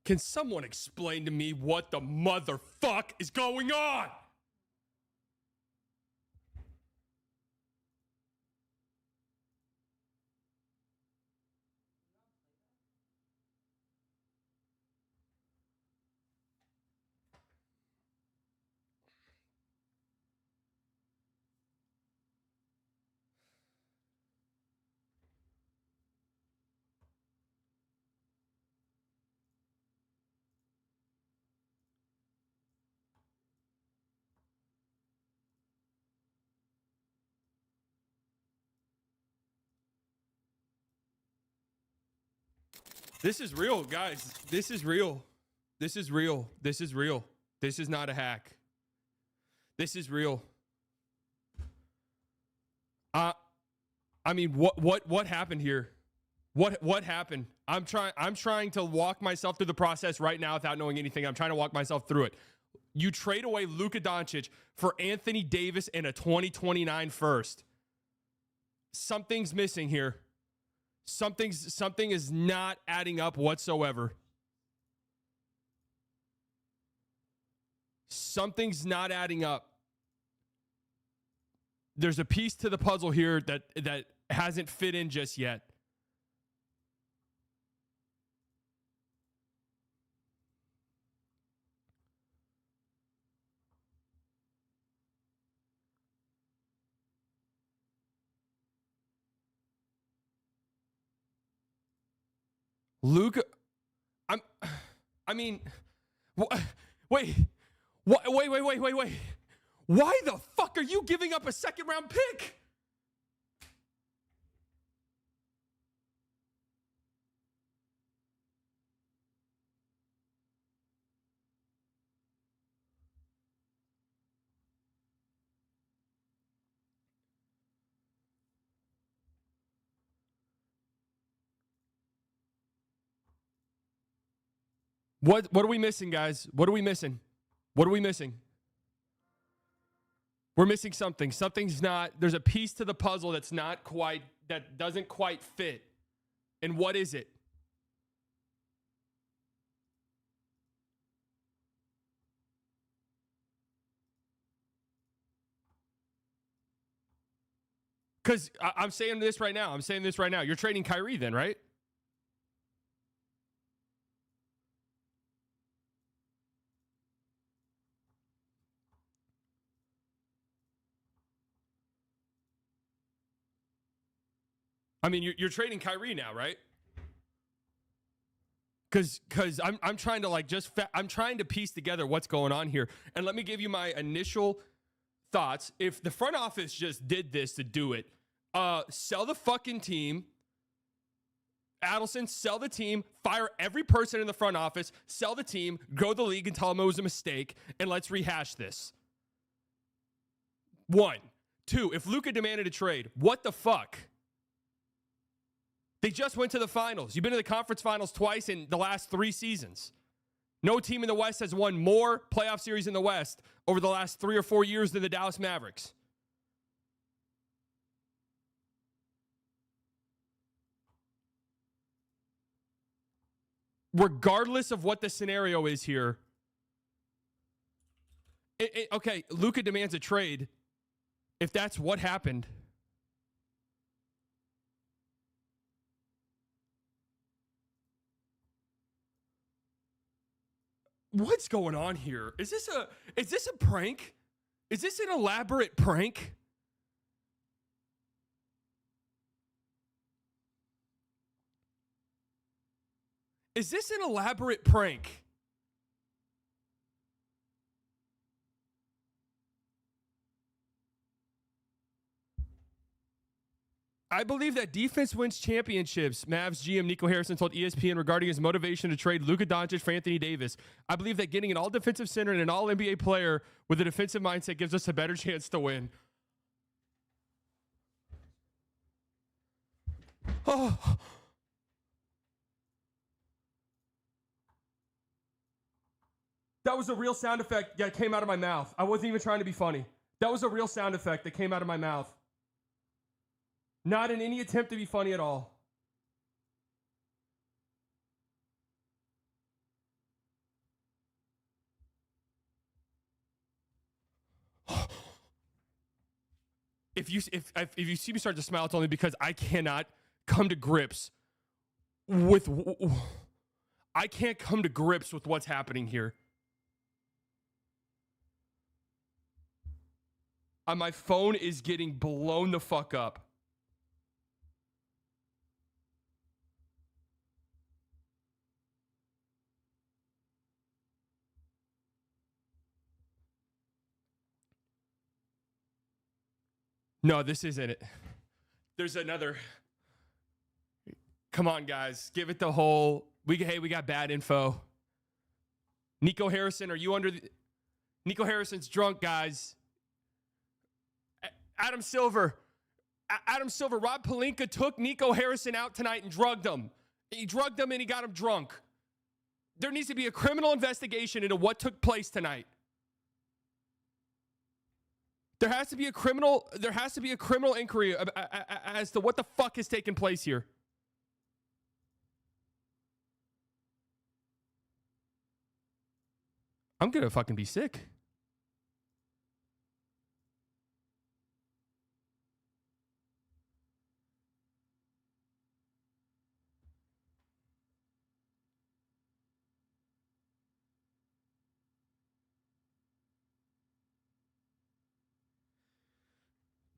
Can someone explain to me what the motherfuck is going on? This is real, guys. This is real. This is real. This is real. This is not a hack. This is real. I mean, what happened here? What happened? I'm trying to walk myself through the process right now without knowing anything. I'm trying to walk myself through it. You trade away Luka Doncic for Anthony Davis and a 2029 first. Something's missing here. Something is not adding up whatsoever. Something's not adding up. There's a piece to the puzzle here that hasn't fit in just yet. Luka, I mean, wait. Why the fuck are you giving up a second round pick? What are we missing, guys? What are we missing? What are we missing? We're missing something. Something's not, there's a piece to the puzzle that doesn't quite fit. And what is it? Because I'm saying this right now. You're trading Kyrie then, right? I mean, you're trading Kyrie now, right? Because I'm trying to I'm trying to piece together what's going on here. And let me give you my initial thoughts. If the front office just did this to do it, sell the fucking team. Adelson, sell the team, fire every person in the front office, sell the team, grow the league and tell them it was a mistake, and let's rehash this. 1. 2, if Luka demanded a trade, what the fuck? They just went to the finals. You've been to the conference finals twice in the last 3 seasons. No team in the West has won more playoff series in the West over the last 3 or 4 years than the Dallas Mavericks. Regardless of what the scenario is here, okay, Luka demands a trade. If that's what happened, what's going on here? Is this a prank? Is this an elaborate prank? Is this an elaborate prank? I believe that defense wins championships. Mavs GM Nico Harrison told ESPN regarding his motivation to trade Luka Doncic for Anthony Davis. I believe that getting an all-defensive center and an all-NBA player with a defensive mindset gives us a better chance to win. Oh. That was a real sound effect that came out of my mouth. I wasn't even trying to be funny. That was a real sound effect that came out of my mouth. Not in any attempt to be funny at all. if you see me start to smile, it's only because I cannot come to grips with what's happening here. My phone is getting blown the fuck up. No, this isn't it. There's another. Come on, guys. Give it the whole. We got bad info. Nico Harrison, are you under the... Nico Harrison's drunk, guys. Adam Silver, Rob Pelinka took Nico Harrison out tonight and drugged him. He drugged him and he got him drunk. There needs to be a criminal investigation into what took place tonight. There has to be a criminal inquiry as to what the fuck has taken place here. I'm gonna fucking be sick.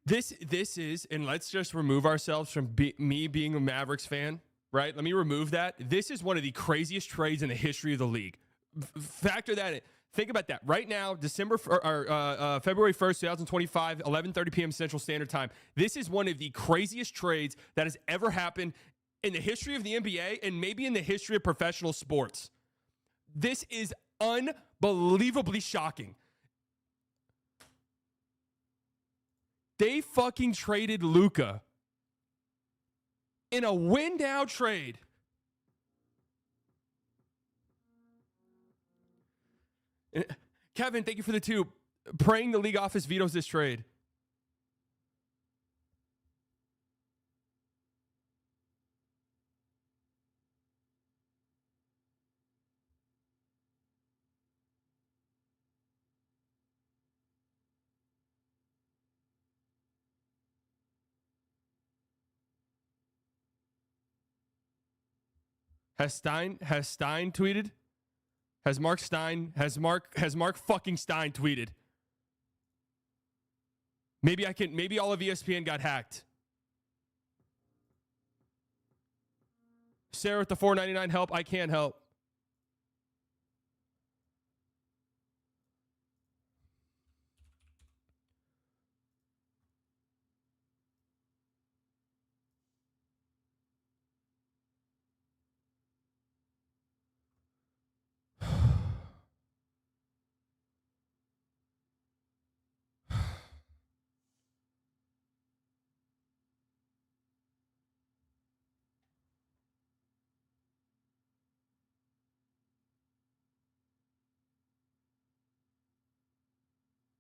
This is, and let's just remove ourselves from me being a Mavericks fan, right? Let me remove that. This is one of the craziest trades in the history of the league. Factor that in. Think about that. Right now, February 1st, 2025, 11:30 p.m. Central Standard Time. This is one of the craziest trades that has ever happened in the history of the NBA and maybe in the history of professional sports. This is unbelievably shocking. They fucking traded Luka in a win now trade. Kevin, thank you for the 2. Praying the league office vetoes this trade. Has Stein tweeted? Has Mark fucking Stein tweeted? Maybe all of ESPN got hacked. Sarah with the $4.99 help. I can't help.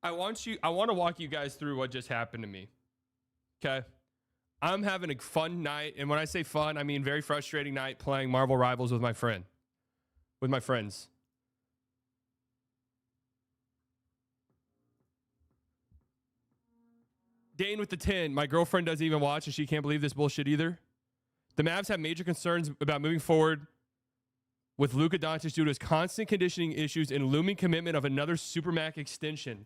I want to walk you guys through what just happened to me. Okay. I'm having a fun night. And when I say fun, I mean very frustrating night playing Marvel Rivals with my friends. Dane with the 10. My girlfriend doesn't even watch and she can't believe this bullshit either. The Mavs have major concerns about moving forward with Luka Doncic due to his constant conditioning issues and looming commitment of another Supermax extension.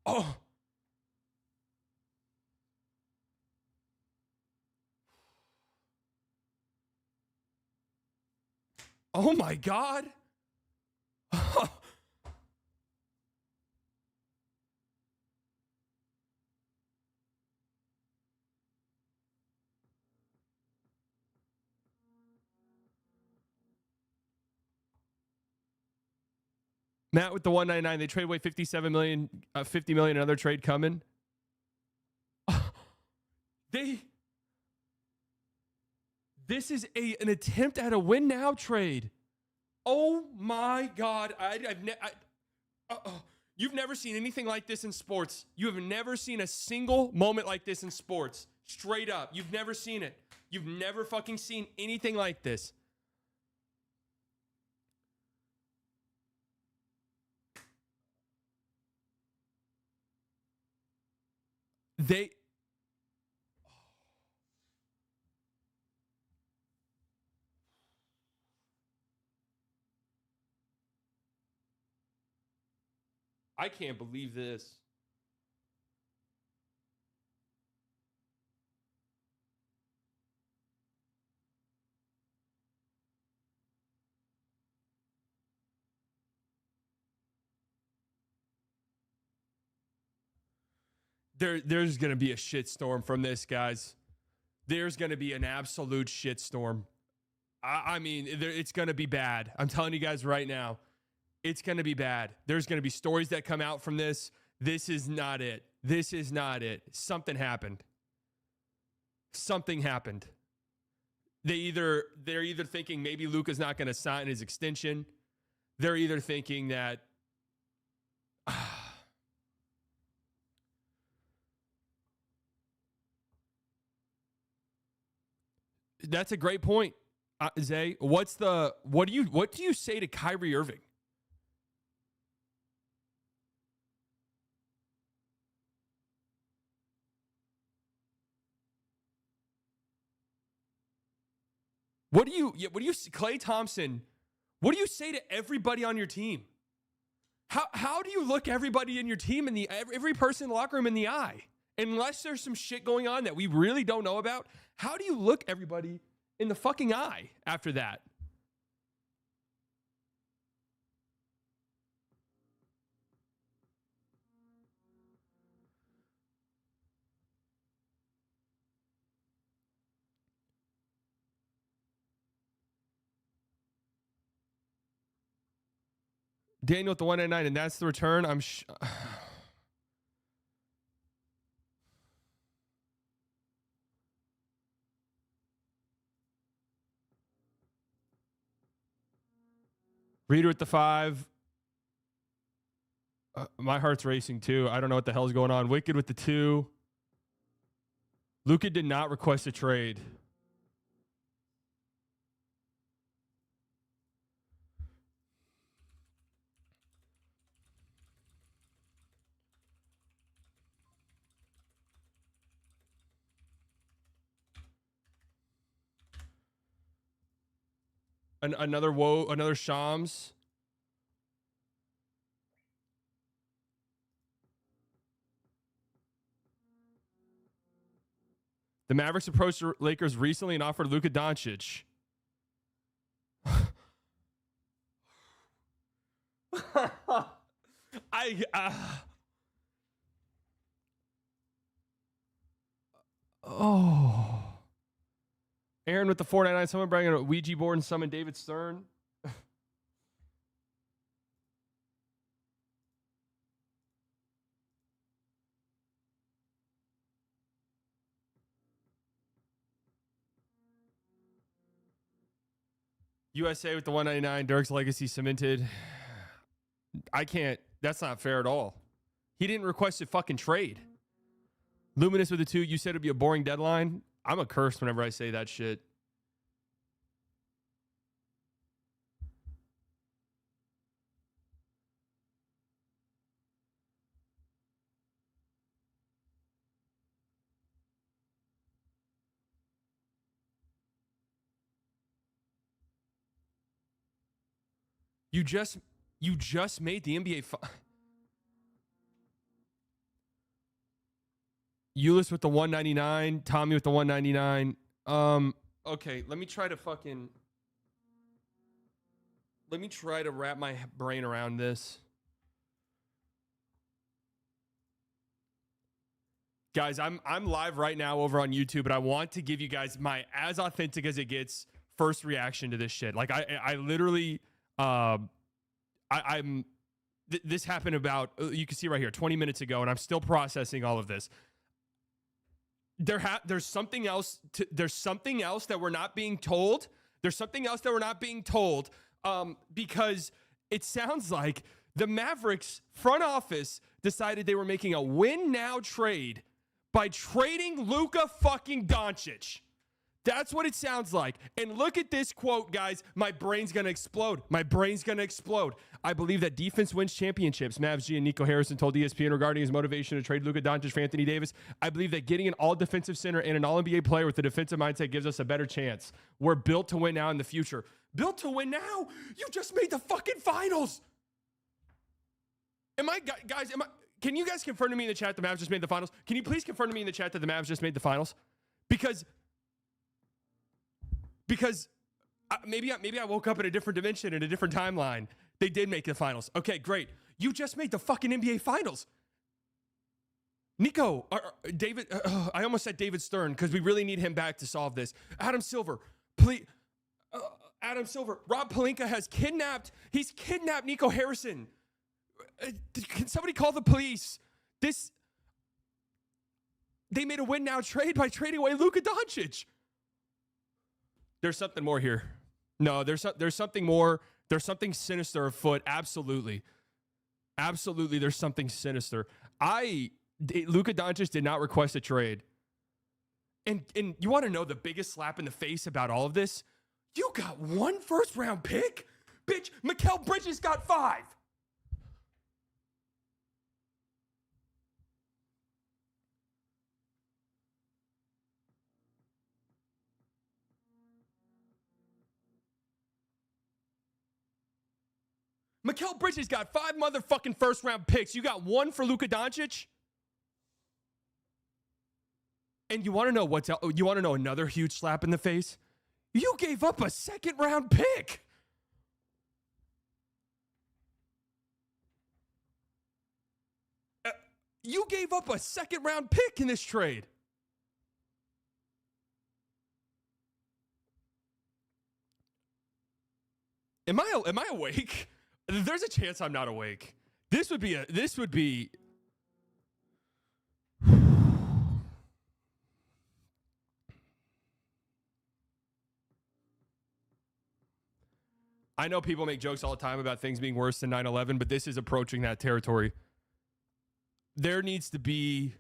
Oh. Oh my God. Matt with the 199. They trade away $57 million, $50 million, another trade coming. This is an attempt at a win now trade. Oh my God. You've never seen anything like this in sports. You have never seen a single moment like this in sports. Straight up. You've never seen it. You've never fucking seen anything like this. They I can't believe this. There's going to be a shitstorm from this, guys. There's going to be an absolute shitstorm. I mean, it's going to be bad. I'm telling you guys right now, it's going to be bad. There's going to be stories that come out from this. This is not it. This is not it. Something happened. Something happened. They're either thinking maybe Luka's not going to sign his extension. They're either thinking that that's a great point, Zay. What do you say to Kyrie Irving? What do you Klay Thompson? What do you say to everybody on your team? How do you look everybody in your team in every person in the locker room in the eye? Unless there's some shit going on that we really don't know about, how do you look everybody in the fucking eye after that? Daniel with the 199, and that's the return. Reader with the 5. My heart's racing too. I don't know what the hell's going on. Wicked with the 2. Luka did not request a trade. Another Shams. The Mavericks approached the Lakers recently and offered Luka Doncic. Aaron with the 499. Someone bringing a Ouija board and summon David Stern. USA with the 199. Dirk's legacy cemented. I can't. That's not fair at all. He didn't request a fucking trade. Luminous with the 2. You said it'd be a boring deadline. I'm a curse whenever I say that shit. You just made the NBA. Euless with the 199. Tommy with the 199. Okay, let me try to wrap my brain around this. Guys, I'm live right now over on YouTube, but I want to give you guys my as authentic as it gets first reaction to this shit. Like I literally this happened about, you can see right here, 20 minutes ago, and I'm still processing all of this. There's something else that we're not being told. There's something else that we're not being told because it sounds like the Mavericks front office decided they were making a win now trade by trading Luka fucking Doncic. That's what it sounds like. And look at this quote, guys. My brain's going to explode. My brain's going to explode. I believe that defense wins championships. Mavs G and Nico Harrison told ESPN regarding his motivation to trade Luka Doncic for Anthony Davis. I believe that getting an all-defensive center and an all-NBA player with a defensive mindset gives us a better chance. We're built to win now in the future. Built to win now? You just made the fucking finals. Can you guys confirm to me in the chat the Mavs just made the finals? Can you please confirm to me in the chat that the Mavs just made the finals? Because maybe I woke up in a different dimension, in a different timeline. They did make the finals. Okay, great. You just made the fucking NBA finals. Nico, David, I almost said David Stern because we really need him back to solve this. Adam Silver, please. Adam Silver, Rob Pelinka he's kidnapped Nico Harrison. Can somebody call the police? They made a win now trade by trading away Luka Doncic. There's something more here. No, there's something more. There's something sinister afoot. Absolutely. Absolutely, there's something sinister. Luka Doncic did not request a trade. And you want to know the biggest slap in the face about all of this? You got 1 first-round pick? Bitch, Mikal Bridges got 5. Mikal Bridges got 5 motherfucking first-round picks. You got 1 for Luka Doncic? And you want to know you want to know another huge slap in the face? You gave up a 2nd-round pick. You gave up a 2nd-round pick in this trade. Am I awake? There's a chance I'm not awake. This would be I know people make jokes all the time about things being worse than 9/11, but this is approaching that territory. There needs to be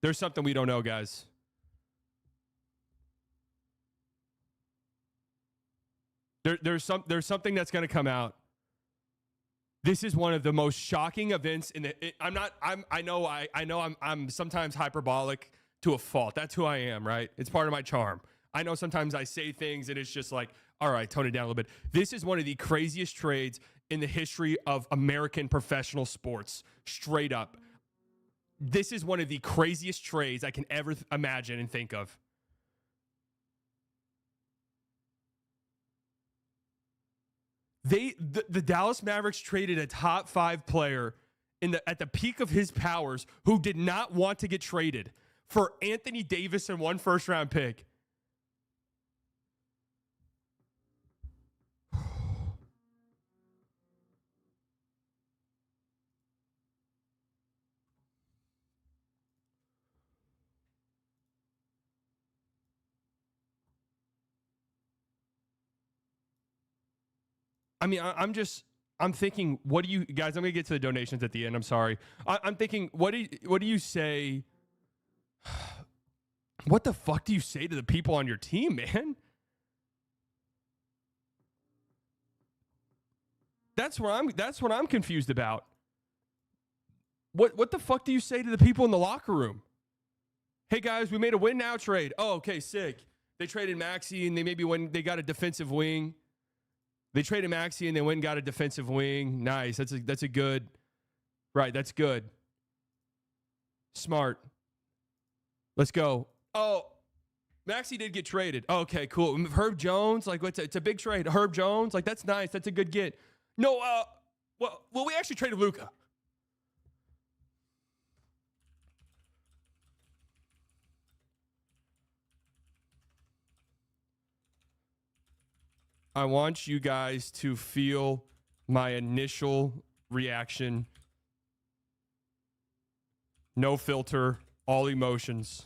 there's something we don't know, guys. There's something that's going to come out. This is one of the most shocking events I know I'm sometimes hyperbolic to a fault. That's who I am, right? It's part of my charm. I know sometimes I say things and it's just like, all right, tone it down a little bit. This is one of the craziest trades in the history of American professional sports. Straight up. This is one of the craziest trades I can ever imagine and think of. The Dallas Mavericks traded a top 5 player at the peak of his powers who did not want to get traded for Anthony Davis and 1 first-round pick. I mean, I'm thinking, what do you guys? I'm gonna get to the donations at the end. I'm sorry. I'm thinking, what do you say? What the fuck do you say to the people on your team, man? That's what I'm confused about. What the fuck do you say to the people in the locker room? Hey guys, we made a win now trade. Oh, okay, sick. They traded Maxey and they got a defensive wing. They traded Maxey and they went and got a defensive wing. Nice. That's a good. Right, that's good. Smart. Let's go. Oh, Maxey did get traded. Oh, okay, cool. Herb Jones, like it's a big trade. Herb Jones, like that's nice. That's a good get. No, well, we actually traded Luka. I want you guys to feel my initial reaction. No filter, all emotions.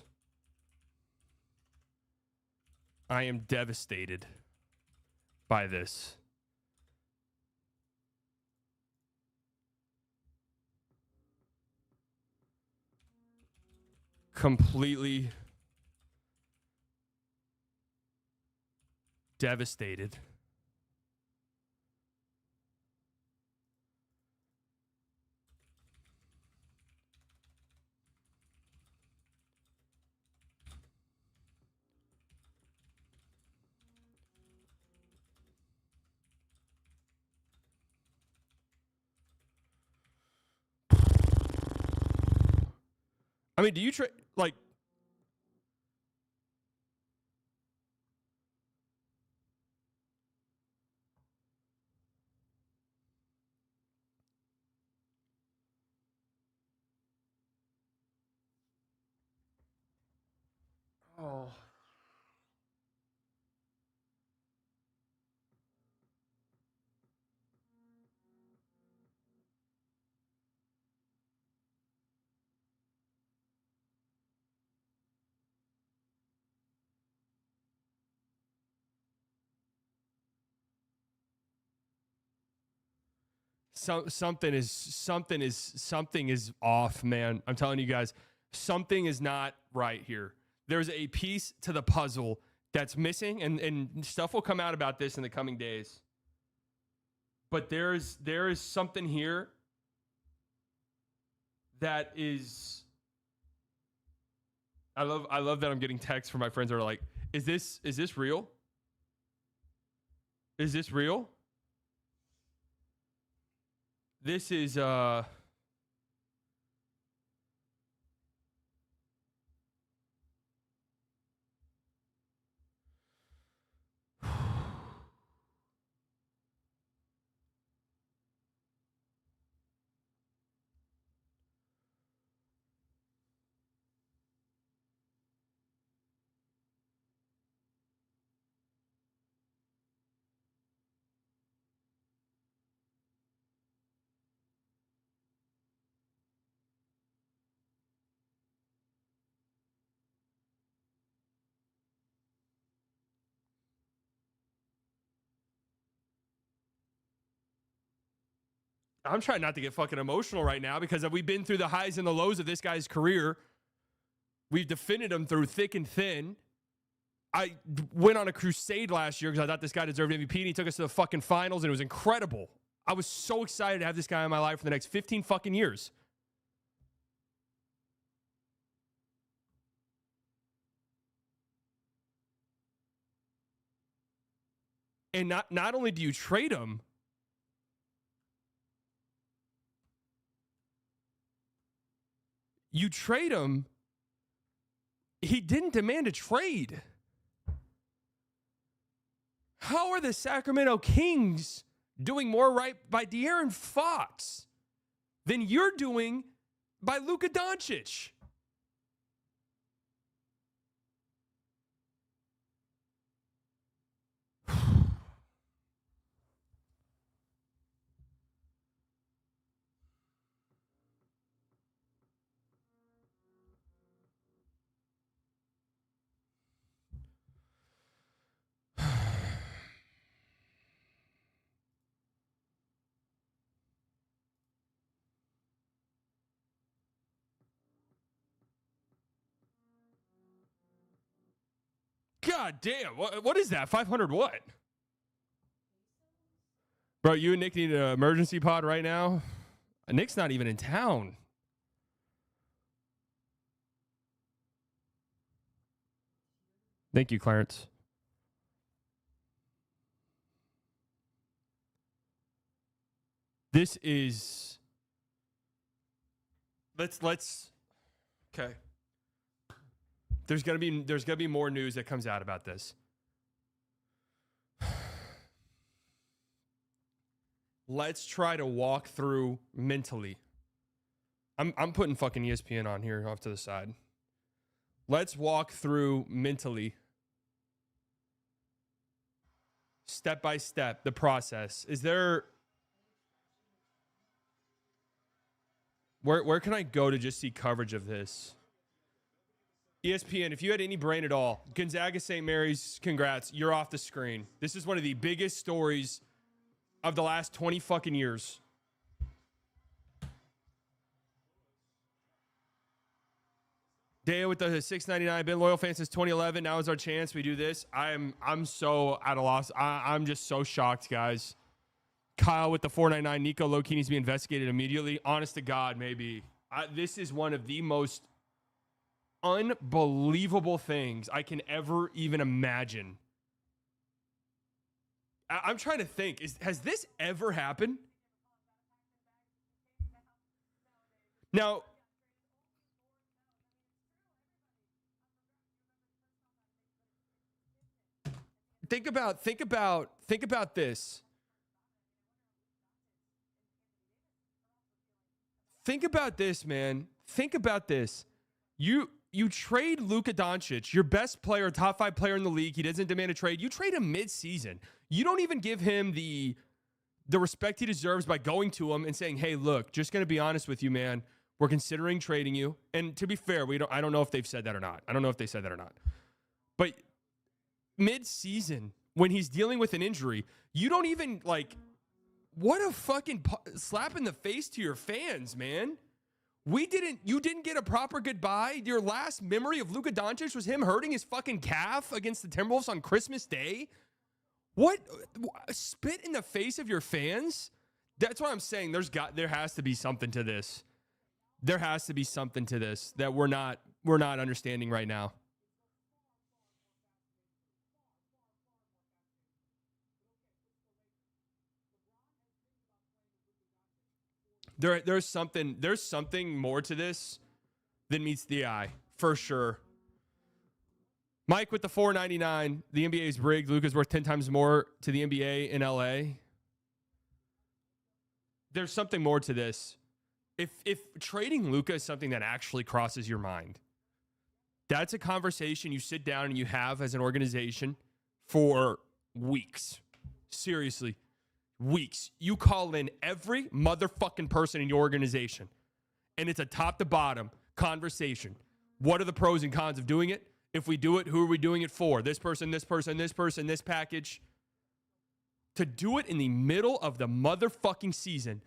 I am devastated by this. completely devastated. I mean, do you like? Oh. Something is off, man. I'm telling you guys, something is not right here. There's a piece to the puzzle that's missing, and stuff will come out about this in the coming days. But there is something here that is. I love that I'm getting texts from my friends that are like, is this real? Is this real? This is I'm trying not to get fucking emotional right now because we've been through the highs and the lows of this guy's career. We've defended him through thick and thin. I went on a crusade last year because I thought this guy deserved MVP, and he took us to the fucking finals, and it was incredible. I was so excited to have this guy in my life for the next 15 fucking years. And not only do you trade him, he didn't demand a trade. How are the Sacramento Kings doing more right by De'Aaron Fox than you're doing by Luka Doncic? God damn. What is that? 500 what? Bro, you and Nick need an emergency pod right now? Nick's not even in town. Thank you, Clarence. This is... Let's... Okay. There's gonna be more news that comes out about this. Let's try to walk through mentally. I'm putting fucking ESPN on here off to the side. Let's walk through mentally, step by step, the process. Is there... Where can I go to just see coverage of this? ESPN, if you had any brain at all, Gonzaga St. Mary's, congrats. You're off the screen. This is one of the biggest stories of the last 20 fucking years. Daya with the $6.99. Been loyal fan since 2011. Now is our chance. We do this. I'm so at a loss. I'm just so shocked, guys. Kyle with the $4.99. Nico low-key needs to be investigated immediately. Honest to God, maybe. This is one of the most unbelievable things I can ever even imagine. I'm trying to think. Has this ever happened? Now, think about this. Think about this, man. Think about this. You trade Luka Doncic, your best player, top 5 player in the league. He doesn't demand a trade. You trade him mid-season. You don't even give him the respect he deserves by going to him and saying, "Hey, look, just going to be honest with you, man. We're considering trading you." And to be fair, I don't know if they've said that or not. But mid-season, when he's dealing with an injury, you don't even what a fucking slap in the face to your fans, man. You didn't get a proper goodbye. Your last memory of Luka Doncic was him hurting his fucking calf against the Timberwolves on Christmas Day. What? Spit in the face of your fans? That's what I'm saying. There has to be something to this. There has to be something to this that we're not understanding right now. There's something more to this than meets the eye, for sure. Mike with the $4.99. The NBA is rigged. Luka's worth 10 times more to the NBA in LA. There's something more to this. If trading Luka is something that actually crosses your mind, that's a conversation you sit down and you have as an organization for weeks. Seriously, weeks. You call in every motherfucking person in your organization, and it's a top to bottom conversation. What are the pros and cons of doing it? If we do it, who are we doing it for? This person, this person, this person, this package. To do it in the middle of the motherfucking season,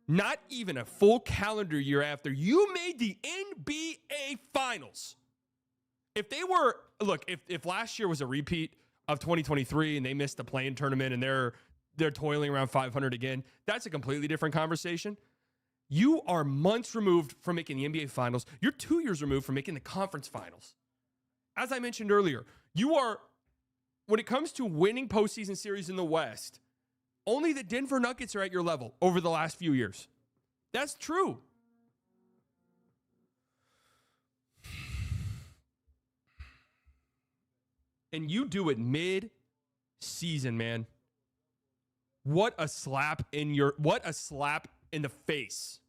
not even a full calendar year after you made the NBA Finals. If last year was a repeat of 2023 and they missed the play-in tournament and they're toiling around 500 again, that's a completely different conversation. You are months removed from making the NBA Finals. You're 2 years removed from making the conference finals. As I mentioned earlier, you are, when it comes to winning postseason series in the West, only the Denver Nuggets are at your level over the last few years. That's true. And you do it mid-season, man. What a slap in the face.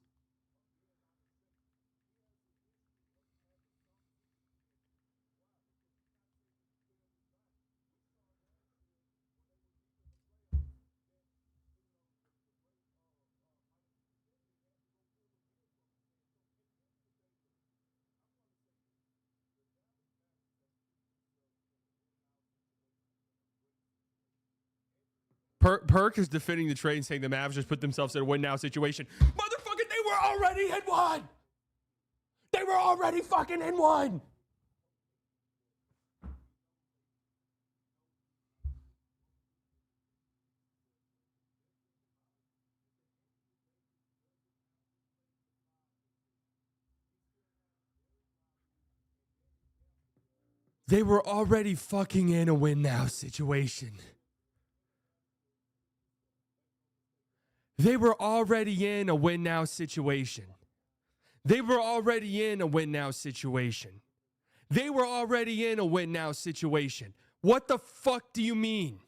Perk is defending the trade and saying the Mavs just put themselves in a win-now situation. Motherfucker, they were already in one. They were already fucking in one. They were already fucking in a win-now situation. They were already in a win-now situation. They were already in a win-now situation. They were already in a win-now situation. What the fuck do you mean?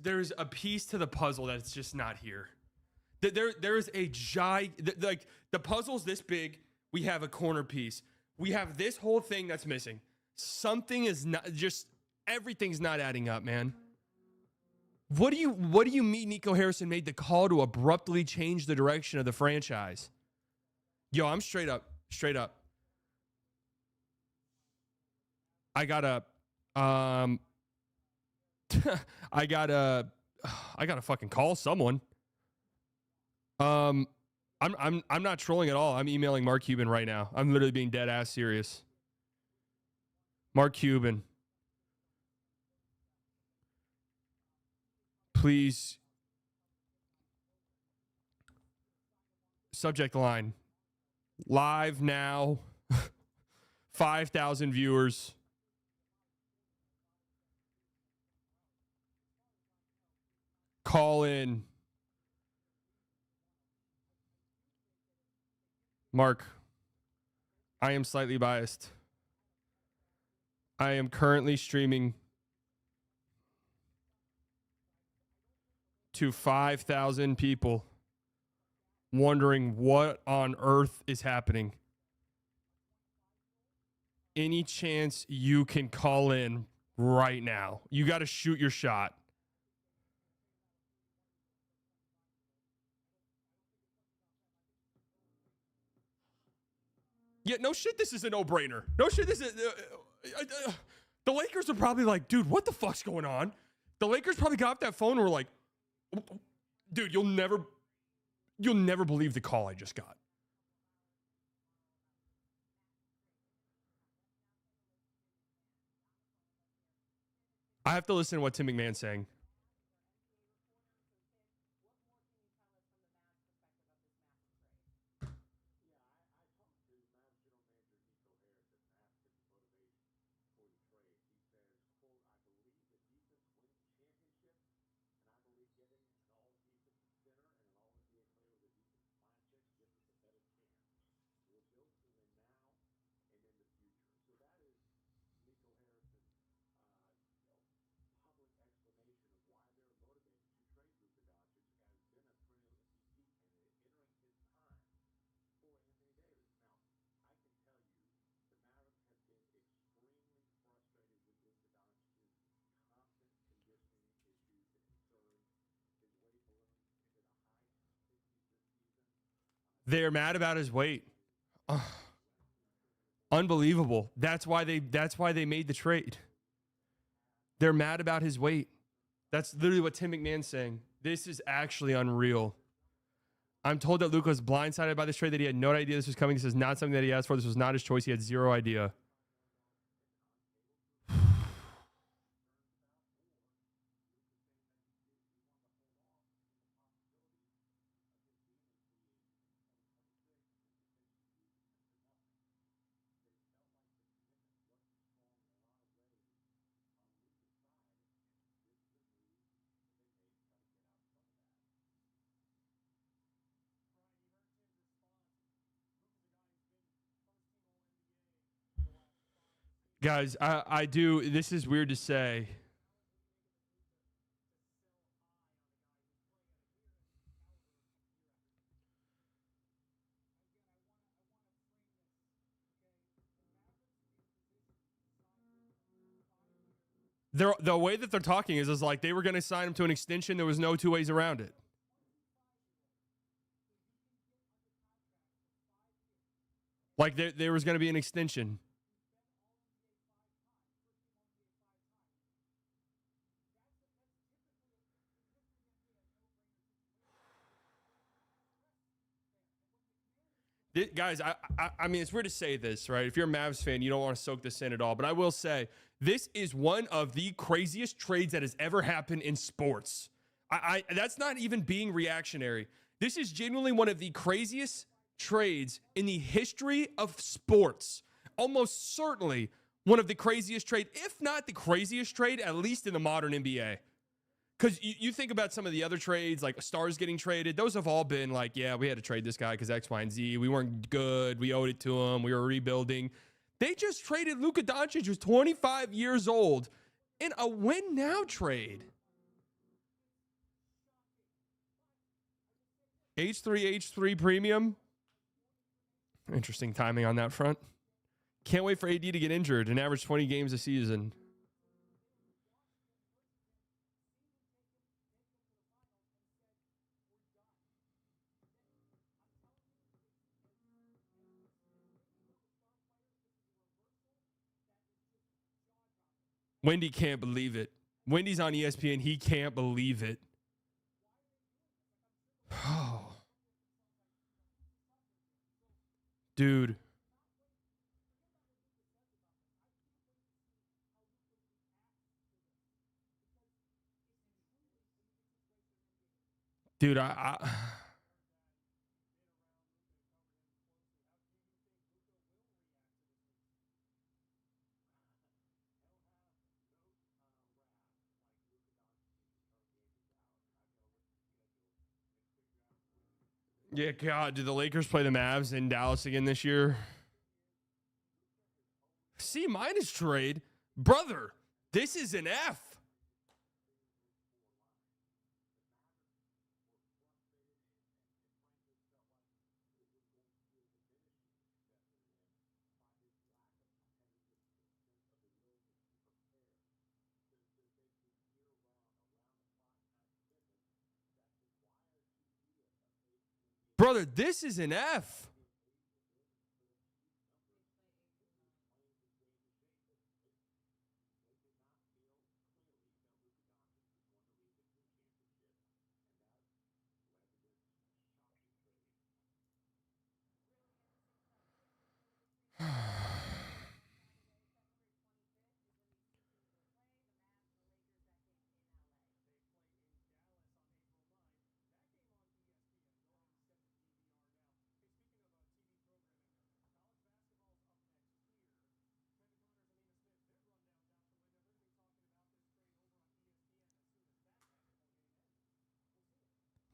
There's a piece to the puzzle that's just not here. There is a the puzzle's this big We have a corner piece. We have this whole thing that's missing. Something is not just everything's not adding up, man. What do you mean Nico Harrison made the call to abruptly change the direction of the franchise? Yo, I'm straight up. I gotta I gotta fucking call someone. I'm not trolling at all. I'm emailing Mark Cuban right now. I'm literally being dead ass serious. Mark Cuban, please. Subject line. Live now. 5,000 viewers. Call in. Mark, I am slightly biased. I am currently streaming to 5,000 people wondering what on earth is happening. Any chance you can call in right now? You got to shoot your shot. Yeah, no shit, this is a no-brainer. No shit, this is... the Lakers are probably like, dude, what the fuck's going on? The Lakers probably got off that phone and were like, dude, you'll never believe the call I just got. I have to listen to what Tim McMahon's saying. They're mad about his weight. Unbelievable. That's why they made the trade. They're mad about his weight. That's literally what Tim McMahon's saying. This is actually unreal. I'm told that Luka was blindsided by this trade, that he had no idea this was coming. This is not something that he asked for. This was not his choice. He had zero idea. Guys, I do. This is weird to say. The way that they're talking is like they were going to sign him to an extension. There was no two ways around it. Like there was going to be an extension. Guys, I mean, it's weird to say this, right? If you're a Mavs fan, you don't want to soak this in at all. But I will say, this is one of the craziest trades that has ever happened in sports. That's not even being reactionary. This is genuinely one of the craziest trades in the history of sports. Almost certainly one of the craziest trade, if not the craziest trade, at least in the modern NBA. Because you think about some of the other trades, like stars getting traded, those have all been like, yeah, we had to trade this guy because X, Y, and Z. We weren't good. We owed it to him. We were rebuilding. They just traded Luka Doncic, who's 25 years old, in a win now trade. H3 premium. Interesting timing on that front. Can't wait for AD to get injured and average 20 games a season. Wendy can't believe it. Wendy's on ESPN. He can't believe it. Oh. Dude. Dude, yeah, God, do the Lakers play the Mavs in Dallas again this year? C- trade? Brother, this is an F. Brother, this is an F.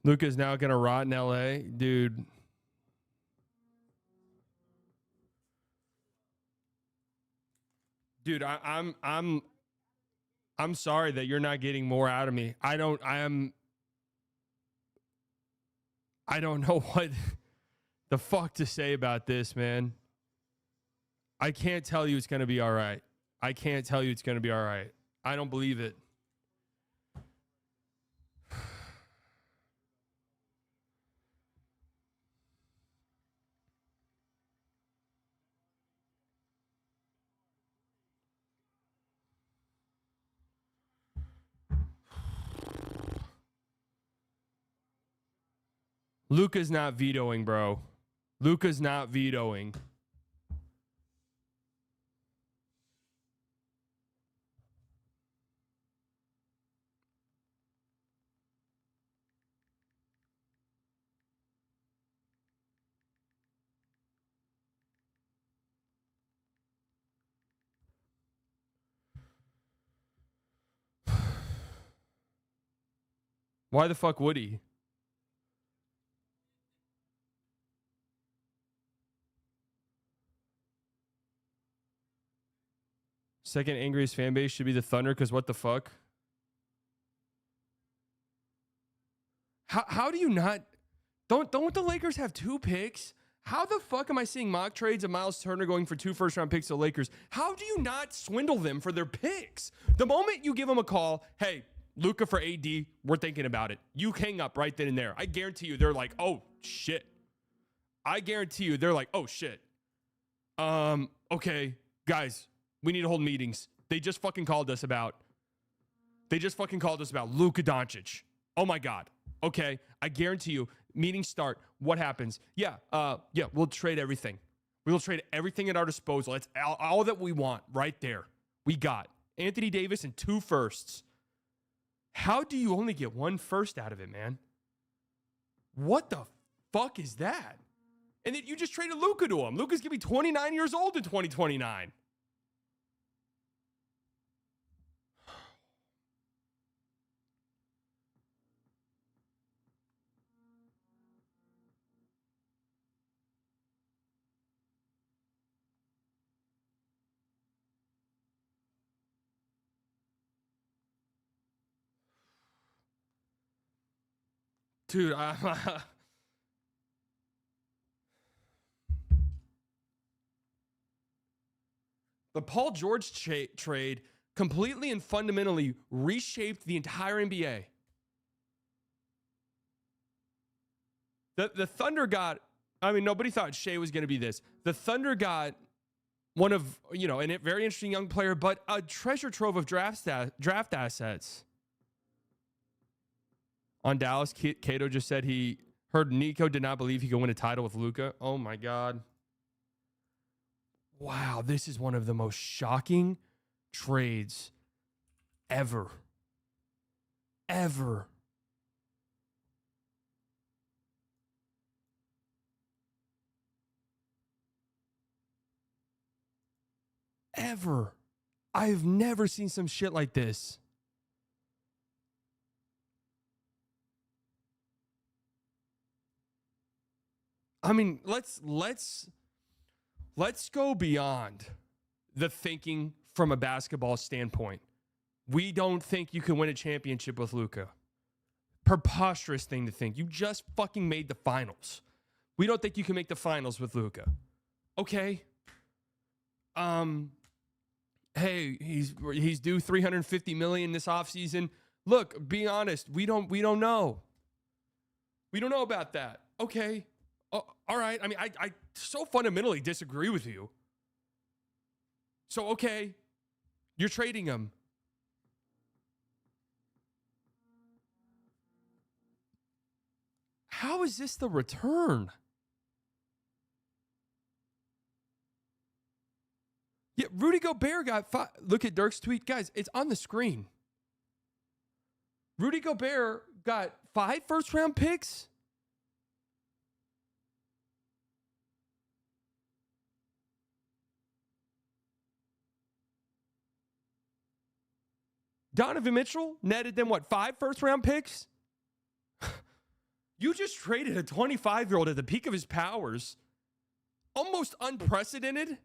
Luka's now gonna rot in LA, dude. Dude, I'm sorry that you're not getting more out of me. I don't know what the fuck to say about this, man. I can't tell you it's gonna be all right. I can't tell you it's gonna be all right. I don't believe it. Luka's not vetoing, bro. Luka's not vetoing. Why the fuck would he? Second angriest fan base should be the Thunder because what the fuck? How do you not? Don't the Lakers have 2 picks? How the fuck am I seeing mock trades of Miles Turner going for 2 first-round picks to the Lakers? How do you not swindle them for their picks? The moment you give them a call, hey, Luka for AD, we're thinking about it. You hang up right then and there. I guarantee you they're like, oh, shit. I guarantee you they're like, oh, shit. Okay, guys, we need to hold meetings. They just fucking called us about Luka Doncic. Oh, my God. Okay, I guarantee you, meetings start. What happens? Yeah, we'll trade everything. We will trade everything at our disposal. It's all that we want right there. We got Anthony Davis and 2 firsts. How do you only get 1 first out of it, man? What the fuck is that? And then you just traded Luka to him. Luka's going to be 29 years old in 2029. Dude, The Paul George trade completely and fundamentally reshaped the entire NBA. The Thunder got, I mean, nobody thought Shea was going to be this. The Thunder got one of, a very interesting young player, but a treasure trove of draft assets. On Dallas, Cato just said he heard Nico did not believe he could win a title with Luka. Oh, my God. Wow, this is one of the most shocking trades ever. Ever. Ever. I've never seen some shit like this. I mean, let's go beyond the thinking from a basketball standpoint. We don't think you can win a championship with Luka. Preposterous thing to think. You just fucking made the finals. We don't think you can make the finals with Luka. Okay. Hey, he's due $350 million this offseason. Look, be honest, we don't know. We don't know about that. Okay. All right. I mean, I so fundamentally disagree with you. So, okay, you're trading him. How is this the return? Yeah, Rudy Gobert got five. Look at Dirk's tweet. Guys, it's on the screen. Rudy Gobert got 5 first-round picks. Donovan Mitchell netted them, 5 first-round picks? You just traded a 25-year-old at the peak of his powers. Almost unprecedented.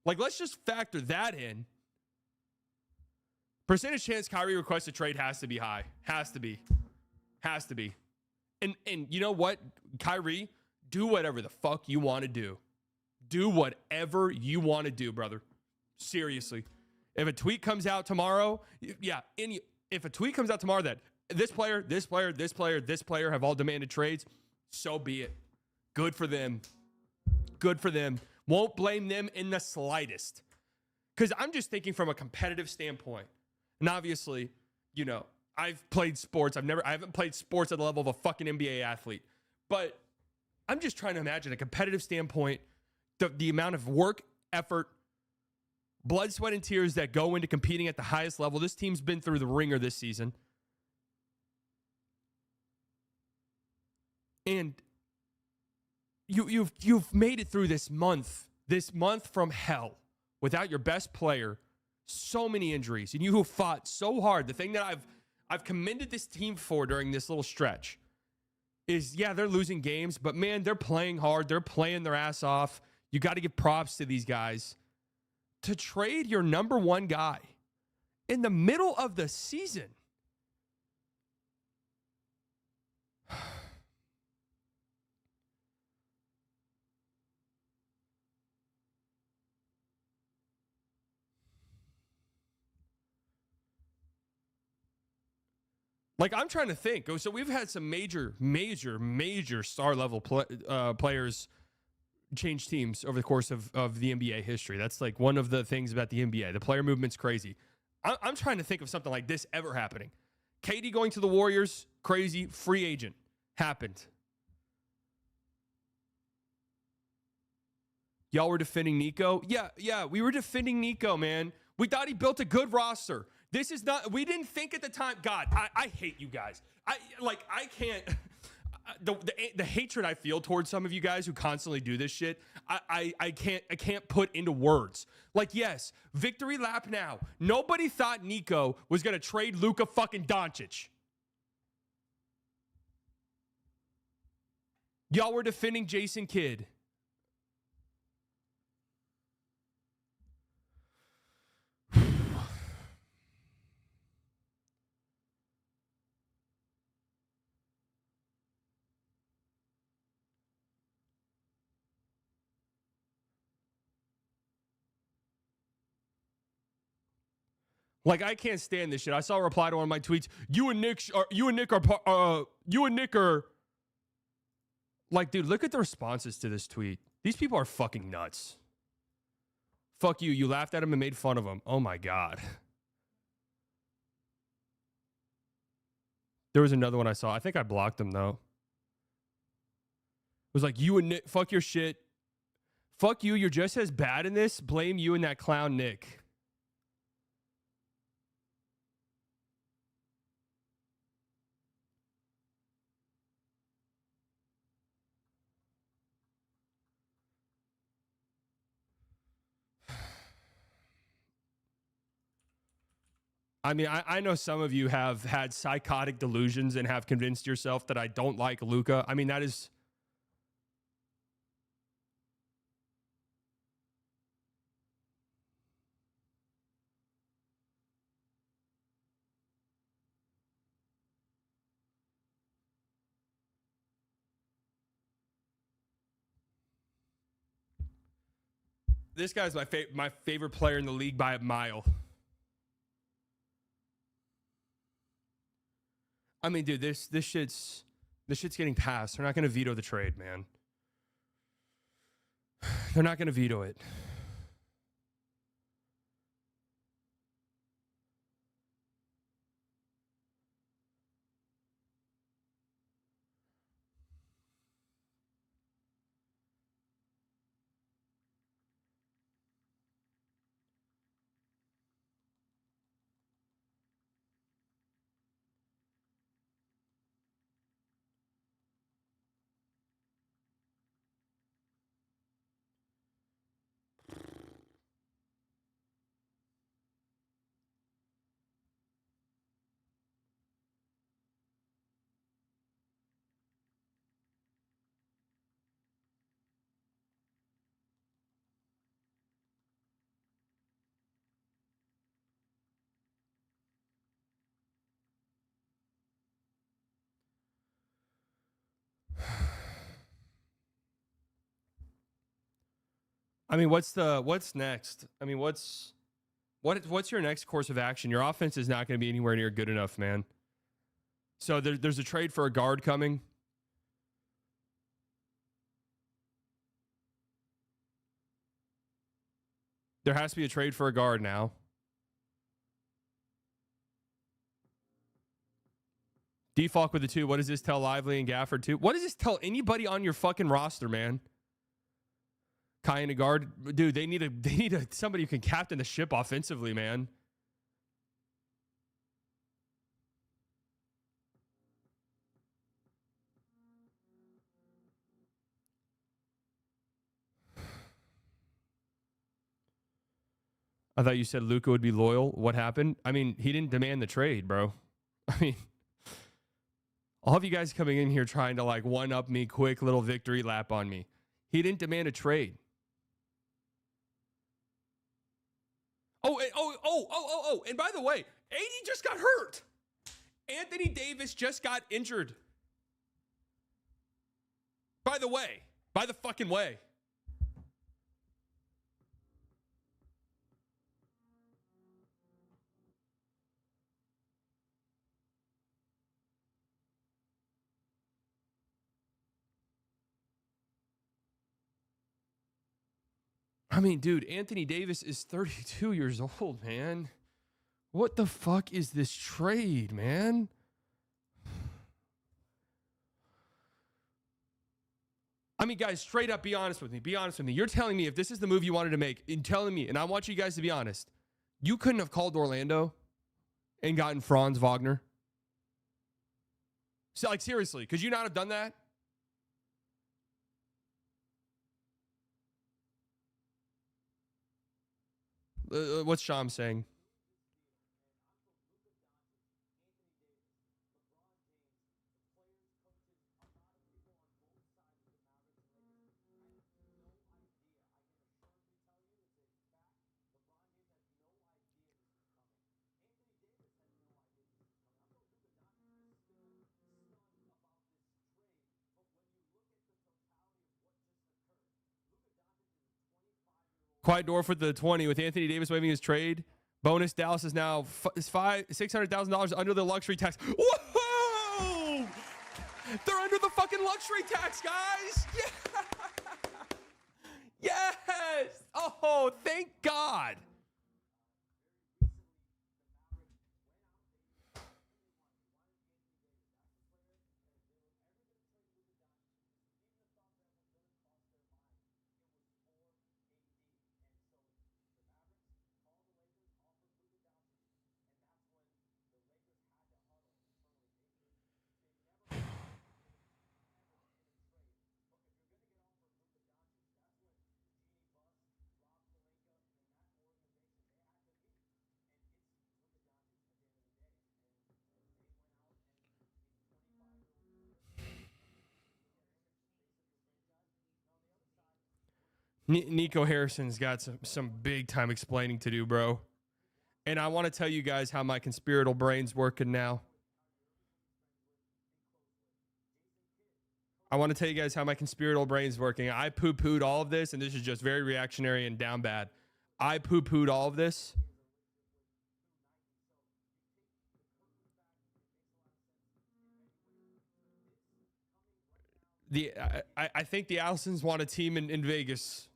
Let's just factor that in. Percentage chance Kyrie requests a trade has to be high. Has to be. And you know what? Kyrie, do whatever the fuck you want to do. Do whatever you want to do, brother. Seriously. If a tweet comes out tomorrow, if a tweet comes out tomorrow that this player have all demanded trades, so be it. Good for them. Won't blame them in the slightest. Because I'm just thinking from a competitive standpoint. And obviously, I've played sports. I haven't played sports at the level of a fucking NBA athlete. But I'm just trying to imagine a competitive standpoint, the amount of work, effort, blood, sweat, and tears that go into competing at the highest level. This team's been through the ringer this season. And you've made it through this month from hell without your best player, so many injuries, and you have fought so hard. The thing that I've commended this team for during this little stretch is, they're losing games, but man, they're playing hard. They're playing their ass off. You got to give props to these guys. To trade your number one guy in the middle of the season. I'm trying to think. So we've had some major star level players change teams over the course of the NBA history. That's one of the things about the NBA. The player movement's crazy. I'm trying to think of something like this ever happening. KD going to the Warriors, crazy. Free agent. Happened. Y'all were defending Nico? Yeah, we were defending Nico, man. We thought he built a good roster. This is not, we didn't think at the time, God, I hate you guys. I can't, the hatred I feel towards some of you guys who constantly do this shit, I can't put into words. Yes, victory lap now. Nobody thought Nico was going to trade Luka fucking Doncic. Y'all were defending Jason Kidd. Like, I can't stand this shit. I saw a reply to one of my tweets. You and Nick are like, dude, look at the responses to this tweet. These people are fucking nuts. Fuck you. You laughed at him and made fun of him. Oh my God. There was another one I saw. I think I blocked him though. It was like, you and Nick, fuck your shit. Fuck you. You're just as bad in this. Blame you and that clown Nick. I mean, I know some of you have had psychotic delusions and have convinced yourself that I don't like Luka. I mean, that is... This guy's my favorite player in the league by a mile. I mean, dude, this shit's getting passed. They're not going to veto the trade, man. They're not going to veto it. I mean, what's next? I mean, what's your next course of action? Your offense is not going to be anywhere near good enough, man. So there's a trade for a guard coming. There has to be a trade for a guard now. Defalk with the 2. What does this tell Lively and Gafford too? What does this tell anybody on your fucking roster, man? Kai and a guard, dude. They need somebody who can captain the ship offensively, man. I thought you said Luka would be loyal. What happened? I mean, he didn't demand the trade, bro. I mean, all of you guys coming in here trying to like one up me, quick little victory lap on me. He didn't demand a trade. Oh, and by the way, AD just got hurt. Anthony Davis just got injured. By the way, by the fucking way. I mean, dude, Anthony Davis is 32 years old, man. What the fuck is this trade, man? I mean, guys, straight up, be honest with me. Be honest with me. You're telling me if this is the move you wanted to make, and telling me, and I want you guys to be honest, you couldn't have called Orlando and gotten Franz Wagner? So, like, seriously, could you not have done that? What's Sham saying? Quiet door for the 20 with Anthony Davis waiving his trade. Bonus Dallas is now $600,000 under the luxury tax. Whoa! They're under the fucking luxury tax, guys. Yeah. Yes. Oh, thank God. Nico Harrison's got some big time explaining to do, bro. And I want to tell you guys how my conspiratorial brain's working now. I want to tell you guys how my conspiratorial brain's working. I poo-pooed all of this, and this is just very reactionary and down bad. I poo-pooed all of this. I think the Allisons want a team in Vegas.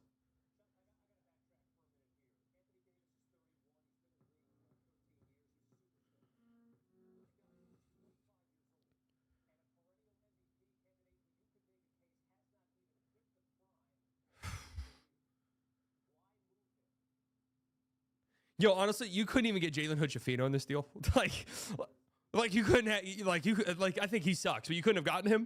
Yo, honestly, you couldn't even get Jalen Hood-Schifino in this deal. like you couldn't have, I think he sucks, but you couldn't have gotten him.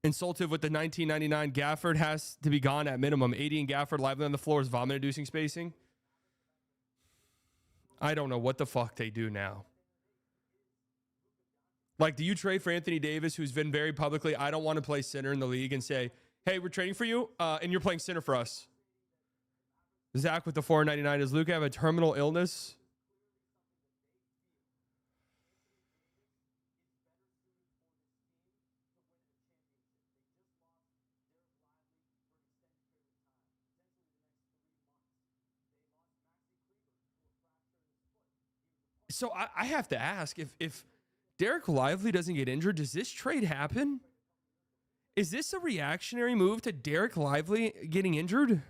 Insulted with the 1999 Gafford has to be gone at minimum. 80 and Gafford lively on the floor is vomit-inducing spacing. I don't know what the fuck they do now. Like, do you trade for Anthony Davis, who's been very publicly, I don't want to play center in the league, and say, hey, we're trading for you, and you're playing center for us? Zach with the 499. Does Luka have a terminal illness? So I have to ask, if Derek Lively doesn't get injured, does this trade happen? Is this a reactionary move to Derek Lively getting injured?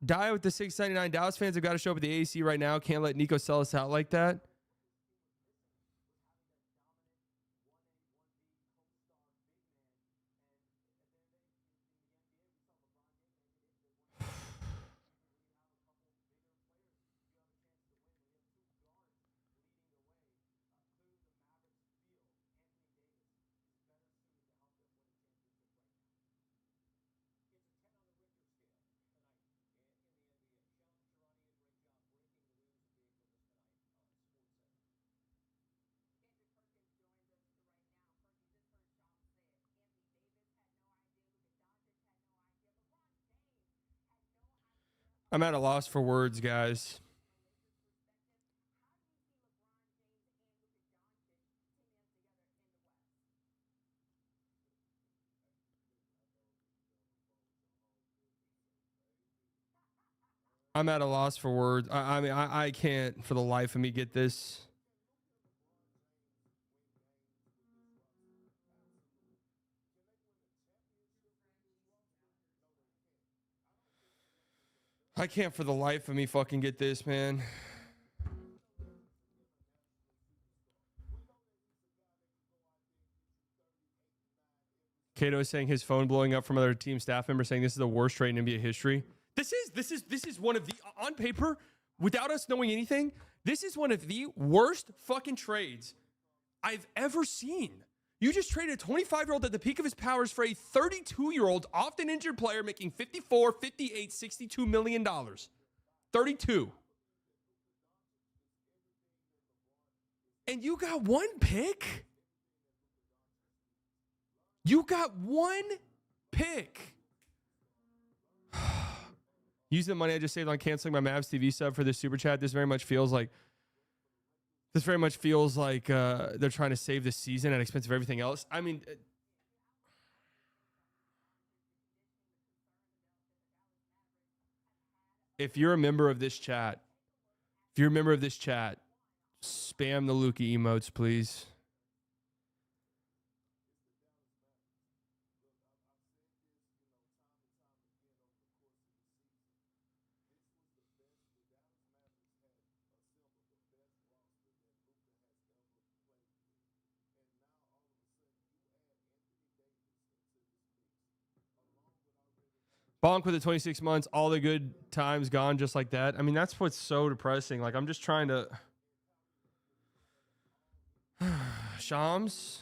Die with the 699. Dallas fans have got to show up at the AAC right now. Can't let Nico sell us out like that. I'm at a loss for words, guys. I'm at a loss for words. I mean, I can't for the life of me get this. I can't for the life of me fucking get this, man. Cato is saying his phone blowing up from other team staff members saying this is the worst trade in NBA history. This is one of the, on paper, without us knowing anything, this is one of the worst fucking trades I've ever seen. You just traded a 25-year-old at the peak of his powers for a 32-year-old, often injured player making $54, $58, $62 million. 32. And you got one pick? You got one pick. Using the money I just saved on canceling my Mavs TV sub for this super chat, this very much feels like This very much feels like they're trying to save the season at expense of everything else. I mean, if you're a member of this chat, spam the Luka emotes, please. Bonk with the 26 months, all the good times gone just like that. I mean, that's what's so depressing. Like, I'm just trying to... Shams?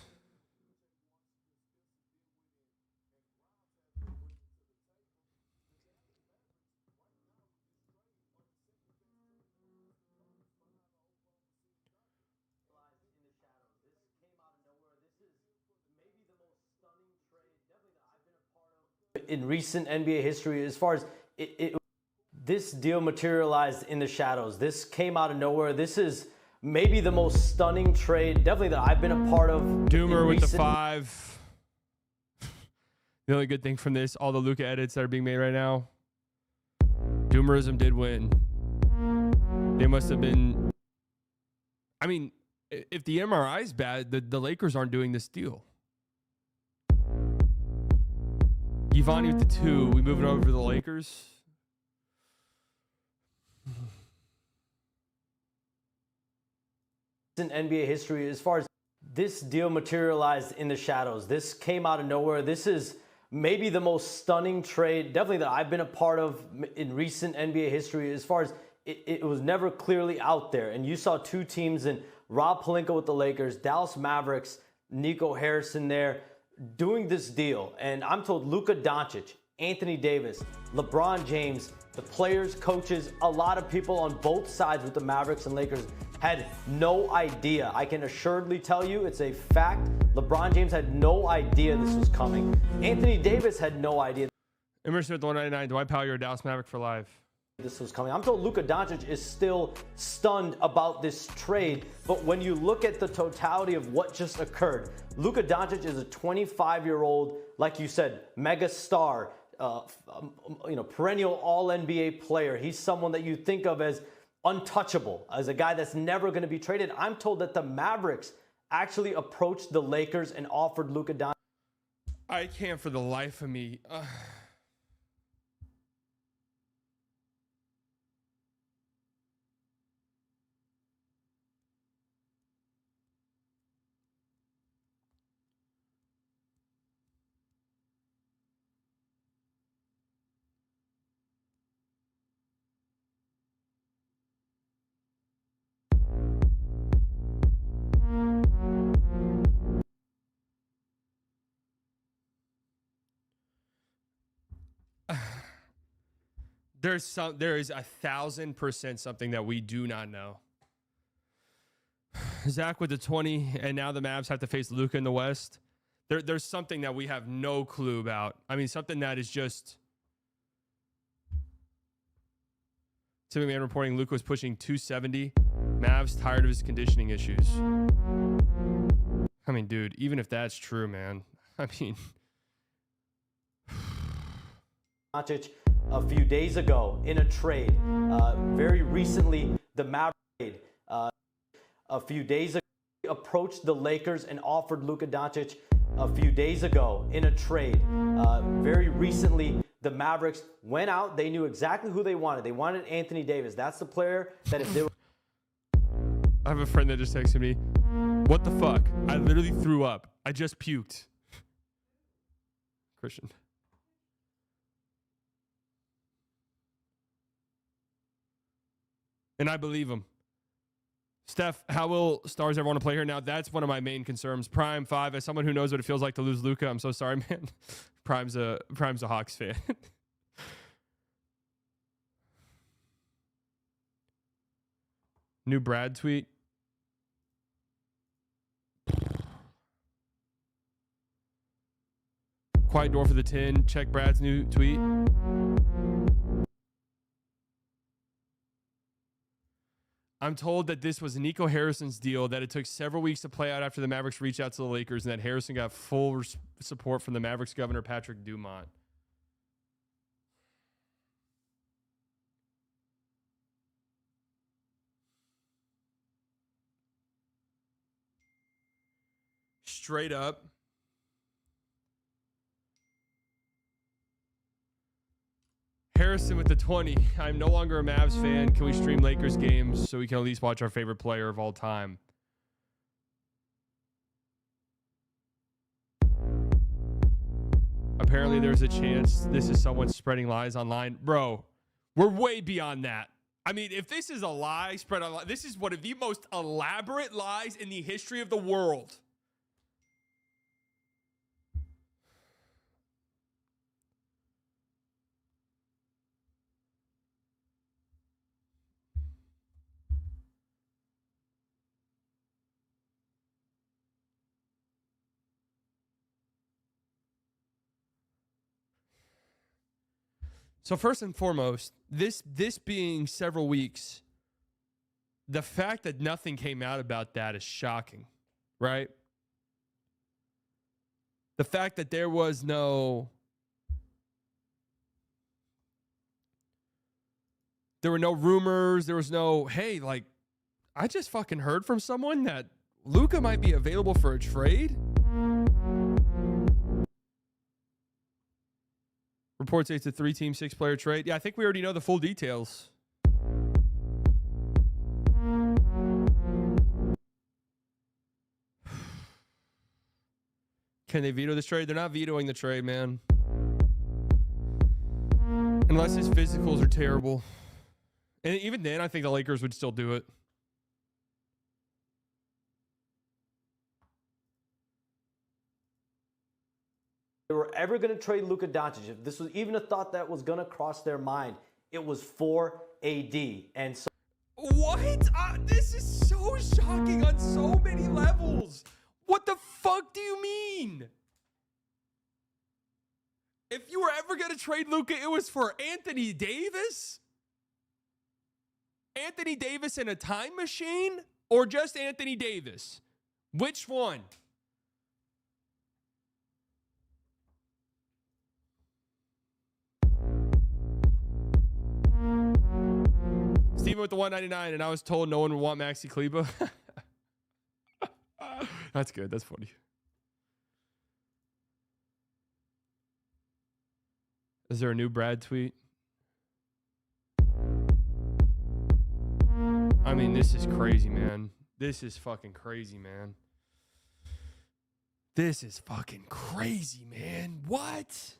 In recent NBA history, as far as this deal materialized in the shadows. This came out of nowhere. This is maybe the most stunning trade, definitely, that I've been a part of. Doomer with the 5. The only good thing from this, all the Luka edits that are being made right now, Doomerism did win. They must have been... I mean, if the MRI is bad, the Lakers aren't doing this deal. Giovanni with the 2. We moving over to the Lakers. In NBA history, as far as this deal materialized in the shadows. This came out of nowhere. This is maybe the most stunning trade, definitely, that I've been a part of in recent NBA history, as far as it was never clearly out there. And you saw two teams in Rob Pelinka with the Lakers, Dallas Mavericks, Nico Harrison there, doing this deal. And I'm told Luka Doncic, Anthony Davis, LeBron James, the players, coaches, a lot of people on both sides with the Mavericks and Lakers had no idea. I can assuredly tell you, it's a fact. LeBron James had no idea this was coming. Anthony Davis had no idea. Emerson with the 199. Dwight Powell, you're a Dallas Maverick for life. This was coming. I'm told Luka Doncic is still stunned about this trade, but when you look at the totality of what just occurred, Luka Doncic is a 25-year-old, like you said, mega star, perennial All-NBA player. He's someone that you think of as untouchable, as a guy that's never going to be traded. I'm told that the Mavericks actually approached the Lakers and offered Luka Doncic. I can't for the life of me. There is 1,000% something that we do not know. Zach with the 20, and now the Mavs have to face Luka in the West. There's something that we have no clue about. I mean, something that is just... Tim McMahon reporting Luka was pushing 270. Mavs tired of his conditioning issues. I mean, dude, even if that's true, man. I mean... Doncic a few days ago in a trade. Very recently, the Mavericks a few days ago approached the Lakers and offered Luka Doncic a few days ago in a trade. Very recently, the Mavericks went out. They knew exactly who they wanted. They wanted Anthony Davis. That's the player that if they were... I have a friend that just texted me, what the fuck? I literally threw up. I just puked. Christian. And I believe him. Steph, how will stars ever want to play here? Now, that's one of my main concerns. Prime 5, as someone who knows what it feels like to lose Luka, I'm so sorry, man. Prime's a Hawks fan. New Brad tweet. Quiet door for the 10. Check Brad's new tweet. I'm told that this was Nico Harrison's deal, that it took several weeks to play out after the Mavericks reached out to the Lakers, and that Harrison got full support from the Mavericks governor, Patrick Dumont. Straight up. Harrison with the 20. I'm no longer a Mavs fan. Can we stream Lakers games so we can at least watch our favorite player of all time? Apparently there's a chance this is someone spreading lies online. Bro, we're way beyond that. I mean, if this is a lie spread online, this is one of the most elaborate lies in the history of the world. So first and foremost, this being several weeks, the fact that nothing came out about that is shocking, right? The fact that there were no rumors, there was no, hey, like, I just fucking heard from someone that Luka might be available for a trade. Reports say it's a 3-team, 6-player trade. Yeah, I think we already know the full details. Can they veto this trade? They're not vetoing the trade, man. Unless his physicals are terrible. And even then, I think the Lakers would still do it. They were ever going to trade Luka Doncic, if this was even a thought that was going to cross their mind, it was for AD. And so what? This is so shocking on so many levels. What the fuck do you mean? If you were ever going to trade Luka, it was for Anthony Davis? Anthony Davis in a time machine? Or just Anthony Davis? Which one? Steven with the 199, and I was told no one would want Maxi Kleba. That's good. That's funny. Is there a new Brad tweet? I mean, this is crazy, man. This is fucking crazy, man. This is fucking crazy, man. What?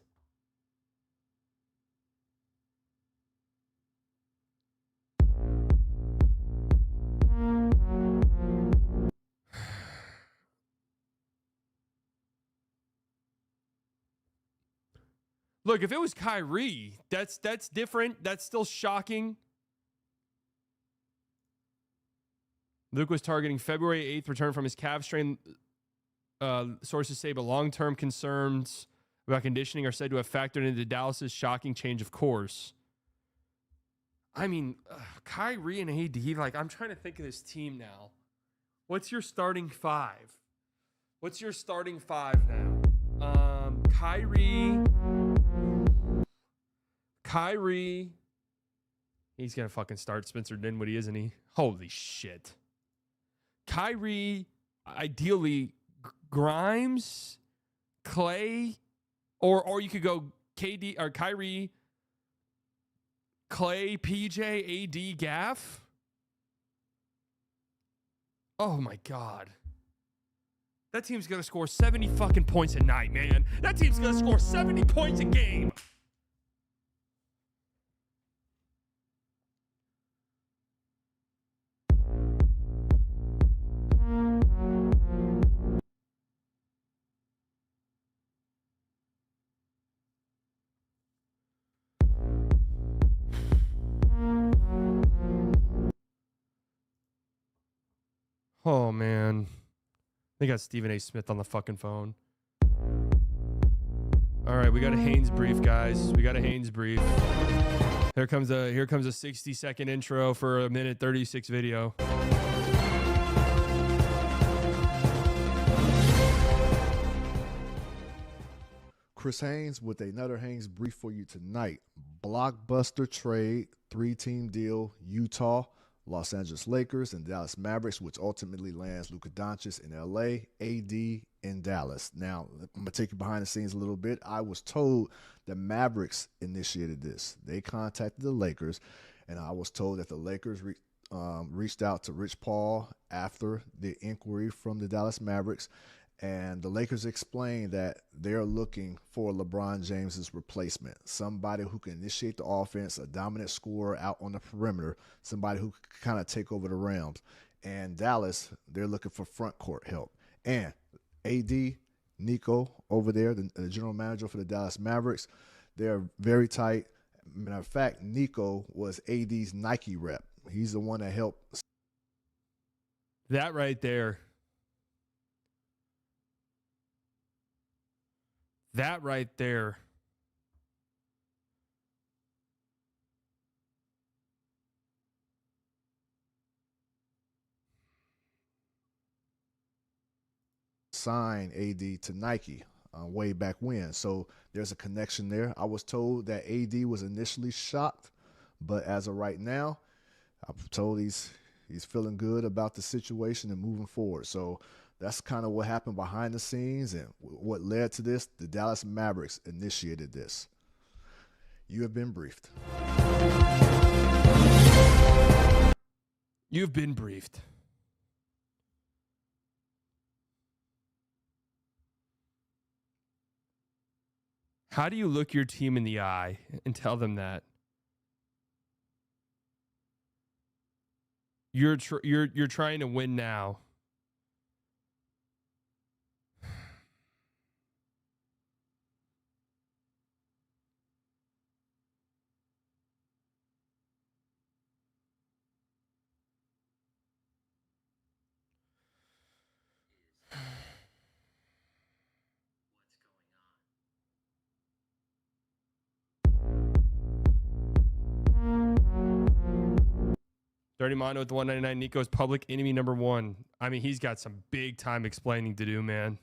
Look, if it was Kyrie, that's different. That's still shocking. Luke was targeting February 8th return from his calf strain. Sources say, but long-term concerns about conditioning are said to have factored into Dallas's shocking change of course. I mean, Kyrie and AD, like, I'm trying to think of this team now. What's your starting five? What's your starting five now? Kyrie. He's going to fucking start Spencer Dinwiddie, isn't he? Holy shit. Kyrie, ideally, Grimes, Clay, or you could go KD or Kyrie, Clay, PJ, AD, Gaff. Oh my God. That team's going to score 70 fucking points a night, man. That team's going to score 70 points a game. Oh, man. They got Stephen A. Smith on the fucking phone. All right, we got a Haynes brief, guys. We got a Haynes brief. Here comes a 60-second intro for a minute 36 video. Chris Haynes with another Haynes brief for you tonight. Blockbuster trade, 3-team deal, Utah, Los Angeles Lakers, and Dallas Mavericks, which ultimately lands Luka Doncic in LA, AD in Dallas. Now, I'm going to take you behind the scenes a little bit. I was told the Mavericks initiated this. They contacted the Lakers, and I was told that the Lakers reached out to Rich Paul after the inquiry from the Dallas Mavericks. And the Lakers explained that they're looking for LeBron James's replacement, somebody who can initiate the offense, a dominant scorer out on the perimeter, somebody who can kind of take over the realms. And Dallas, they're looking for front court help. And AD, Nico over there, the general manager for the Dallas Mavericks, they're very tight. Matter of fact, Nico was AD's Nike rep. He's the one that helped. That right there. That right there. Sign AD to Nike way back when. So there's a connection there. I was told that AD was initially shocked, but as of right now, I'm told he's feeling good about the situation and moving forward. So that's kind of what happened behind the scenes and what led to this. The Dallas Mavericks initiated this. You have been briefed. You've been briefed. How do you look your team in the eye and tell them that? You're trying to win now. Dirty Mondo with the 199. Nico's public enemy number one. I mean, he's got some big time explaining to do, man.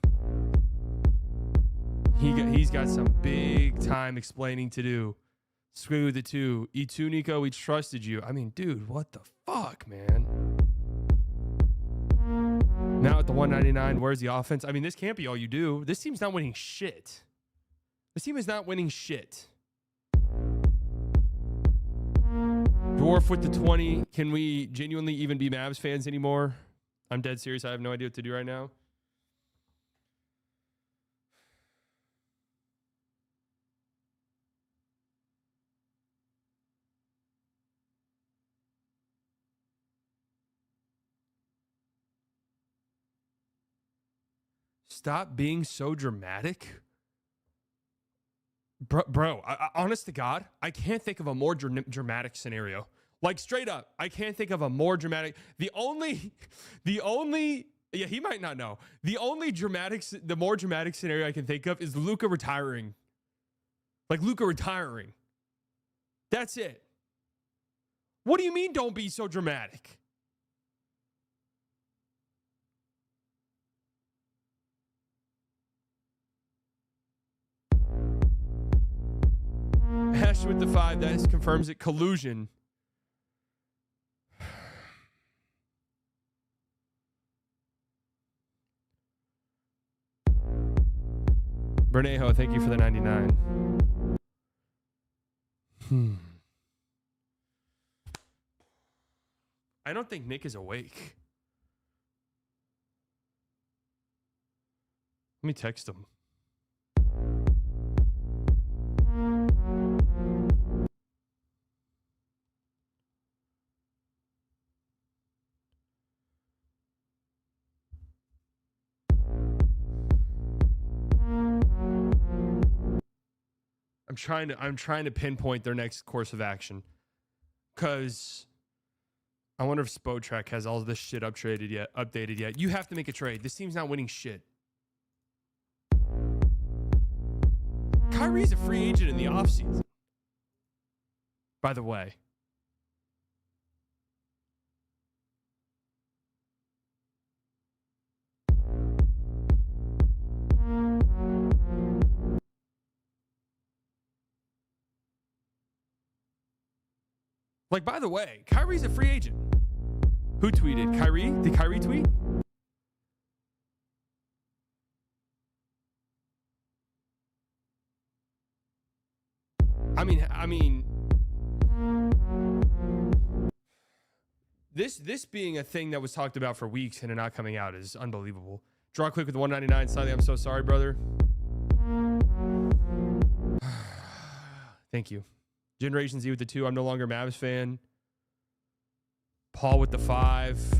He's got some big time explaining to do. Squiggle with the 2. E2 Nico, we trusted you. I mean, dude, what the fuck, man? Now at the 199, where's the offense? I mean, this can't be all you do. This team's not winning shit. This team is not winning shit. Dwarf with the 20. Can we genuinely even be Mavs fans anymore? I'm dead serious. I have no idea what to do right now. Stop being so dramatic. Bro, honest to God, I can't think of a more dramatic scenario. Like, straight up, I can't think of a more dramatic. The only, yeah, he might not know. The more dramatic scenario I can think of is Luka retiring. Like, Luka retiring. That's it. What do you mean, don't be so dramatic? Hash with the 5, that confirms it. Collusion. Bernejo, thank you for the 99. I don't think Nick is awake. Let me text him. I'm trying to pinpoint their next course of action, because I wonder if Spotrack has all this shit updated yet. You have to make a trade. This team's not winning shit. Kyrie's a free agent in the offseason, by the way. Like, by the way, Kyrie's a free agent. Who tweeted? Kyrie? Did Kyrie tweet? I mean, this being a thing that was talked about for weeks and it not coming out is unbelievable. Draw quick with the 199. Slightly, I'm so sorry, brother. Thank you. Generation Z with the 2. I'm no longer a Mavs fan. Paul with the 5.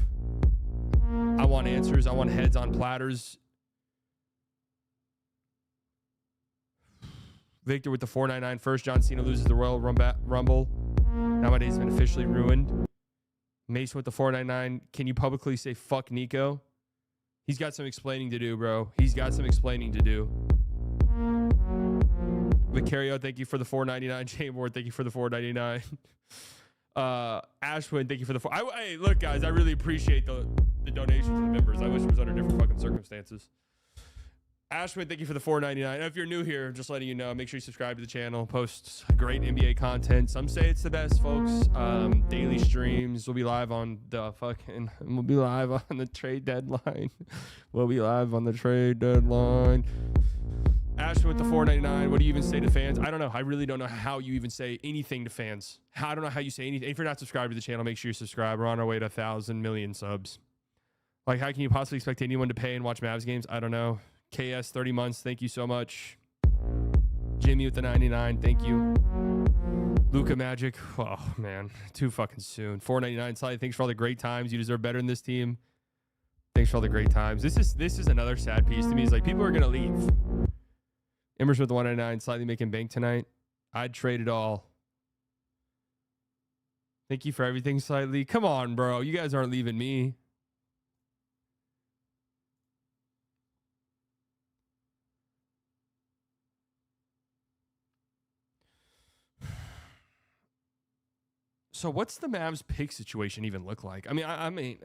I want answers. I want heads on platters. Victor with the 499. First, John Cena loses the Royal Rumble. Nowadays has been officially ruined. Mason with the 499. Can you publicly say fuck Nico? He's got some explaining to do, bro. He's got some explaining to do. Vicario, thank you for the 499. Jay Moore, thank you for the 499. Ashwin, thank you for the 4. Hey, look, guys, I really appreciate the donations to the members. I wish it was under different fucking circumstances. Ashwin, thank you for the 499. If you're new here, just letting you know, make sure you subscribe to the channel. Posts great NBA content. Some say it's the best, folks. Daily streams. We'll be live on the trade deadline. We'll be live on the trade deadline. Ashwin with the 499. What do you even say to fans? I don't know. I really don't know how you even say anything to fans. I don't know how you say anything. If you're not subscribed to the channel, make sure you subscribe. We're on our way to 1,000 million subs. Like, how can you possibly expect anyone to pay and watch Mavs games? I don't know. KS 30 months. Thank you so much. Jimmy with the 99. Thank you. Luka Magic. Oh, man. Too fucking soon. 499. Slightly. Thanks for all the great times. You deserve better than this team. Thanks for all the great times. This is another sad piece to me. It's like people are going to leave. Emerson with the 199. Slightly making bank tonight. I'd trade it all. Thank you for everything, Slightly. Come on, bro. You guys aren't leaving me. So what's the Mavs pick situation even look like? I mean,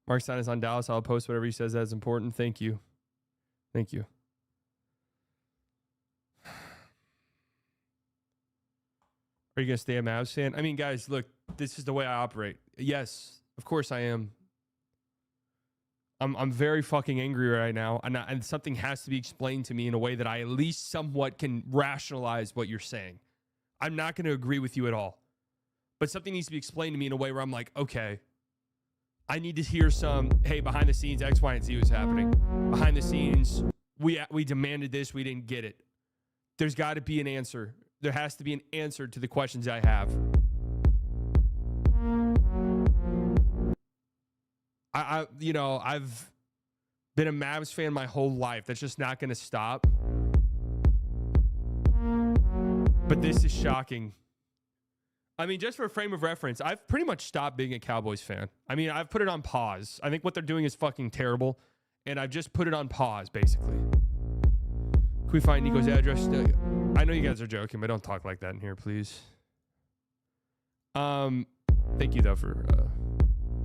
Mark Stein is on Dallas. I'll post whatever he says that's important. Thank you. Thank you. Are you going to stay a Mavs fan? I mean, guys, look, this is the way I operate. Yes, of course I am. I'm very fucking angry right now, and something has to be explained to me in a way that I at least somewhat can rationalize what you're saying. I'm not going to agree with you at all, but something needs to be explained to me in a way where I'm like, okay, I need to hear some, hey, behind the scenes, X, Y, and Z was happening. Behind the scenes, we demanded this, we didn't get it. There's got to be an answer. There has to be an answer to the questions I have. I've been a Mavs fan my whole life. That's just not going to stop. But this is shocking. I mean, just for a frame of reference, I've pretty much stopped being a Cowboys fan. I mean, I've put it on pause. I think what they're doing is fucking terrible, and I've just put it on pause, basically. Can we find Nico's address? I know you guys are joking, but don't talk like that in here, please. Thank you, though, for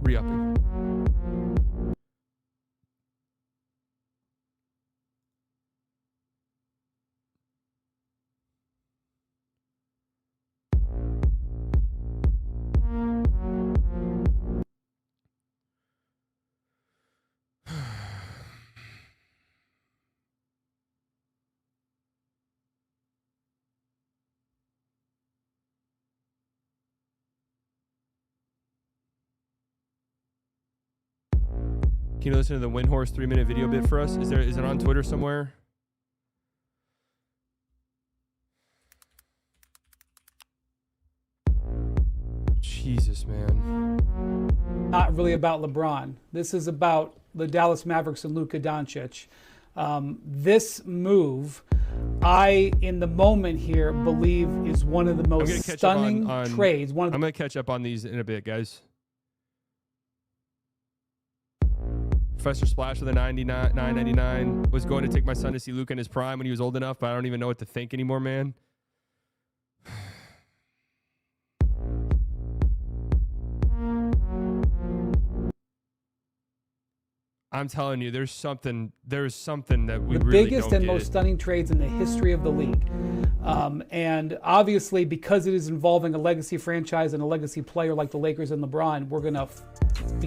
re-upping. Can you listen to the Windhorst 3-minute video bit for us? Is it on Twitter somewhere? Jesus, man. Not really about LeBron. This is about the Dallas Mavericks and Luka Doncic. This move I, in the moment here, believe is one of the most stunning trades. I'm going to catch up on these in a bit, guys. Professor Splash with a 9.99 was going to take my son to see Luka in his prime when he was old enough, but I don't even know what to think anymore, man. I'm telling you, there's something that we really don't get. The biggest and most stunning trades in the history of the league. And obviously, because it is involving a legacy franchise and a legacy player like the Lakers and LeBron, we're going to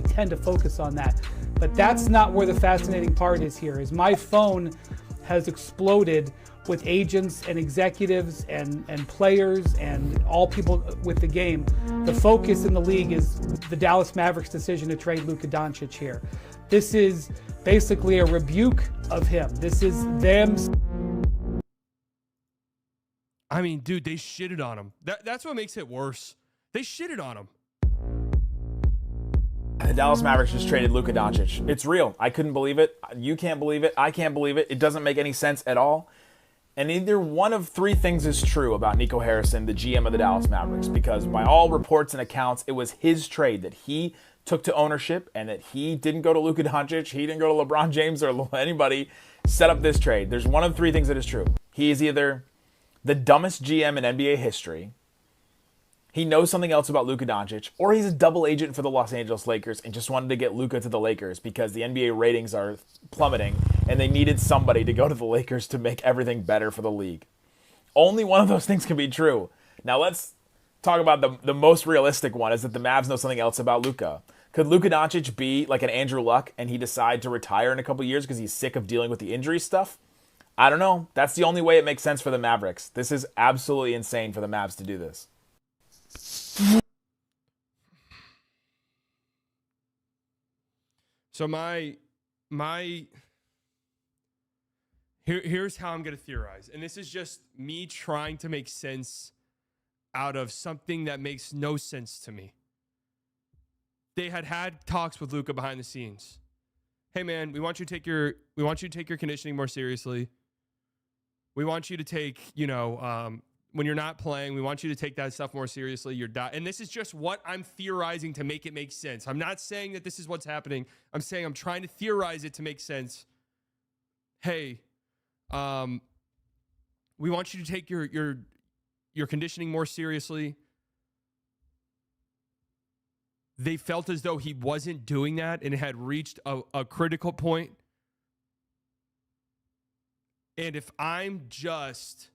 tend to focus on that. But that's not where the fascinating part is here, is my phone has exploded with agents and executives and players and all people with the game. The focus in the league is the Dallas Mavericks' decision to trade Luka Doncic here. This is basically a rebuke of him. This is them. I mean, dude, they shitted on him. That's what makes it worse. They shitted on him. The Dallas Mavericks just traded Luka Doncic. It's real. I couldn't believe it. You can't believe it. I can't believe it. It doesn't make any sense at all. And either one of three things is true about Nico Harrison, the GM of the Dallas Mavericks, because by all reports and accounts, it was his trade that he took to ownership and that he didn't go to Luka Doncic, he didn't go to LeBron James or anybody, set up this trade. There's one of three things that is true. He is either the dumbest GM in NBA history, he knows something else about Luka Doncic, or he's a double agent for the Los Angeles Lakers and just wanted to get Luka to the Lakers because the NBA ratings are plummeting and they needed somebody to go to the Lakers to make everything better for the league. Only one of those things can be true. Now let's talk about the most realistic one, is that the Mavs know something else about Luka. Could Luka Doncic be like an Andrew Luck and he decide to retire in a couple years because he's sick of dealing with the injury stuff? I don't know. That's the only way it makes sense for the Mavericks. This is absolutely insane for the Mavs to do this. So here's how I'm going to theorize. And this is just me trying to make sense out of something that makes no sense to me. They had talks with Luka behind the scenes. Hey man, we want you to take your conditioning more seriously. We want you to take, when you're not playing, we want you to take that stuff more seriously. And this is just what I'm theorizing to make it make sense. I'm not saying that this is what's happening. I'm saying I'm trying to theorize it to make sense. Hey, we want you to take your conditioning more seriously. They felt as though he wasn't doing that and had reached a critical point. And if I'm just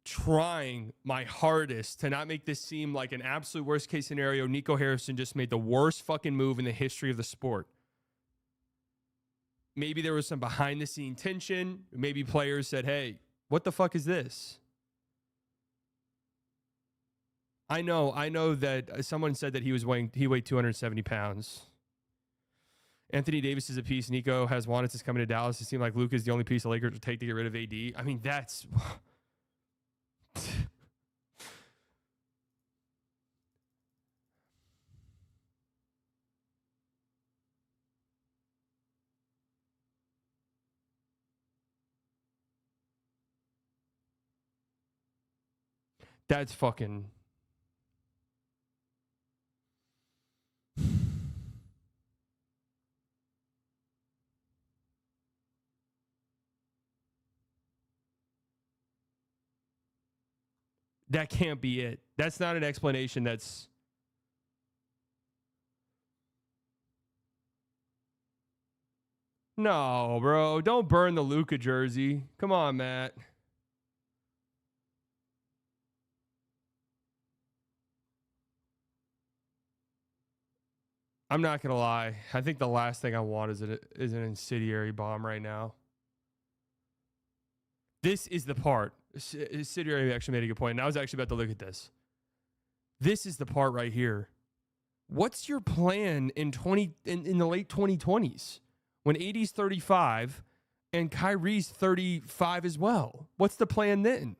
trying my hardest to not make this seem like an absolute worst case scenario, Nico Harrison just made the worst fucking move in the history of the sport. Maybe there was some behind the scene tension. Maybe players said, hey, what the fuck is this? I know that someone said that he weighed 270 pounds. Anthony Davis is a piece. Nico has wanted to come into Dallas. It seemed like Luka is the only piece the Lakers would take to get rid of AD. I mean, that's... That's fucking... That can't be it. That's not an explanation that's... No, bro. Don't burn the Luka jersey. Come on, Matt. I'm not going to lie. I think the last thing I want is an incendiary bomb right now. This is the part. Incendiary actually made a good point, and I was actually about to look at this. This is the part right here. What's your plan in the late 2020s when AD's 35 and Kyrie's 35 as well? What's the plan then?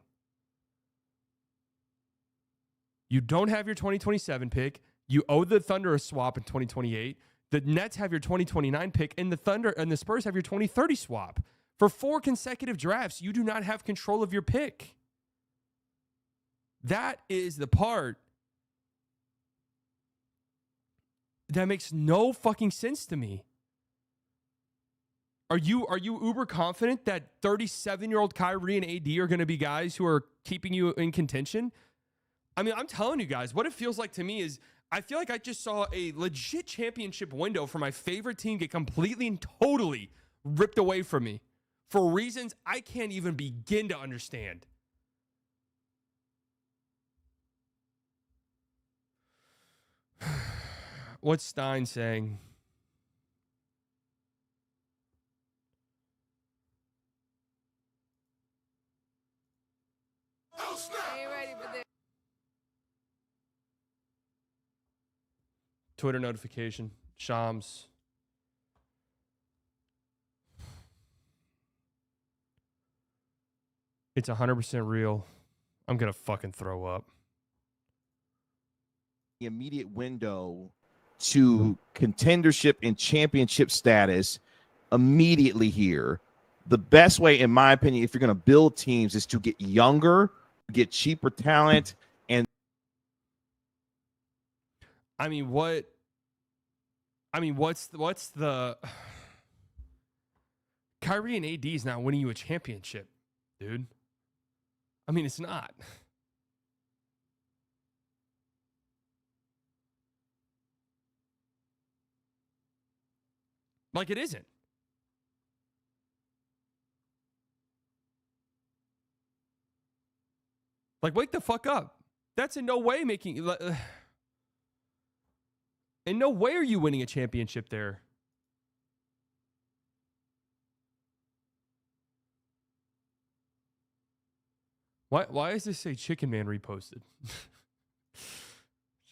You don't have your 2027 pick. You owe the Thunder a swap in 2028. The Nets have your 2029 pick, and the Thunder and the Spurs have your 2030 swap. For 4 consecutive drafts, you do not have control of your pick. That is the part that makes no fucking sense to me. Are you uber confident that 37-year-old Kyrie and AD are going to be guys who are keeping you in contention? I mean, I'm telling you guys, what it feels like to me is I feel like I just saw a legit championship window for my favorite team get completely and totally ripped away from me for reasons I can't even begin to understand. What's Stein saying? Twitter notification. Shams. It's 100% real. I'm going to fucking throw up. The immediate window to contendership and championship status immediately here. The best way, in my opinion, if you're going to build teams is to get younger, get cheaper talent, and what's the Kyrie and AD is not winning you a championship, dude. I mean, it's not. Like, it isn't. Like, wake the fuck up. That's in no way making... In no way are you winning a championship there. Why does this say Chicken Man reposted?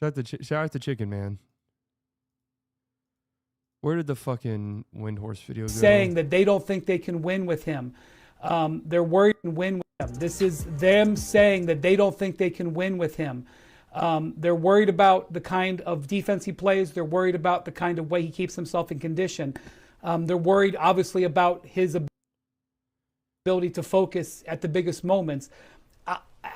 Shout out to Chicken Man. Where did the fucking Windhorst video go? Saying that they don't think they can win with him. They're worried to win with him. This is them saying that they don't think they can win with him. They're worried about the kind of defense he plays. They're worried about the kind of way he keeps himself in condition. They're worried, obviously, about his ability to focus at the biggest moments.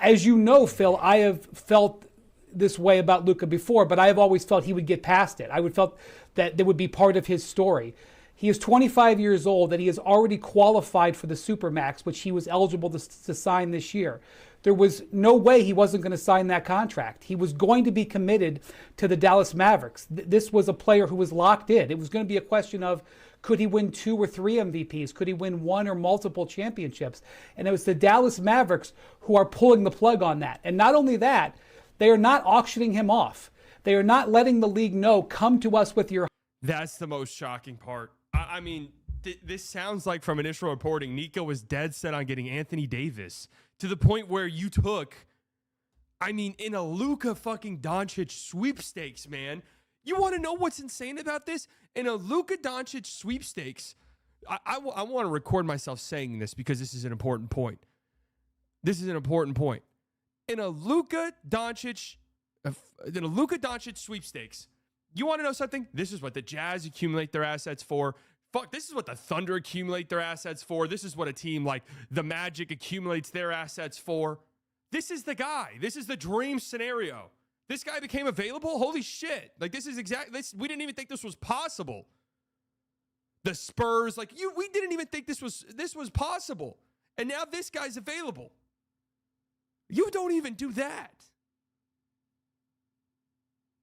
As you know, Phil, I have felt this way about Luka before, but I have always felt he would get past it. I would felt that would be part of his story. He is 25 years old and he has already qualified for the Supermax, which he was eligible to sign this year. There was no way he wasn't going to sign that contract. He was going to be committed to the Dallas Mavericks. This was a player who was locked in. It was going to be a question of, could he win 2 or 3 MVPs? Could he win 1 or multiple championships? And it was the Dallas Mavericks who are pulling the plug on that. And not only that, they are not auctioning him off. They are not letting the league know, come to us with your... That's the most shocking part. I mean, this sounds like from initial reporting, Nico was dead set on getting Anthony Davis to the point where you took, I mean, in a Luka fucking Doncic sweepstakes, man. You want to know what's insane about this? In a Luka Doncic sweepstakes, I want to record myself saying this because this is an important point. This is an important point. In a Luka Doncic sweepstakes, you want to know something? This is what the Jazz accumulate their assets for. Fuck, this is what the Thunder accumulate their assets for. This is what a team like the Magic accumulates their assets for. This is the guy. This is the dream scenario. This guy became available? Holy shit. Like, this is exactly this. We didn't even think this was possible. The Spurs, we didn't even think this was possible. And now this guy's available. You don't even do that.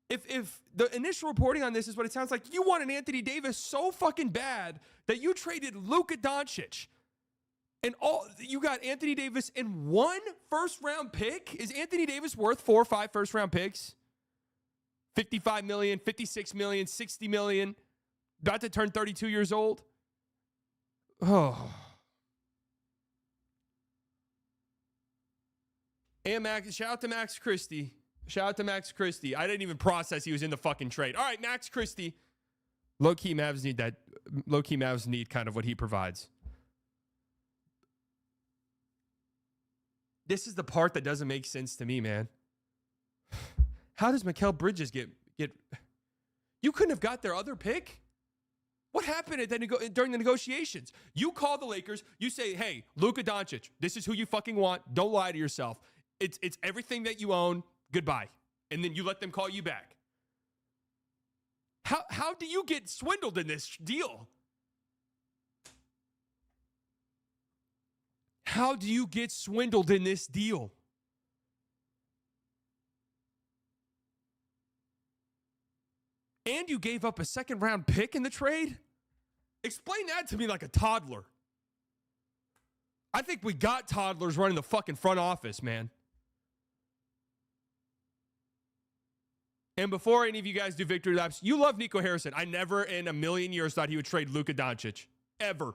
If the initial reporting on this is what it sounds like, you want an Anthony Davis so fucking bad that you traded Luka Doncic. And you got Anthony Davis in 1 first-round pick? Is Anthony Davis worth 4 or 5 first-round picks? 55 million, 56 million, 60 million. About to turn 32 years old. Oh. And shout out to Max Christie. Shout out to Max Christie. I didn't even process he was in the fucking trade. All right, Max Christie. Low-key Mavs need that. Low-key Mavs need kind of what he provides. This is the part that doesn't make sense to me, man. How does Mikal Bridges get... You couldn't have got their other pick? What happened during the negotiations? You call the Lakers. You say, hey, Luka Doncic, this is who you fucking want. Don't lie to yourself. It's everything that you own. Goodbye. And then you let them call you back. How do you get swindled in this deal? How do you get swindled in this deal? And you gave up a second-round pick in the trade? Explain that to me like a toddler. I think we got toddlers running the fucking front office, man. And before any of you guys do victory laps, you love Nico Harrison. I never in a million years thought he would trade Luka Doncic. Ever.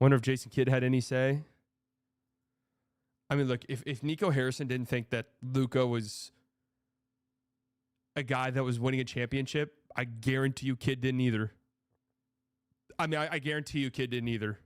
Wonder if Jason Kidd had any say. I mean, look, if Nico Harrison didn't think that Luka was a guy that was winning a championship, I guarantee you Kidd didn't either. I mean, I guarantee you Kidd didn't either.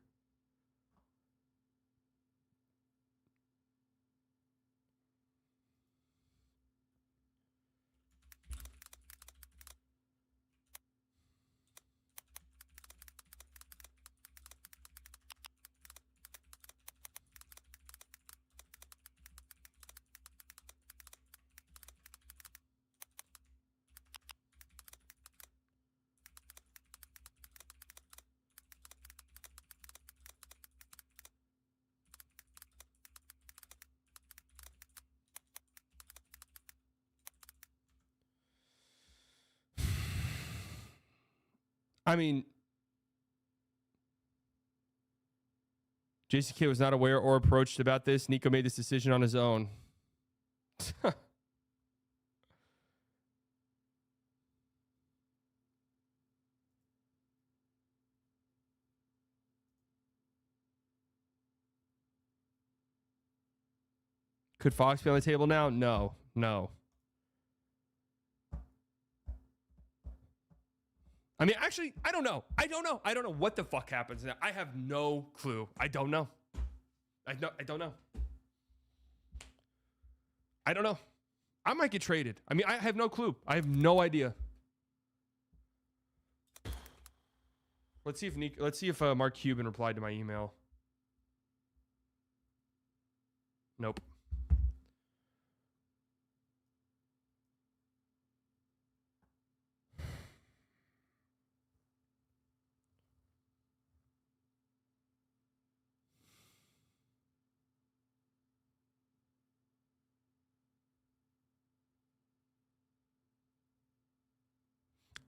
I mean, Jason Kidd was not aware or approached about this. Nico made this decision on his own. Could Fox be on the table now? No. I mean, actually, I don't know. I don't know what the fuck happens now. I have no clue. I don't know. I don't know. I don't know. I might get traded. I mean, I have no clue. I have no idea. Let's see if Mark Cuban replied to my email. Nope.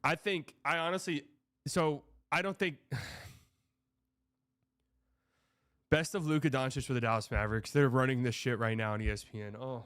I don't think best of Luka Doncic for the Dallas Mavericks. They're running this shit right now on ESPN. Oh.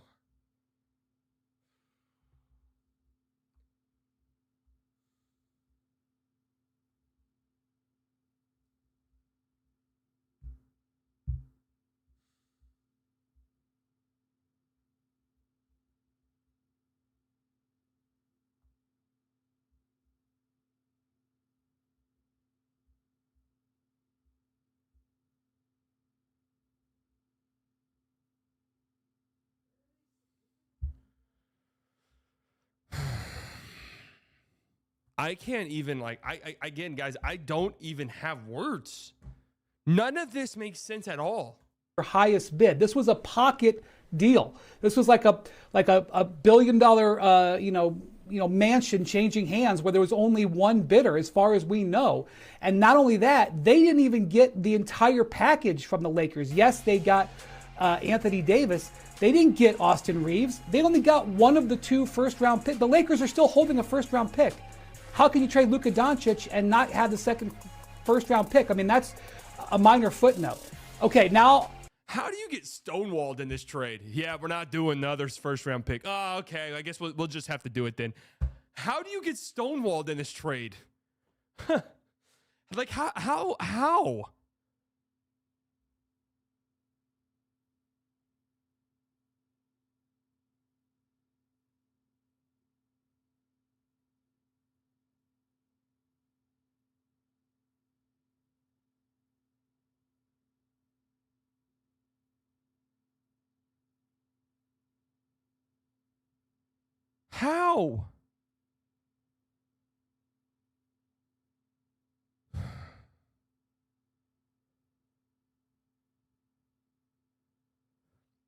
I can't even again, guys, I don't even have words. None of this makes sense at all. Highest bid. This was a pocket deal. This was like a $1 billion mansion changing hands where there was only one bidder as far as we know. And not only that, they didn't even get the entire package from the Lakers. Yes, they got Anthony Davis. They didn't get Austin Reeves. They only got one of the 2 first-round picks. The Lakers are still holding a first-round pick. How can you trade Luka Doncic and not have the second first-round pick? I mean, that's a minor footnote. Okay, now... How do you get stonewalled in this trade? Yeah, we're not doing the other first-round pick. Oh, okay, I guess we'll just have to do it then. How do you get stonewalled in this trade? Like, how? How?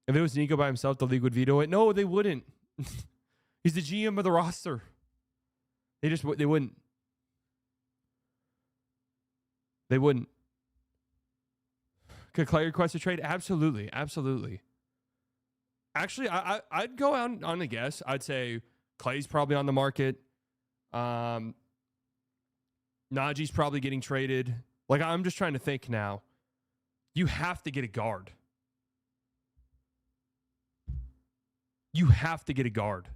If it was Nico by himself, the league would veto it. No, they wouldn't. He's the GM of the roster. They wouldn't. They wouldn't. Could Clay request a trade? Absolutely. Absolutely. Actually, I'd go out on a guess. I'd say Clay's probably on the market. Najee's probably getting traded. Like, I'm just trying to think now. You have to get a guard. You have to get a guard.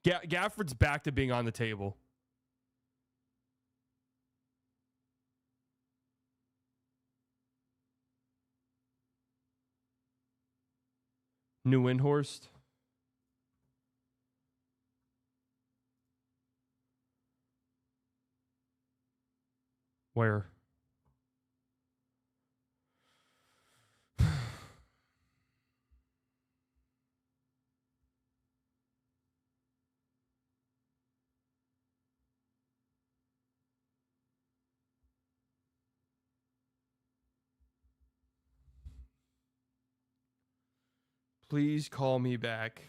Gafford's back to being on the table. New Windhorst. Where? Please call me back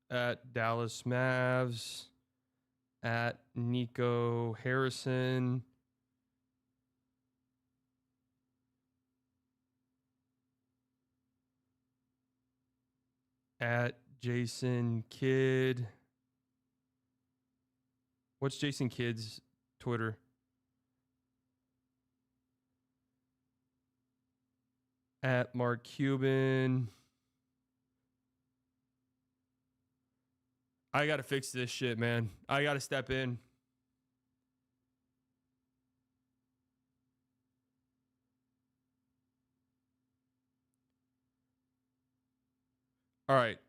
at Dallas Mavs, at Nico Harrison, at Jason Kidd. What's Jason Kidd's Twitter? At Mark Cuban. I got to fix this shit, man. I got to step in. All right.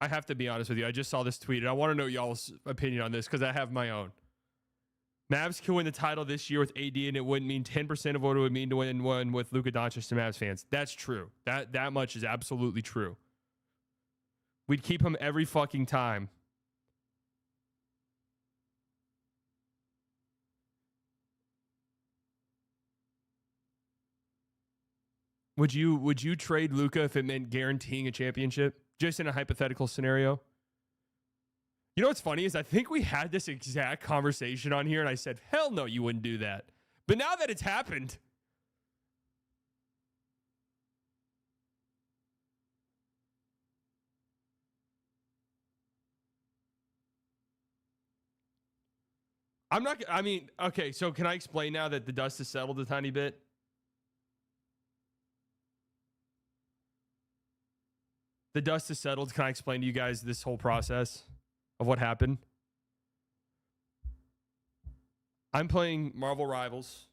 I have to be honest with you. I just saw this tweet, and I want to know y'all's opinion on this because I have my own. Mavs could win the title this year with AD, and it wouldn't mean 10% of what it would mean to win one with Luka Doncic to Mavs fans. That's true. That much is absolutely true. We'd keep him every fucking time. Would you trade Luka if it meant guaranteeing a championship? Just in a hypothetical scenario? You know what's funny is I think we had this exact conversation on here, and I said, hell no, you wouldn't do that. But now that it's happened, okay, so can I explain now that the dust has settled a tiny bit? The dust has settled. Can I explain to you guys this whole process of what happened? I'm playing Marvel Rivals.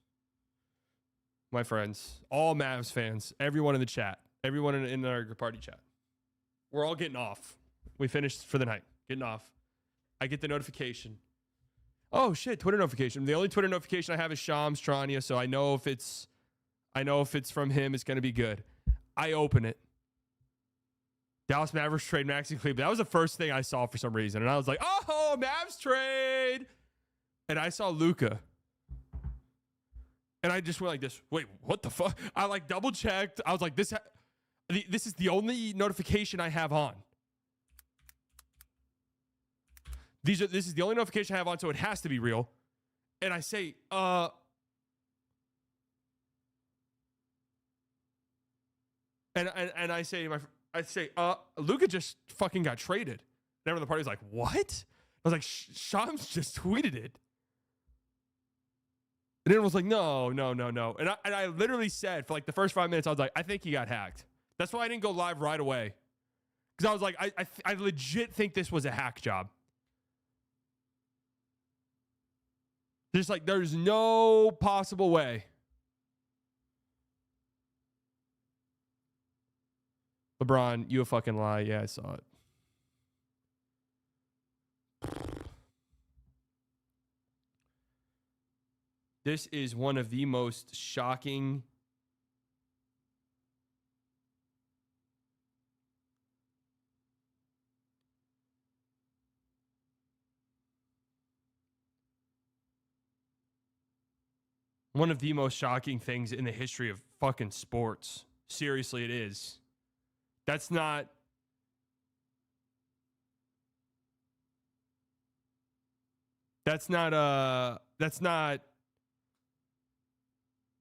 My friends, all Mavs fans, everyone in the chat, everyone in our party chat. We're all getting off. We finished for the night, getting off. I get the notification. Oh shit, Twitter notification. The only Twitter notification I have is Shams Trania, so I know if it's from him, it's gonna be good. I open it. Dallas Mavericks trade Maxi Kleber. That was the first thing I saw for some reason. And I was like, oh, Mavs trade. And I saw Luka. And I just went like this. Wait, what the fuck? I like double checked. I was like, this is the only notification I have on. This is the only notification I have on, so it has to be real. And I say, and I say to I say, Luka just fucking got traded. And everyone in the party was like, what? I was like, Shams just tweeted it. And everyone was like, no. And I literally said for like the first 5 minutes, I was like, I think he got hacked. That's why I didn't go live right away. Because I was like, I legit think this was a hack job. Just like, there's no possible way. LeBron, you a fucking lie. Yeah, I saw it. This is one of the most shocking One of the most shocking things in the history of fucking sports. Seriously, it is. That's not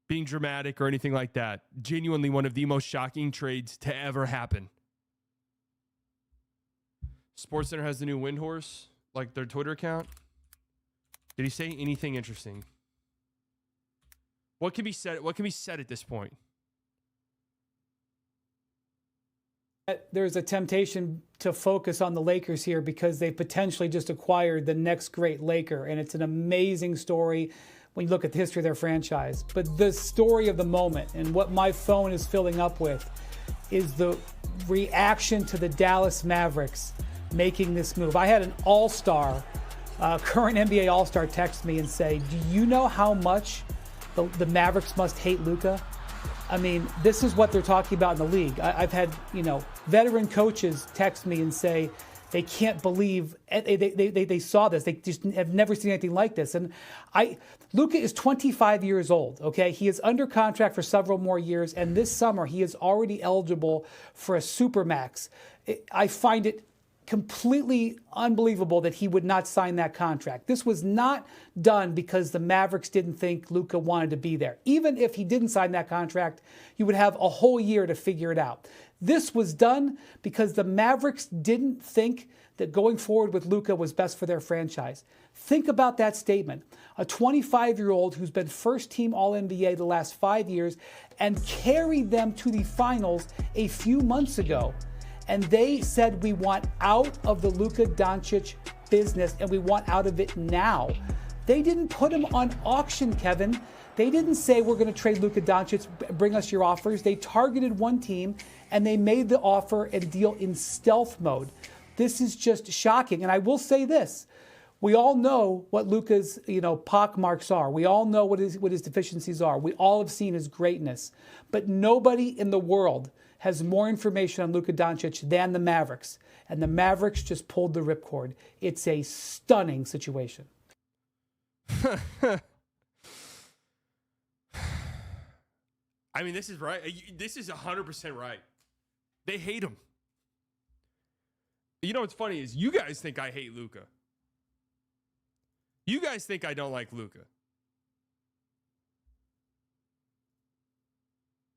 being dramatic or anything like that. Genuinely one of the most shocking trades to ever happen. SportsCenter has the new Windhorst, like their Twitter account. Did he say anything interesting? What can be said? What can be said at this point? There's a temptation to focus on the Lakers here because they potentially just acquired the next great Laker, and it's an amazing story when you look at the history of their franchise. But the story of the moment and what my phone is filling up with is the reaction to the Dallas Mavericks making this move. I had an all-star, current NBA all-star text me and say, do you know how much the Mavericks must hate Luka? I mean, this is what they're talking about in the league. I've had, veteran coaches text me and say they can't believe they saw this. They just have never seen anything like this. And Luka is 25 years old, okay? He is under contract for several more years, and this summer he is already eligible for a Supermax. I find it completely unbelievable that he would not sign that contract. This was not done because the Mavericks didn't think Luka wanted to be there. Even if he didn't sign that contract, you would have a whole year to figure it out. This was done because the Mavericks didn't think that going forward with Luka was best for their franchise. Think about that statement. A 25-year-old who's been first-team All-NBA the last 5 years and carried them to the finals a few months ago. And they said, we want out of the Luka Doncic business and we want out of it now. They didn't put him on auction, Kevin. They didn't say, we're going to trade Luka Doncic, bring us your offers. They targeted one team and they made the offer and deal in stealth mode. This is just shocking. And I will say this. We all know what Luka's, pockmarks are. We all know what his deficiencies are. We all have seen his greatness. But nobody in the world has more information on Luka Doncic than the Mavericks. And the Mavericks just pulled the ripcord. It's a stunning situation. I mean, this is right. This is 100% right. They hate him. You know what's funny is you guys think I hate Luka. You guys think I don't like Luka.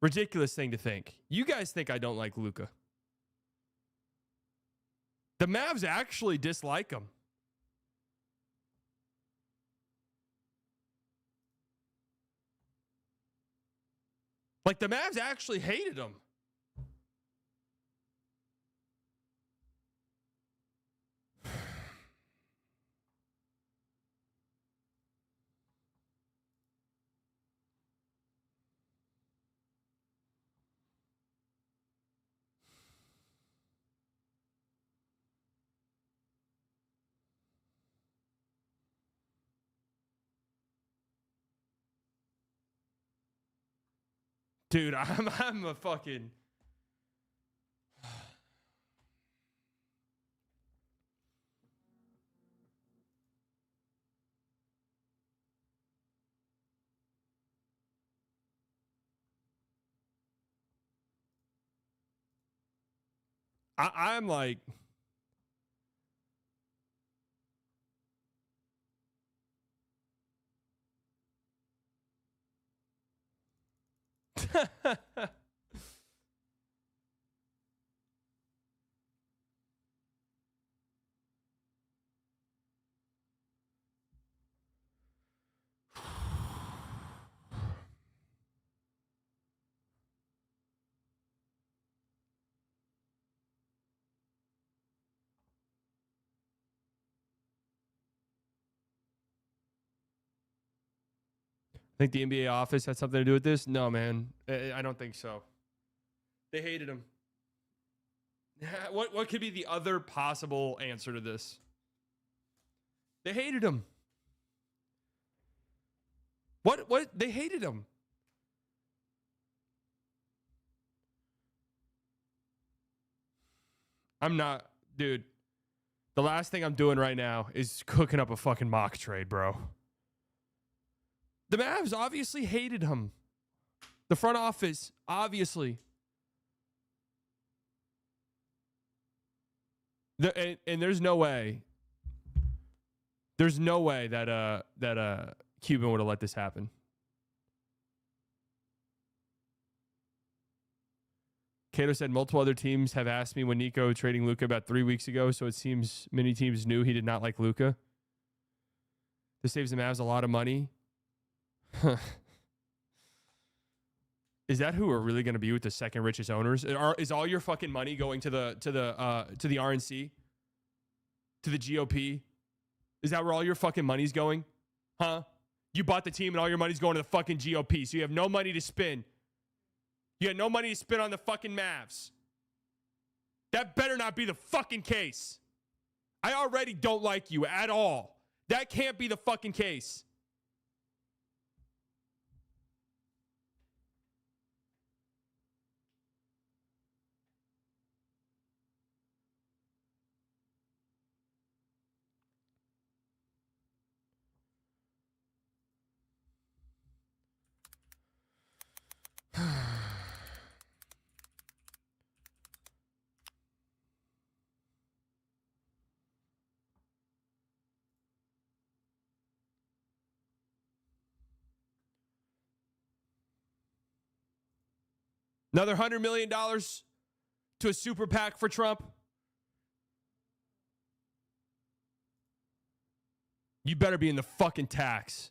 Ridiculous thing to think. You guys think I don't like Luka. The Mavs actually dislike him. Like, the Mavs actually hated him. Dude, I'm a fucking... I'm like... Think the NBA office had something to do with this? No, man. I don't think so. They hated him. What could be the other possible answer to this? They hated him. What? They hated him. I'm not, dude. The last thing I'm doing right now is cooking up a fucking mock trade, bro. The Mavs obviously hated him. The front office, obviously. And there's no way. There's no way that Cuban would have let this happen. Cato said multiple other teams have asked me when Nico trading Luka about 3 weeks ago, so it seems many teams knew he did not like Luka. This saves the Mavs a lot of money. Is that who we're really going to be with the second richest owners? Is all your fucking money going to the RNC, to the GOP? Is that where all your fucking money's going? Huh? You bought the team and all your money's going to the fucking GOP, so you have no money to spend. You had no money to spend on the fucking Mavs. That better not be the fucking case. I already don't like you at all. That can't be the fucking case. Another $100 million to a super PAC for Trump. You better be in the fucking tax.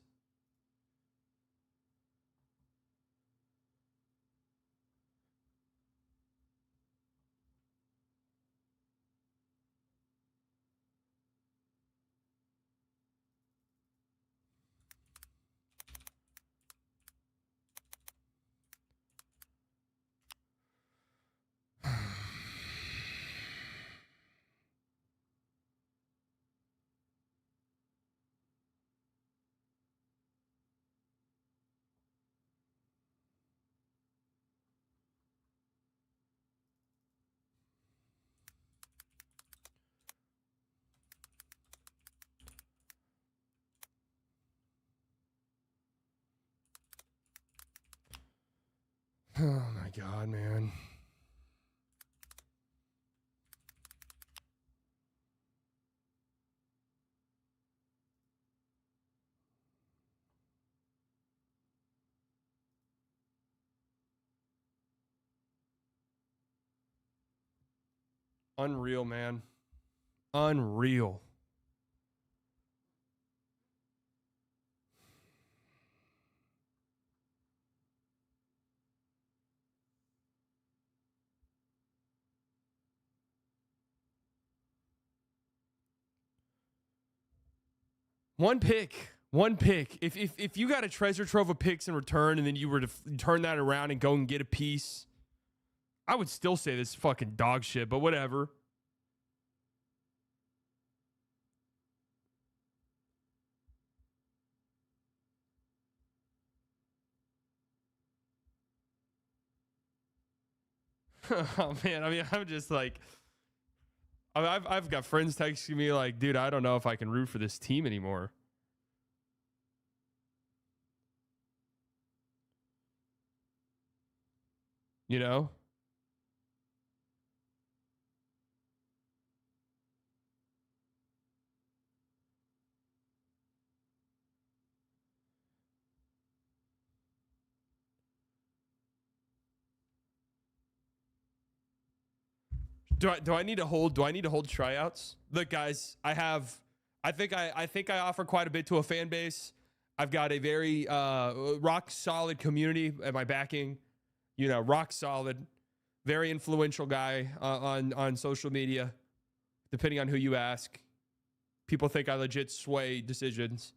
Oh my God, man. Unreal, man. Unreal. One pick. If you got a treasure trove of picks in return and then you were to turn that around and go and get a piece, I would still say this is fucking dog shit, but whatever. Oh man, I mean, I'm just like, I've got friends texting me like, dude, I don't know if I can root for this team anymore. You know? Do I need to hold tryouts? Look, guys, I think I offer quite a bit to a fan base. I've got a very rock solid community at my backing. You know, rock solid, very influential guy on social media. Depending on who you ask, people think I legit sway decisions.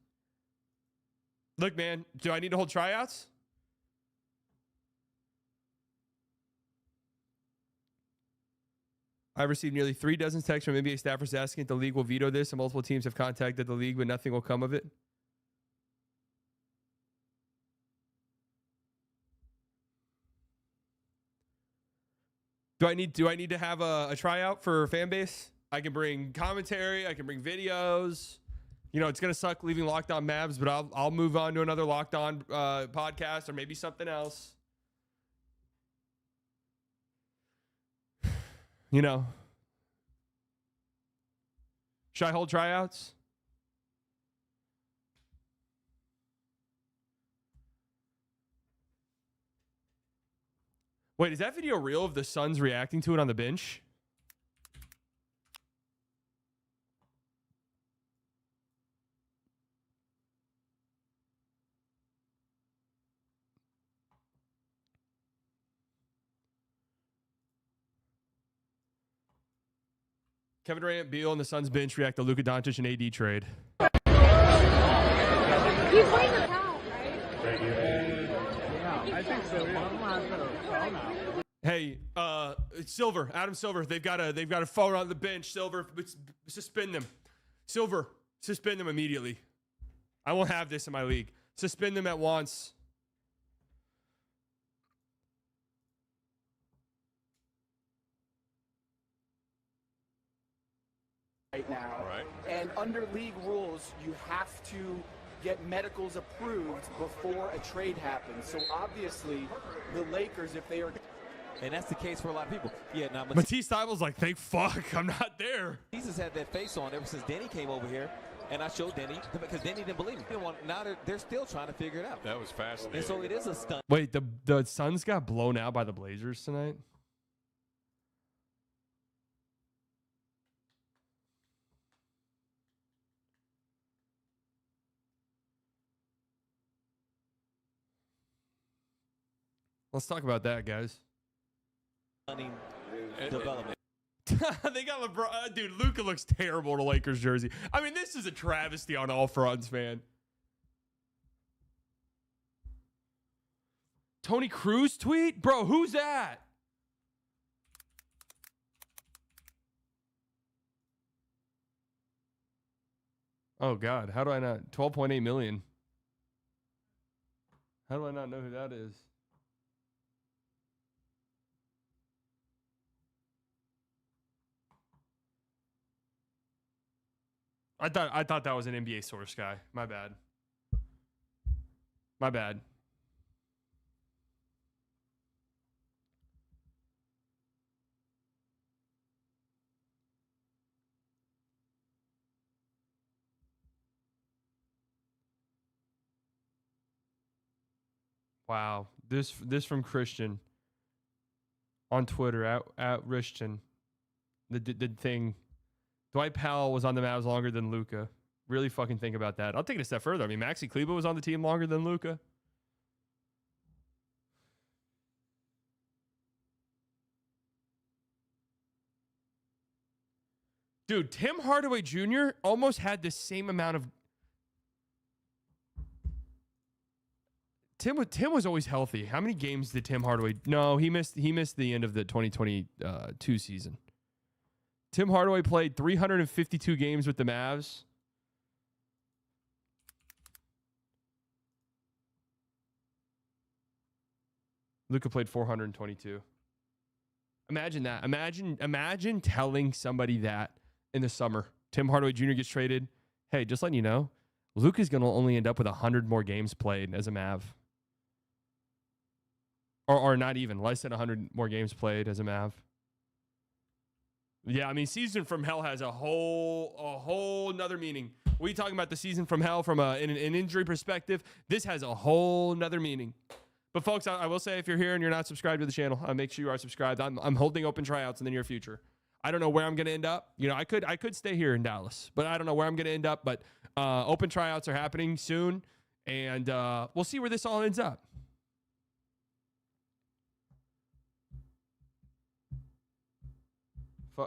Look, man, do I need to hold tryouts? I've received nearly 3 dozen texts from NBA staffers asking if the league will veto this, and multiple teams have contacted the league, but nothing will come of it. Do I need to have a tryout for fan base? I can bring commentary. I can bring videos. You know, it's gonna suck leaving Locked On Mavs, but I'll move on to another Locked On podcast or maybe something else. You know, should I hold tryouts? Wait, is that video real of the Suns reacting to it on the bench? Kevin Durant, Beal, and the Suns bench react to Luka Doncic and AD trade. He's waiting to count, right? Yeah, I think so. Yeah. Hey, Silver, Adam Silver, they've got a phone on the bench. Silver, suspend them. Silver, suspend them immediately. I won't have this in my league. Suspend them at once. Right now. Right. And under league rules, you have to get medicals approved before a trade happens. So obviously, the Lakers, if they are... And that's the case for a lot of people. Yeah, now Matisse Thybulle's like, thank fuck, I'm not there. Matisse has had that face on ever since Denny came over here. And I showed Denny, because Denny didn't believe me. Now they're still trying to figure it out. That was fascinating. And so it is a stunt. Wait, the Suns got blown out by the Blazers tonight? Let's talk about that, guys. Development. They got LeBron. Dude, Luka looks terrible in a Lakers jersey. I mean, this is a travesty on all fronts, man. Tony Cruz tweet? Bro, who's that? Oh, God. How do I not? 12.8 million. How do I not know who that is? I thought that was an NBA source guy. My bad. My bad. Wow. This from Christian on Twitter at Christian. The thing. Dwight Powell was on the Mavs longer than Luka. Really fucking think about that. I'll take it a step further. I mean, Maxi Kleber was on the team longer than Luka. Dude, Tim Hardaway Jr. almost had the same amount of... Tim was always healthy. How many games did Tim Hardaway... No, he missed the end of the 2022 season. Tim Hardaway played 352 games with the Mavs. Luka played 422. Imagine that. Imagine telling somebody that in the summer. Tim Hardaway Jr. gets traded. Hey, just letting you know, Luka's going to only end up with 100 more games played as a Mav. Or not even. Less than 100 more games played as a Mav. Yeah, I mean, season from hell has a whole nother meaning. We talking about the season from hell from an injury perspective. This has a whole nother meaning. But folks, I will say, if you're here and you're not subscribed to the channel, make sure you are subscribed. I'm holding open tryouts in the near future. I don't know where I'm going to end up. You know, I could stay here in Dallas, but I don't know where I'm going to end up. But open tryouts are happening soon, and we'll see where this all ends up.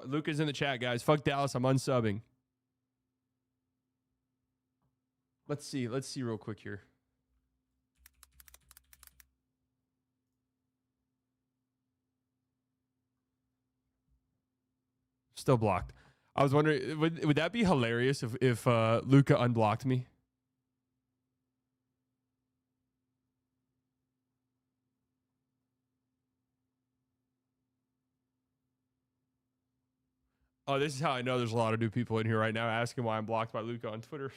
Luka's in the chat, guys. Fuck Dallas. I'm unsubbing. Let's see real quick here. Still blocked. I was wondering, would that be hilarious if Luka unblocked me? Oh, this is how I know there's a lot of new people in here right now asking why I'm blocked by Luka on Twitter.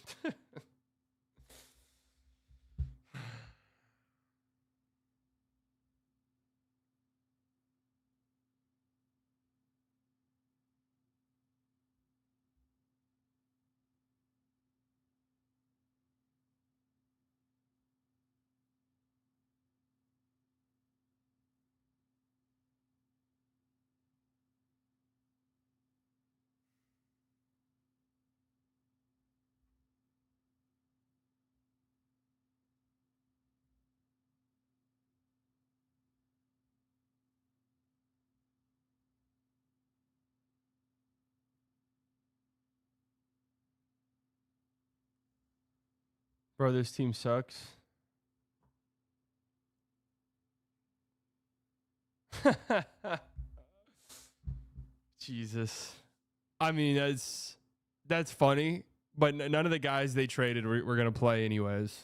Bro, this team sucks. Jesus. I mean, that's funny, but none of the guys they traded were going to play anyways.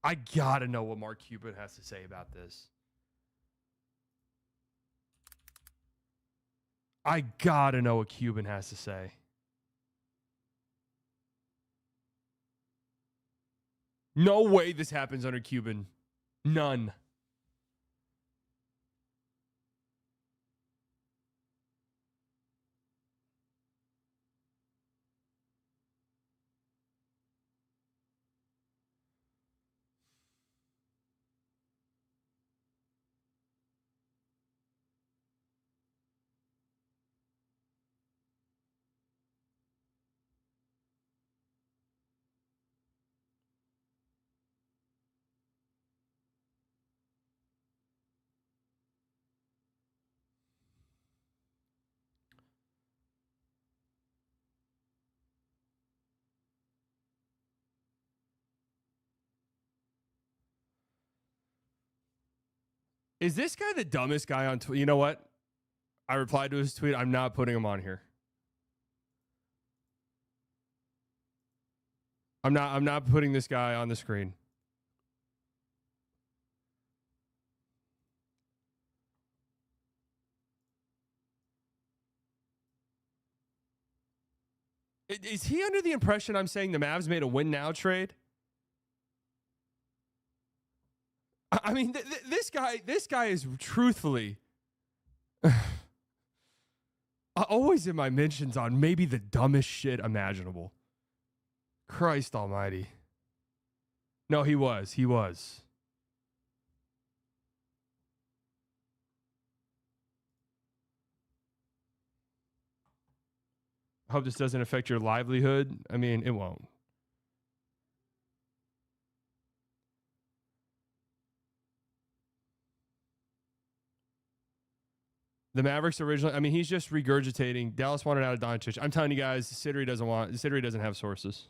I got to know what Mark Cuban has to say about this. I got to know what Cuban has to say. No way this happens under Cuban. None. Is this guy the dumbest guy on Twitter? You know what? I replied to his tweet. I'm not putting him on here. I'm not putting this guy on the screen. Is he under the impression I'm saying the Mavs made a win now trade? I mean, this guy is truthfully always in my mentions on maybe the dumbest shit imaginable. Christ almighty. No, he was. I hope this doesn't affect your livelihood. I mean, it won't. The Mavericks originally, I mean, he's just regurgitating. Dallas wanted out of Doncic. I'm telling you guys, Sidri doesn't have sources.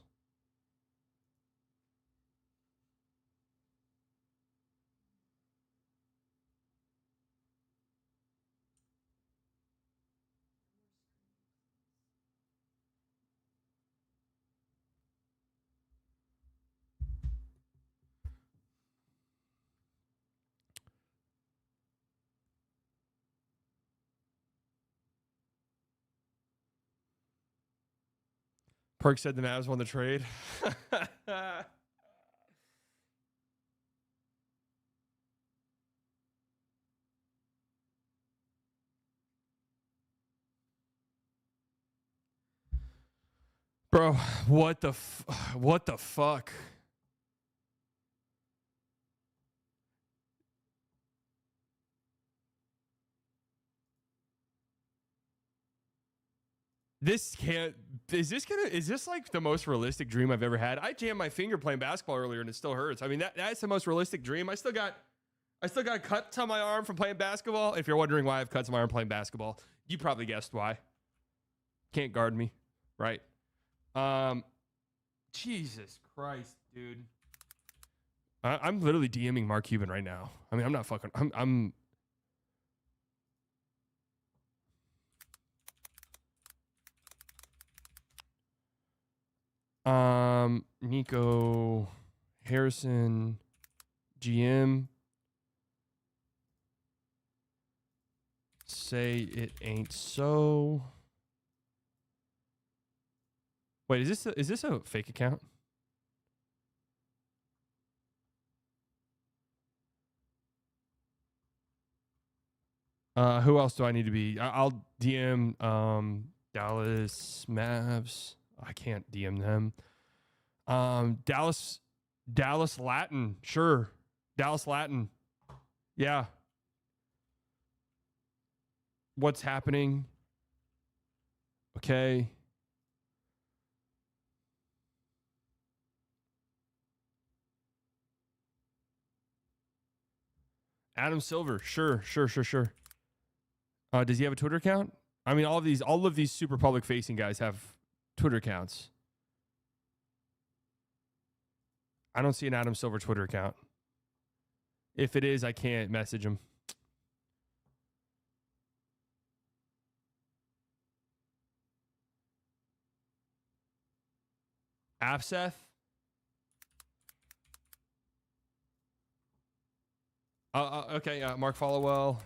Perk said the Mavs won the trade. Bro, what the fuck? Is this like the most realistic dream I've ever had? I jammed my finger playing basketball earlier and it still hurts. I mean, that's the most realistic dream. I still got cuts on my arm from playing basketball. If you're wondering why I have cuts on my arm playing basketball, you probably guessed why. Can't guard me, right? Jesus Christ, dude. I'm literally DMing Mark Cuban right now. I mean, I'm not fucking. I'm. Nico Harrison, GM. Say it ain't so. Wait, is this a fake account? Who else do I need to be? I'll DM Dallas Mavs. I can't DM them. Dallas Latin. Sure. Dallas Latin. Yeah. What's happening? Okay. Adam Silver. Sure. Does he have a Twitter account? I mean, all of these super public facing guys have Twitter accounts. I don't see an Adam Silver Twitter account. If it is, I can't message him. Abseth? Okay, Mark Followell.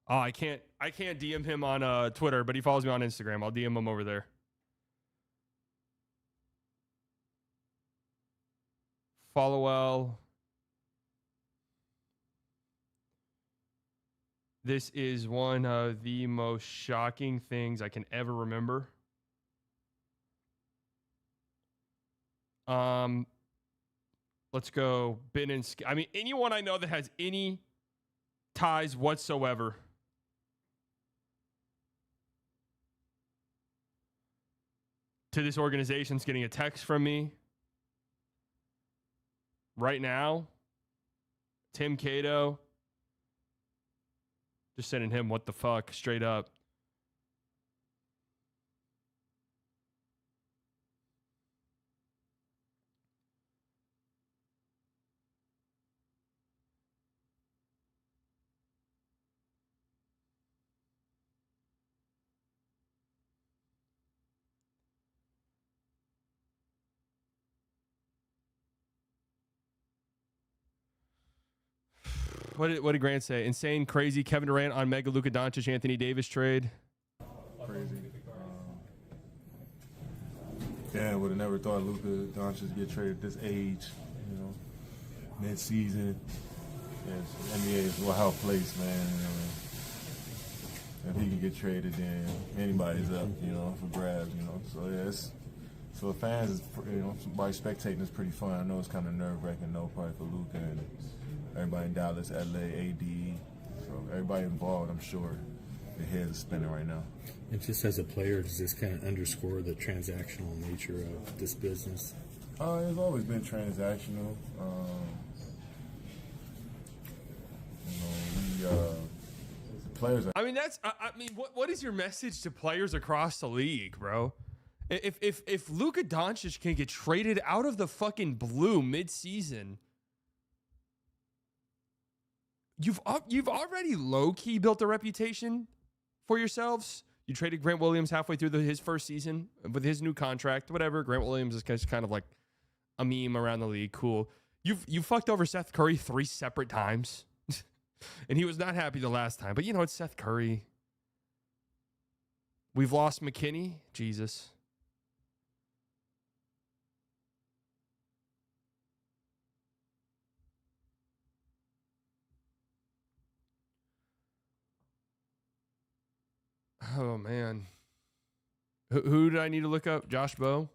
Oh, I can't DM him on Twitter, but he follows me on Instagram. I'll DM him over there. Followell. This is one of the most shocking things I can ever remember. Let's go. I mean, anyone I know that has any ties whatsoever. To this organization's getting a text from me right now. Tim Cato. Just sending him what the fuck straight up. What did Grant say? Insane, crazy. Kevin Durant on mega Luka Doncic, Anthony Davis trade. Crazy. Yeah, would have never thought Luka Doncic get traded at this age. You know, mid-season. Yes, NBA is a wild place, man. If he can get traded, then anybody's up. You know, for grabs. You know, so yeah, so fans, by spectating is pretty fun. I know it's kind of nerve-wracking, though, probably for Luka and everybody in Dallas, LA, AD, so everybody involved, I'm sure their heads are spinning right now. And just as a player, does this kind of underscore the transactional nature of this business? It's always been transactional. Players. I mean, what is your message to players across the league, bro? If Luka Doncic can get traded out of the fucking blue mid-season, You've already low-key built a reputation for yourselves. You traded Grant Williams halfway through his first season with his new contract, whatever. Grant Williams is kind of like a meme around the league. Cool. You fucked over Seth Curry 3 separate times, and he was not happy the last time. But, it's Seth Curry. We've lost McKinney. Jesus. Oh, man. Who did I need to look up? Josh Bowe?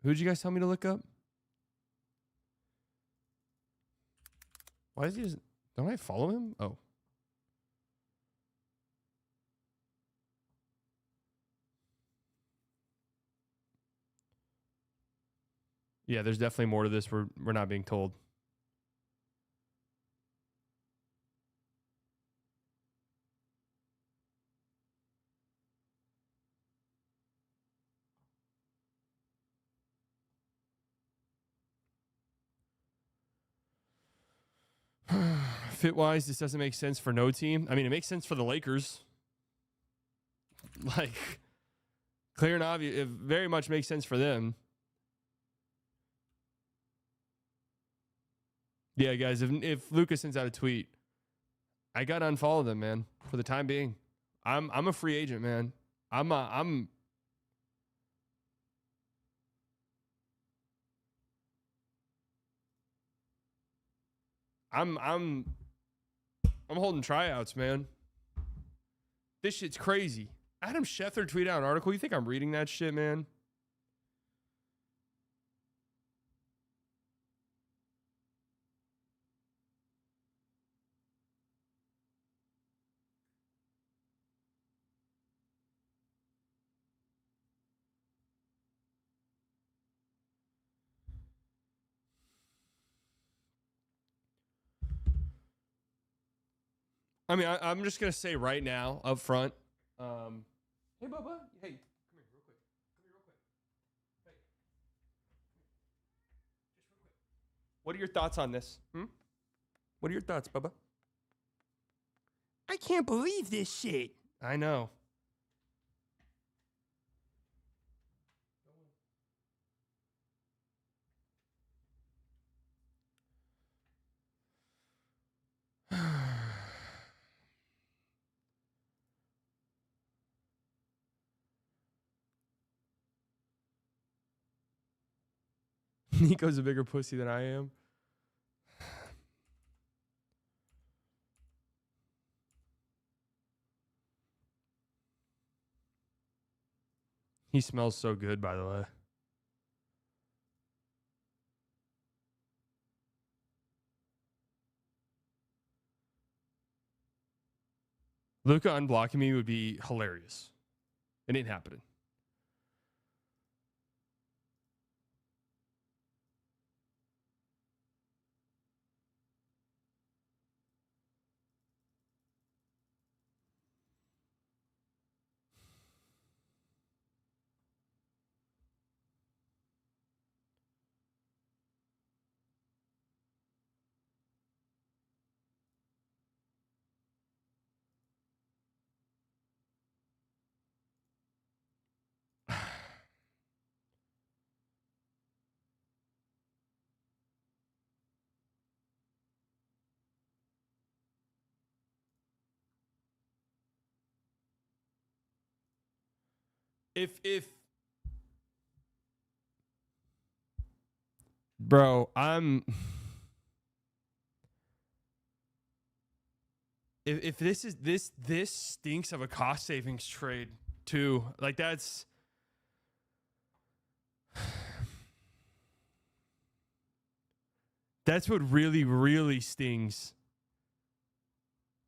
Who did you guys tell me to look up? Why is he just... Don't I follow him? Oh. Yeah, there's definitely more to this we're not being told. Fit-wise, this doesn't make sense for no team. I mean, it makes sense for the Lakers. Like, clear and obvious. It very much makes sense for them. Yeah, guys, if Luka sends out a tweet, I got to unfollow them, man, for the time being. I'm a free agent, man. I'm holding tryouts, man. This shit's crazy. Adam Schefter tweeted out an article. You think I'm reading that shit, man? I mean, I'm just going to say right now, up front. Hey, Bubba. Hey, come here real quick. Hey. Just real quick. What are your thoughts on this? What are your thoughts, Bubba? I can't believe this shit. I know. Nico's a bigger pussy than I am. He smells so good, by the way. Luka unblocking me would be hilarious. It ain't happening. If bro, if this stinks of a cost savings trade too. Like that's what really stings.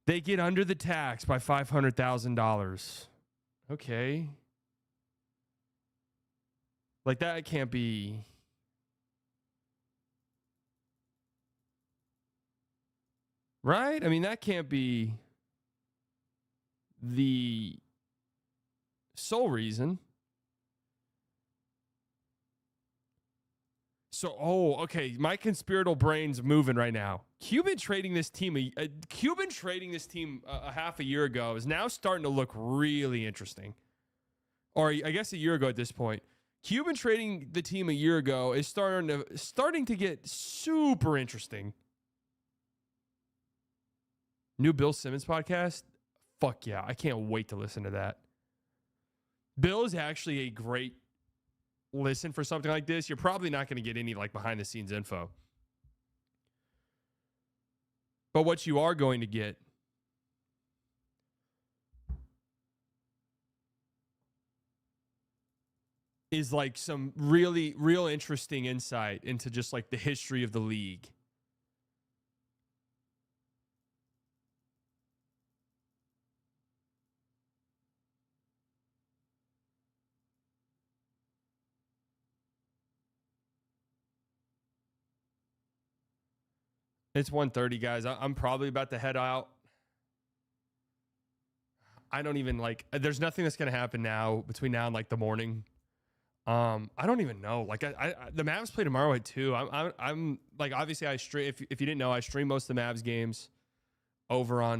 They get under the tax by $500,000. Okay. Like that can't be. Right? I mean, that can't be the sole reason. So, okay. My conspiratorial brain's moving right now. Cuban trading this team a half a year ago is now starting to look really interesting. Or I guess a year ago at this point. Cuban trading the team a year ago is starting to get super interesting. New Bill Simmons podcast? Fuck yeah. I can't wait to listen to that. Bill is actually a great listen for something like this. You're probably not going to get any like behind the scenes info. But what you are going to get is like some real interesting insight into just like the history of the league. It's 1:30, guys. I'm probably about to head out. I don't even like. There's nothing that's gonna happen now between now and like the morning. I don't even know. Like, the Mavs play tomorrow at 2. I'm like, obviously, I stream. If you didn't know, I stream most of the Mavs games over on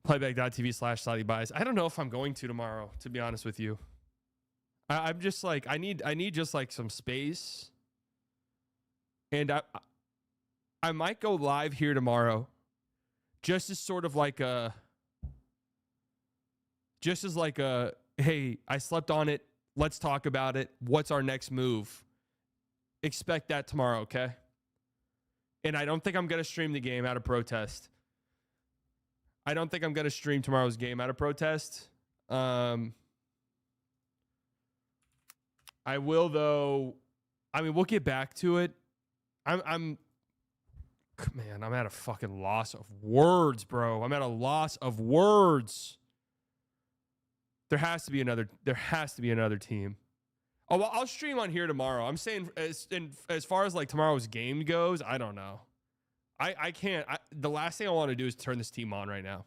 playback.tv/slightly biased. I don't know if I'm going to tomorrow, to be honest with you. I'm just like, I need just like some space, and I might go live here tomorrow just as sort of like a, hey, I slept on it. Let's talk about it. What's our next move? Expect that tomorrow, okay? And I don't think I'm going to stream the game out of protest. I don't think I'm going to stream tomorrow's game out of protest. I will, though. I mean, we'll get back to it. Man, I'm at a fucking loss of words, bro. I'm at a loss of words. There has to be another team. Oh, well, I'll stream on here tomorrow. I'm saying as far as like tomorrow's game goes, I don't know. I can't. The last thing I want to do is turn this team on right now.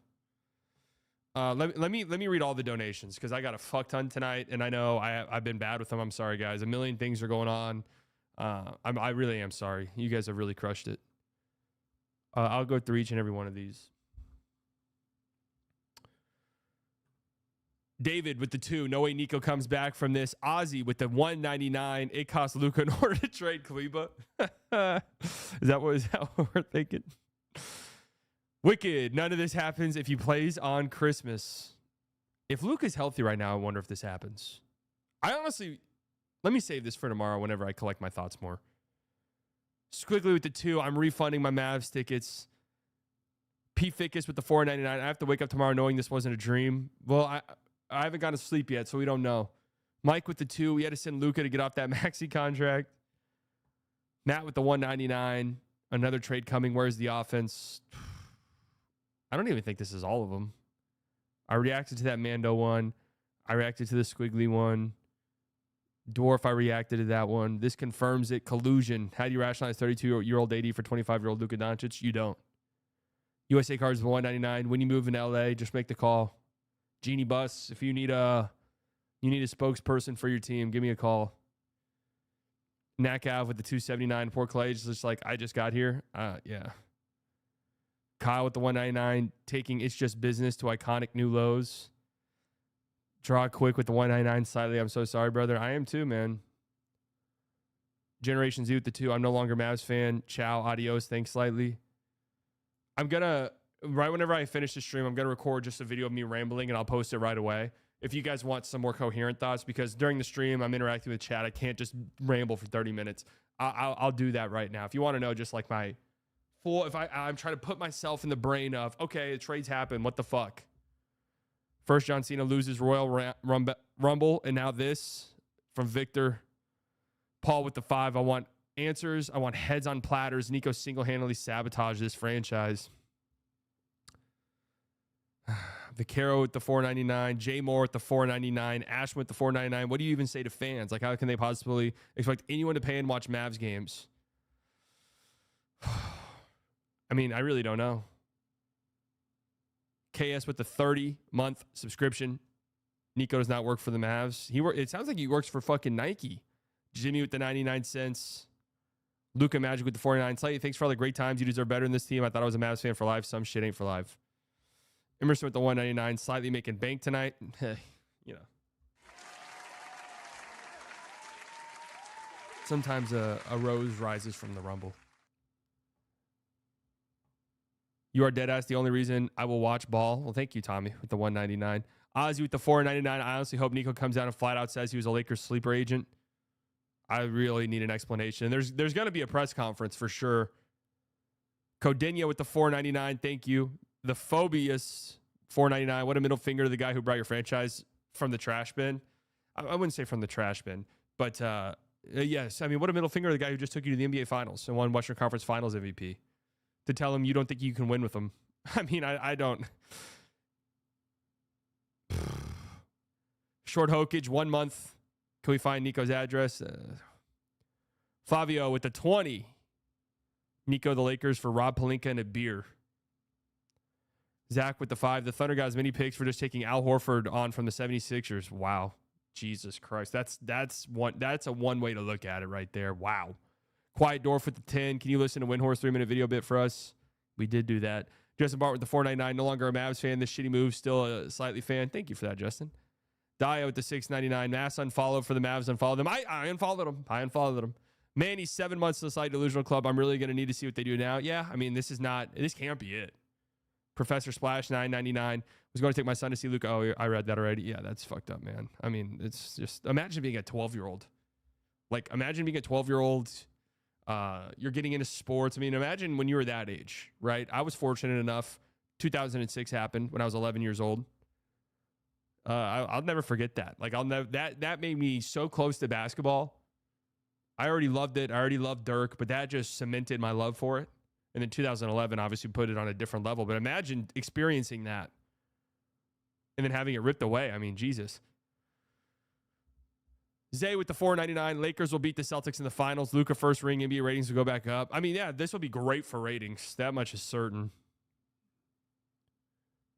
Let me read all the donations because I got a fuck ton tonight, and I know I've been bad with them. I'm sorry, guys. A million things are going on. I really am sorry. You guys have really crushed it. I'll go through each and every one of these. David with the 2. No way Nico comes back from this. Ozzy with the 199. It cost Luka in order to trade Kleba. Is that what we're thinking? Wicked. None of this happens if he plays on Christmas. If Luka's healthy right now, I wonder if this happens. I honestly, let me save this for tomorrow whenever I collect my thoughts more. Squiggly with the 2. I'm refunding my Mavs tickets. P. Fickus with the 4.99. I have to wake up tomorrow knowing this wasn't a dream. Well, I haven't gone to sleep yet, so we don't know. Mike with the 2. We had to send Luka to get off that maxi contract. Matt with the 199. Another trade coming. Where's the offense? I don't even think this is all of them. I reacted to that Mando one. I reacted to the Squiggly one. Dwarf, I reacted to that one. This confirms it. Collusion. How do you rationalize 32-year-old AD for 25-year-old Luka Doncic? You don't. USA cards 199. When you move in LA, just make the call. Genie Bus, if you need a spokesperson for your team, give me a call. Nakav with the 279. Poor Clay, just like I just got here. Yeah. Kyle with the 199, taking It's Just Business to iconic new lows. Draw quick with the 199. Slightly, I'm so sorry, brother. I am too, man. Generation Z with the 2. I'm no longer Mavs fan. Ciao, adios. Thanks slightly. I'm gonna. Right whenever I finish the stream, I'm going to record just a video of me rambling, and I'll post it right away. If you guys want some more coherent thoughts, because during the stream, I'm interacting with chat. I can't just ramble for 30 minutes. I'll do that right now. If you want to know just like my full, if I'm trying to put myself in the brain of, okay, the trades happen. What the fuck? First, John Cena loses Royal Rumble, and now this from Victor. Paul with the 5. I want answers. I want heads on platters. Nico single-handedly sabotaged this franchise. Vaquero with the 499, Jay Moore with the 499, Ashman with the 499. What do you even say to fans? Like, how can they possibly expect anyone to pay and watch Mavs games? I mean, I really don't know. KS with the 30-month subscription. Nico does not work for the Mavs. It sounds like he works for fucking Nike. Jimmy with the 99 cents. Luka Magic with the 49. Slightly, thanks for all the great times. You deserve better in this team. I thought I was a Mavs fan for life. Some shit ain't for life. Emerson with the 199, slightly making bank tonight. You know. Sometimes a rose rises from the rumble. You are dead ass the only reason I will watch ball. Well, thank you, Tommy, with the 199. Ozzy with the 499. I honestly hope Nico comes out and flat out says he was a Lakers sleeper agent. I really need an explanation. There's going to be a press conference for sure. Codenia with the 499. Thank you. The Phobius 499. What a middle finger to the guy who brought your franchise from the trash bin. I wouldn't say from the trash bin, but yes. I mean, what a middle finger to the guy who just took you to the NBA Finals and won Western Conference Finals MVP. To tell him you don't think you can win with him. I mean, I don't. Short Hokage, 1 month. Can we find Nico's address? Flavio with the 20. Nico, the Lakers for Rob Pelinka and a beer. Zach with the 5. The Thunder guys many picks for just taking Al Horford on from the 76ers. Wow. Jesus Christ. That's a one way to look at it right there. Wow. Quiet Dwarf with the 10. Can you listen to Windhorst 3-minute video bit for us? We did do that. Justin Bart with the 499. No longer a Mavs fan. This shitty move. Still a slightly fan. Thank you for that, Justin. Dia with the 699. Mass unfollowed for the Mavs. Unfollowed them. I unfollowed them. I unfollowed them. Manny, 7 months to the Slight Delusional Club. I'm really going to need to see what they do now. Yeah, I mean, this can't be it. Professor Splash 999 was going to take my son to see Luka. Oh, I read that already. Yeah, that's fucked up, man. I mean, it's just imagine being a 12-year-old. Like, imagine being a 12-year-old. You're getting into sports. I mean, imagine when you were that age, right? I was fortunate enough. 2006 happened when I was 11 years old. I'll never forget that. Like, that made me so close to basketball. I already loved it. I already loved Dirk, but that just cemented my love for it. And then 2011 obviously put it on a different level. But imagine experiencing that and then having it ripped away. I mean, Jesus. Zay with the 499. Lakers will beat the Celtics in the finals. Luka first ring. NBA ratings will go back up. I mean, yeah, this will be great for ratings. That much is certain.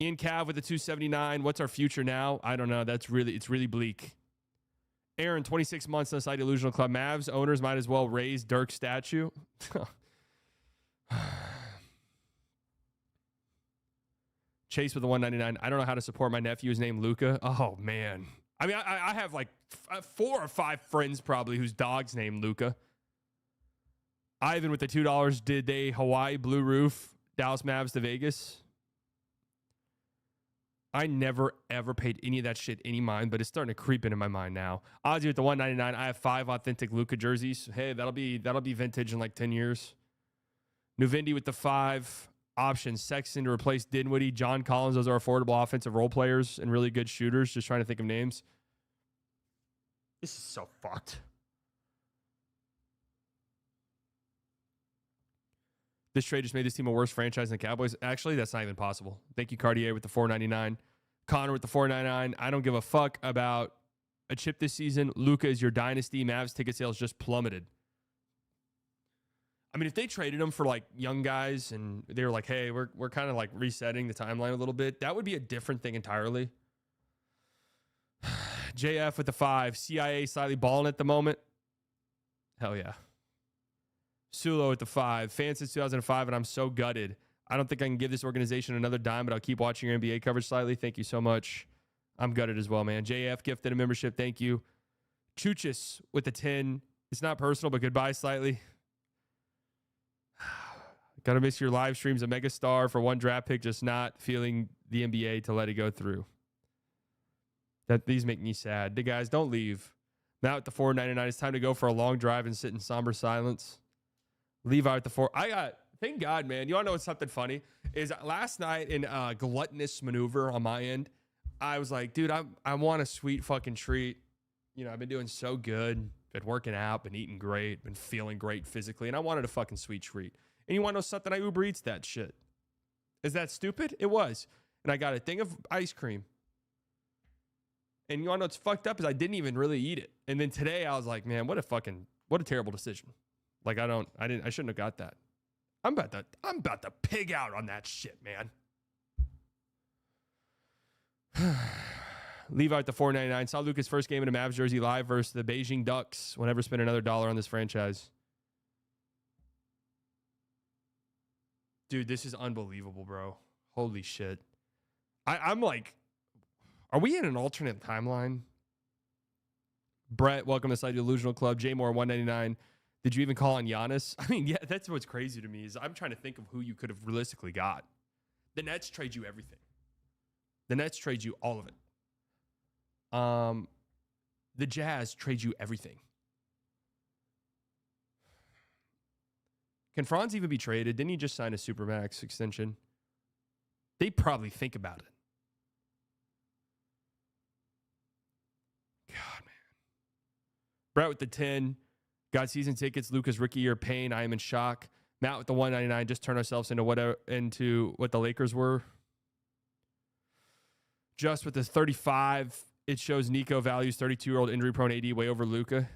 Ian Cav with the 279. What's our future now? I don't know. It's really bleak. Aaron, 26 months on the site Delusional Club. Mavs owners might as well raise Dirk's statue. Chase with the 199. I don't know how to support my nephew. His name Luka. Oh, man. I mean, I have like 4 or 5 friends probably whose dog's named Luka. Ivan with the $2. Did they Hawaii Blue Roof Dallas Mavs to Vegas? I never, ever paid any of that shit any mind, but it's starting to creep into my mind now. Ozzy with the 199. I have 5 authentic Luka jerseys. Hey, that'll be vintage in like 10 years. Nuvendi with the 5 options. Sexton to replace Dinwiddie. John Collins. Those are affordable offensive role players and really good shooters. Just trying to think of names. This is so fucked. This trade just made this team a worse franchise than the Cowboys. Actually, that's not even possible. Thank you, Cartier, with the 499. Connor with the 499. I don't give a fuck about a chip this season. Luka is your dynasty. Mavs ticket sales just plummeted. I mean, if they traded him for like young guys and they were like, hey, we're kind of like resetting the timeline a little bit, that would be a different thing entirely. JF with the 5. CIA slightly balling at the moment. Hell yeah. Sulo at the 5. Fan since 2005, and I'm so gutted. I don't think I can give this organization another dime, but I'll keep watching your NBA coverage slightly. Thank you so much. I'm gutted as well, man. JF gifted a membership. Thank you. Chuchis with the 10. It's not personal, but goodbye slightly. Gotta miss your live streams. A mega star for 1 draft pick, just not feeling the NBA to let it go through. These make me sad. The guys, don't leave. Now at the 499, it's time to go for a long drive and sit in somber silence. Levi at the 4. Thank God, man. You want to know what's something funny? Is last night in a gluttonous maneuver on my end, I was like, dude, I want a sweet fucking treat. You know, I've been doing so good. Been working out, been eating great, been feeling great physically, and I wanted a fucking sweet treat. And you want to know something? I Uber Eats that shit. Is that stupid? It was. And I got a thing of ice cream. And you want to know what's fucked up is I didn't even really eat it. And then today I was like, man, what a terrible decision. Like I shouldn't have got that. I'm about to pig out on that shit, man. Levi at the 499. Saw Luka's first game in a Mavs jersey live versus the Beijing Ducks. Will never spend another dollar on this franchise. Dude, this is unbelievable, bro. Holy shit. I'm like, are we in an alternate timeline? Brett, welcome to Side Delusional Club. J Moore 199. Did you even call on Giannis? I mean, yeah, that's what's crazy to me is I'm trying to think of who you could have realistically got. The Nets trade you everything. The Nets trade you all of it. The Jazz trade you everything. Can Franz even be traded? Didn't he just sign a Supermax extension? They probably think about it. God, man. Brett with the 10. Got season tickets. Luka's rookie year pain. I am in shock. Matt with the 199. Just turn ourselves into what the Lakers were. Just with the 35. It shows Nico values 32-year-old injury-prone AD way over Luka.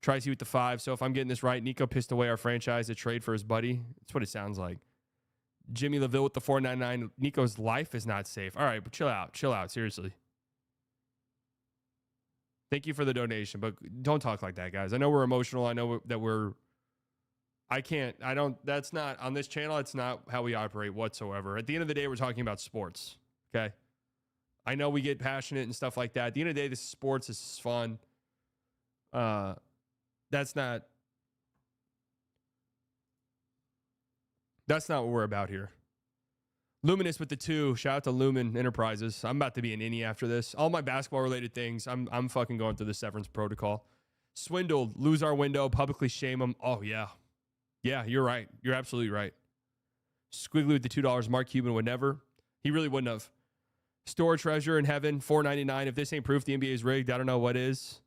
Tries you with the 5. So if I'm getting this right, Nico pissed away our franchise to trade for his buddy. That's what it sounds like. Jimmy LaVille with the 499. Nico's life is not safe. All right, but chill out. Chill out. Seriously. Thank you for the donation, but don't talk like that, guys. I know we're emotional. I know that that's not, on this channel, it's not how we operate whatsoever. At the end of the day, we're talking about sports, okay? I know we get passionate and stuff like that. At the end of the day, this is sports. This is fun. That's not what we're about here. Luminous with the 2. Shout out to Lumen Enterprises. I'm about to be an innie after this. All my basketball related things. I'm fucking going through the severance protocol. Swindled, lose our window, publicly shame them. Oh yeah. Yeah, you're right. You're absolutely right. Squiggly with the $2. Mark Cuban would never. He really wouldn't have. Store treasure in heaven, $4.99. If this ain't proof the NBA is rigged, I don't know what is.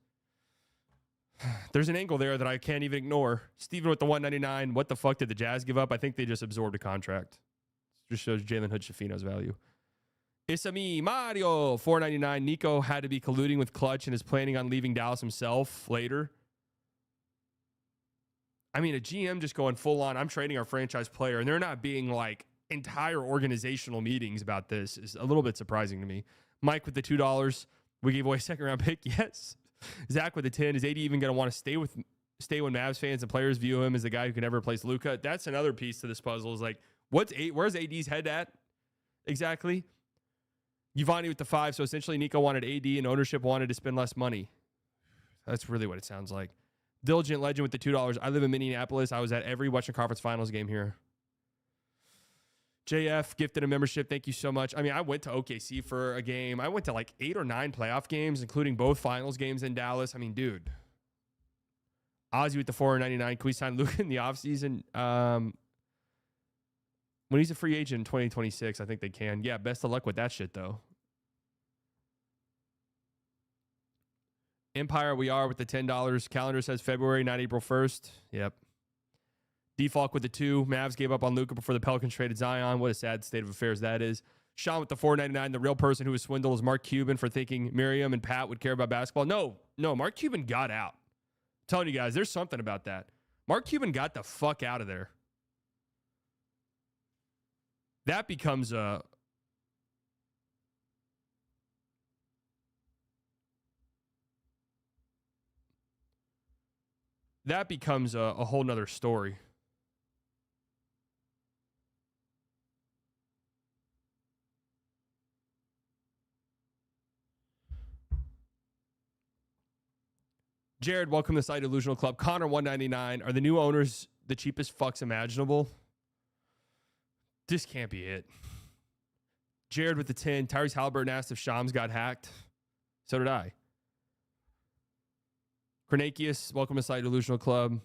There's an angle there that I can't even ignore. Steven with the $1.99. What the fuck did the Jazz give up? I think they just absorbed a contract. Just shows Jalen Hood-Schifino's value. Isami Mario, $4.99. Nico had to be colluding with Clutch and is planning on leaving Dallas himself later. I mean, a GM just going full on, I'm trading our franchise player, and they're not being like entire organizational meetings about this is a little bit surprising to me. Mike with the $2. We gave away a second-round pick. Yes. Zach with the 10. Is AD even going to want to stay when Mavs fans and players view him as the guy who can never replace Luka? That's another piece to this puzzle. Is like, where's AD's head at exactly? Giovanni with the 5. So essentially, Nico wanted AD and ownership wanted to spend less money. That's really what it sounds like. Diligent Legend with the $2. I live in Minneapolis. I was at every Western Conference Finals game here. JF gifted a membership. Thank you so much. I mean, I went to OKC for a game. I went to like 8 or 9 playoff games, including both finals games in Dallas. I mean, dude. Ozzy with the $4.99. Can we sign Luka in the offseason? When he's a free agent in 2026, I think they can. Yeah, best of luck with that shit, though. Empire, we are with the $10. Calendar says February, not April 1st. Yep. Default with the 2. Mavs gave up on Luka before the Pelicans traded Zion. What a sad state of affairs that is. Sean with the $4.99. The real person who was swindled is Mark Cuban for thinking Miriam and Pat would care about basketball. No, Mark Cuban got out. I'm telling you guys, there's something about that. Mark Cuban got the fuck out of there. That becomes a... That becomes a whole nother story. Jared, welcome to Site Illusional Club. Connor, $1.99. Are the new owners the cheapest fucks imaginable? This can't be it. Jared with the 10. Tyrese Halliburton asked if Shams got hacked. So did I. Cornacius, welcome to Site Illusional Club.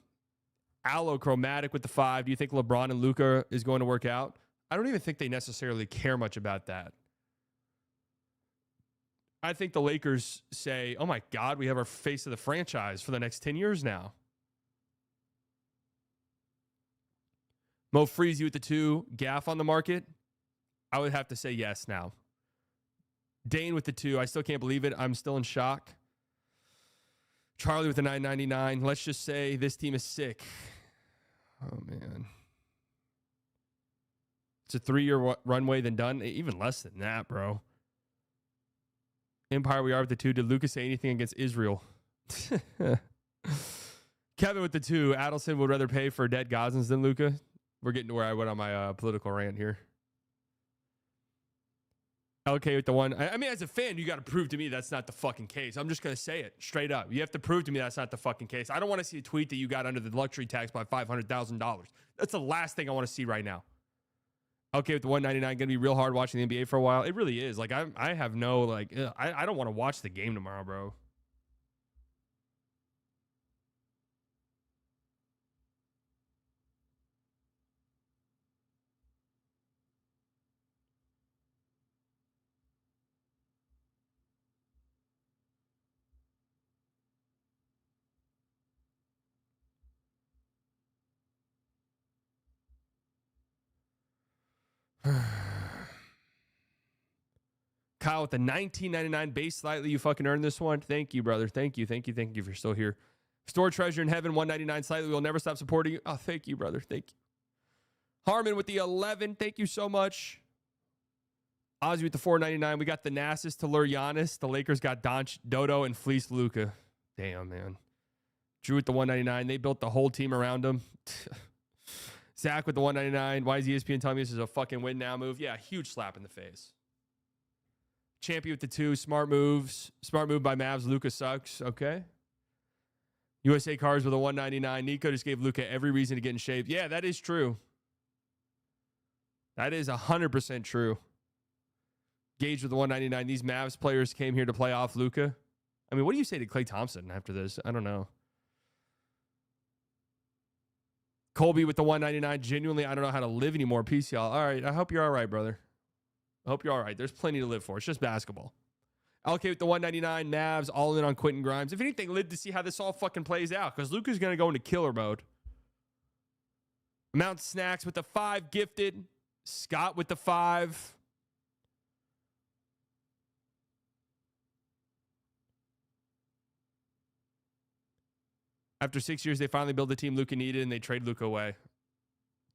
Allochromatic with the 5. Do you think LeBron and Luka is going to work out? I don't even think they necessarily care much about that. I think the Lakers say, oh my God, we have our face of the franchise for the next 10 years now. Mo Freezy with the 2. Gaff on the market? I would have to say yes now. Dane with the 2. I still can't believe it. I'm still in shock. Charlie with the $9.99. Let's just say this team is sick. Oh, man. It's a 3-year runway, then done. Even less than that, bro. Empire, we are with the 2. Did Lucas say anything against Israel? Kevin with the 2. Adelson would rather pay for dead Gazans than Luka. We're getting to where I went on my political rant here. LK with the 1. I mean, as a fan, you got to prove to me that's not the fucking case. I'm just going to say it straight up. You have to prove to me that's not the fucking case. I don't want to see a tweet that you got under the luxury tax by $500,000. That's the last thing I want to see right now. Okay, with the $1.99, going to be real hard watching the NBA for a while. It really is. Like, I have no, like, I don't want to watch the game tomorrow, bro. Kyle with the $19.99 base slightly. You fucking earned this one. Thank you, brother. Thank you if you're still here. Store treasure in heaven, $1.99 slightly. We'll never stop supporting you. Oh, thank you, brother. Thank you. Harmon with the 11. Thank you so much. Ozzy with the $4.99. We got the Nassus to lure Giannis. The Lakers got Doncic, Dodo, and fleeced Luka. Damn, man. Drew with the $1.99. They built the whole team around him. Zach with the $1.99. Why is ESPN telling me this is a fucking win now move? Yeah, huge slap in the face. Champion with the 2. Smart moves. Smart move by Mavs. Luka sucks. Okay. USA Cars with a $1.99. Nico just gave Luka every reason to get in shape. Yeah, that is true. That is 100% true. Gage with the 199. These Mavs players came here to play off Luka. I mean, what do you say to Klay Thompson after this? I don't know. Colby with the 199. Genuinely, I don't know how to live anymore. Peace, y'all. All right. I hope you're all right, brother. I hope you're all right. There's plenty to live for. It's just basketball. LK with the 199. Mavs all in on Quentin Grimes. If anything, live to see how this all fucking plays out because Luka's going to go into killer mode. Mount Snacks with the 5 gifted. Scott with the 5. After 6 years, they finally build the team Luka needed, and they trade Luka away.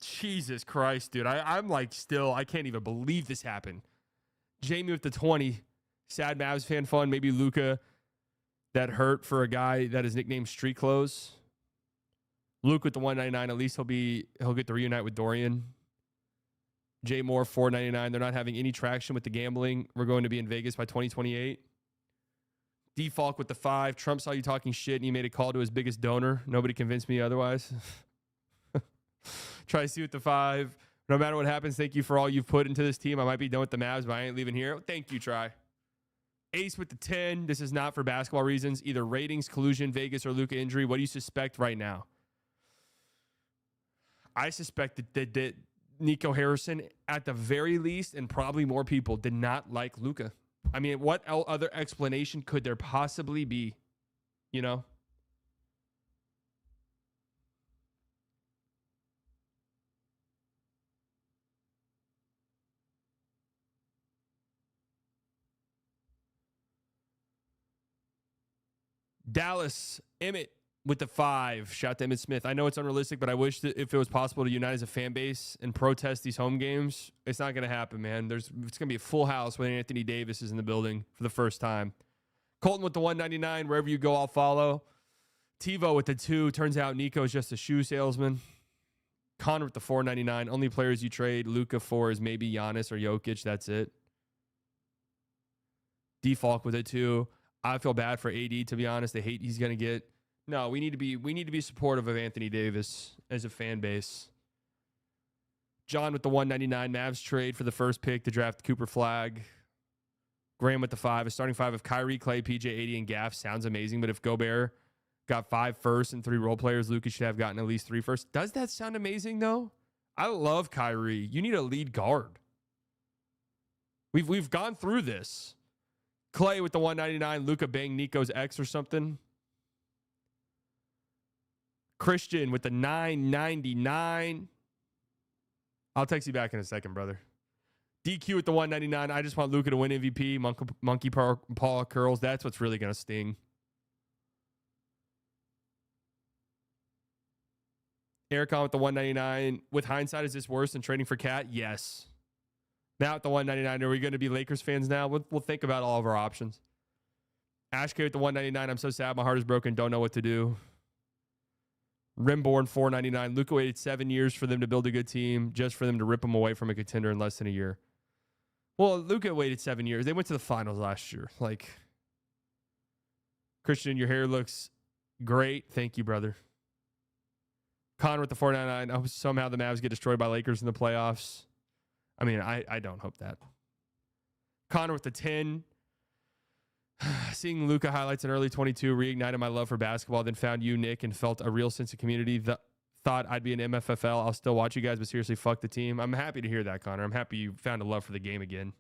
Jesus Christ, dude. I'm like still, I can't even believe this happened. Jamie with the 20. Sad Mavs fan fun. Maybe Luka that hurt for a guy that is nicknamed Street Clothes. Luke with the 199. At least he'll get to reunite with Dorian. Jay Moore, 499. They're not having any traction with the gambling. We're going to be in Vegas by 2028. Defalk with the 5. Trump saw you talking shit and he made a call to his biggest donor. Nobody convinced me otherwise. Try to see with the 5. No matter what happens, thank you for all you've put into this team. I might be done with the Mavs, but I ain't leaving here. Thank you, Try. Ace with the 10. This is not for basketball reasons. Either ratings, collusion, Vegas, or Luka injury. What do you suspect right now? I suspect that Nico Harrison, at the very least, and probably more people, did not like Luka. I mean, what other explanation could there possibly be? You know? Dallas, Emmett with the 5. Shout out to Emmett Smith. I know it's unrealistic, but I wish that if it was possible to unite as a fan base and protest these home games. It's not going to happen, man. It's going to be a full house when Anthony Davis is in the building for the first time. Colton with the 199. Wherever you go, I'll follow. TiVo with the 2. Turns out Nico is just a shoe salesman. Connor with the 499. Only players you trade Luka for is maybe Giannis or Jokic. That's it. Defalk with it 2. I feel bad for AD, to be honest. The hate he's going to get. No, we need to be supportive of Anthony Davis as a fan base. John with the 199. Mavs trade for the first pick to draft Cooper Flag. Graham with the 5. A starting 5 of Kyrie, Clay, PJ, AD, and Gaff sounds amazing, but if Gobert got 5 firsts and 3 role players, Luka should have gotten at least 3 firsts. Does that sound amazing, though? I love Kyrie. You need a lead guard. We've gone through this. Clay with the 199. Luka bang Nico's ex or something. Christian with the 999. I'll text you back in a second, brother. DQ with the 199. I just want Luka to win MVP. Monkey Paw curls. That's what's really going to sting. Ericon with the 199. With hindsight, is this worse than trading for Cat? Yes. Now at the 199, are we going to be Lakers fans now? We'll think about all of our options. Ashk with the 199. I'm so sad. My heart is broken. Don't know what to do. Rimborn 499. Luka waited 7 years for them to build a good team, just for them to rip them away from a contender in less than a year. Well, Luka waited 7 years. They went to the finals last year. Like, Christian, your hair looks great. Thank you, brother. Connor with the 499. I hope somehow the Mavs get destroyed by Lakers in the playoffs. I mean, I don't hope that. Connor with the 10. Seeing Luka highlights in early 22 reignited my love for basketball, then found you, Nick, and felt a real sense of community. Thought I'd be an MFFL. I'll still watch you guys, but seriously, fuck the team. I'm happy to hear that, Connor. I'm happy you found a love for the game again.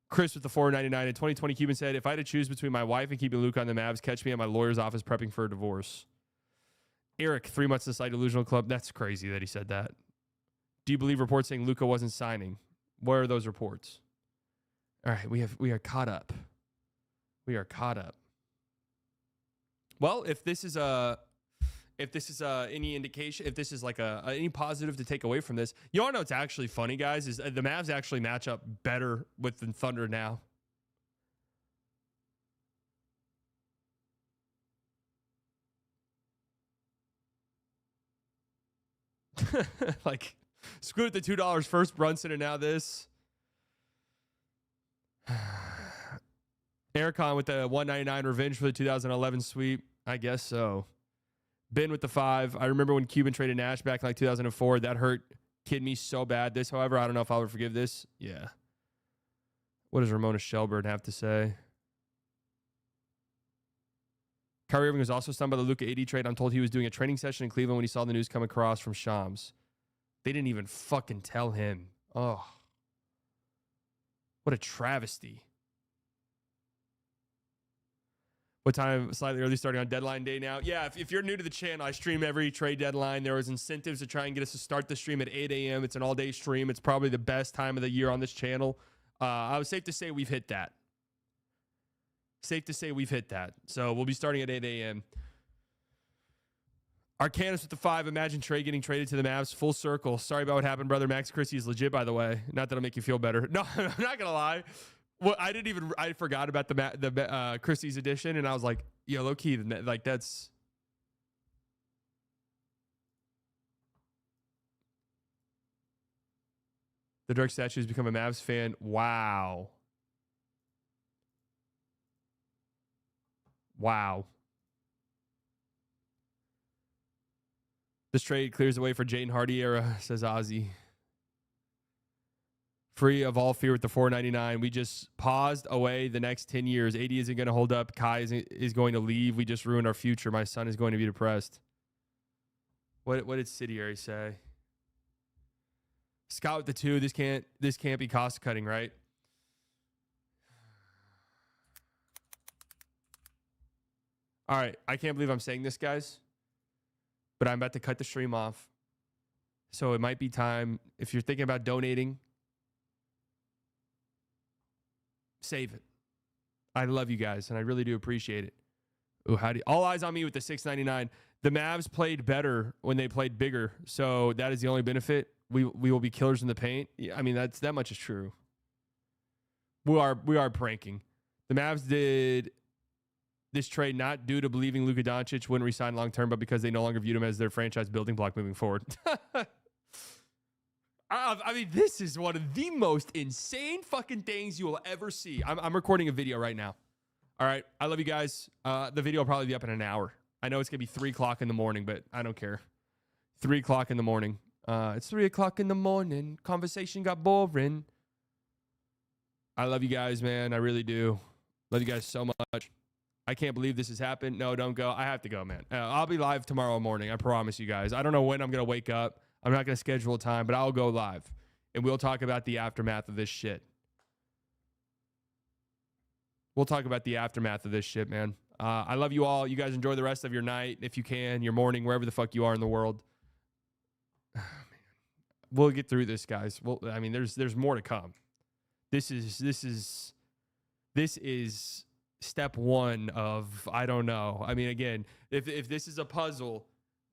Chris with the 499. In 2020, Cuban said, if I had to choose between my wife and keeping Luka on the Mavs, catch me at my lawyer's office prepping for a divorce. Eric, 3 months to site Delusional Club. That's crazy that he said that. Do you believe reports saying Luka wasn't signing? Where are those reports? All right, we are caught up. We are caught up. Well, if this is any indication, if this is like any positive to take away from this, you all know it's actually funny, guys, is the Mavs actually match up better with the Thunder now. Like, screw it, the $2 first Brunson and now this. Ericon with the 199 revenge for the 2011 sweep. I guess so. Ben with the 5. I remember when Cuban traded Nash back in like 2004. That hurt kid me so bad. This, however, I don't know if I'll ever forgive this. Yeah. What does Ramona Shelburne have to say? Kyrie Irving was also stunned by the Luka AD trade. I'm told he was doing a training session in Cleveland when he saw the news come across from Shams. They didn't even fucking tell him. Oh. What a travesty. What time? Slightly early, starting on deadline day now. Yeah, if you're new to the channel, I stream every trade deadline. There was incentives to try and get us to start the stream at 8 a.m. It's an all-day stream. It's probably the best time of the year on this channel. I was safe to say we've hit that. Safe to say we've hit that. So we'll be starting at 8 a.m. Arcanus with the 5. Imagine Trey getting traded to the Mavs. Full circle. Sorry about what happened, brother. Max Christie is legit, by the way. Not that it'll make you feel better. No, I'm not going to lie. Well, I forgot about the Christie's edition, and I was like, yo, low key, like that's. The Dirk statue has become a Mavs fan. Wow. Wow. This trade clears the way for Jaden Hardy era, says Ozzy. Free of all fear with the $4.99. We just paused away the next 10 years. AD isn't going to hold up. Kai is going to leave. We just ruined our future. My son is going to be depressed. What did Sidiary say? Scott with the 2. This can't be cost cutting, right? All right. I can't believe I'm saying this, guys. But I'm about to cut the stream off. So it might be time. If you're thinking about donating, save it. I love you guys, and I really do appreciate it. Ooh, all eyes on me with the $6.99. The Mavs played better when they played bigger, so that is the only benefit. We will be killers in the paint. I mean, that much is true. We are pranking. The Mavs did this trade not due to believing Luka Doncic wouldn't resign long term, but because they no longer viewed him as their franchise building block moving forward. I mean, this is one of the most insane fucking things you will ever see. I'm recording a video right now. All right. I love you guys. The video will probably be up in an hour. I know it's going to be 3 o'clock in the morning, but I don't care. 3 o'clock in the morning. It's 3 o'clock in the morning. Conversation got boring. I love you guys, man. I really do. Love you guys so much. I can't believe this has happened. No, don't go. I have to go, man. I'll be live tomorrow morning. I promise you guys. I don't know when I'm going to wake up. I'm not going to schedule a time, but I'll go live. And we'll talk about the aftermath of this shit. We'll talk about the aftermath of this shit, man. I love you all. You guys enjoy the rest of your night, if you can, your morning, wherever the fuck you are in the world. We'll get through this, guys. Well, I mean, there's more to come. This is step 1 of, I don't know. I mean, again, if this is a puzzle,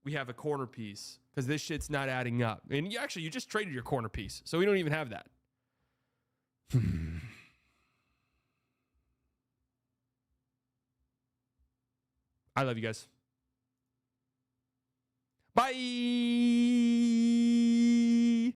we have a corner piece because this shit's not adding up. And you just traded your corner piece, so we don't even have that. I love you guys. Bye.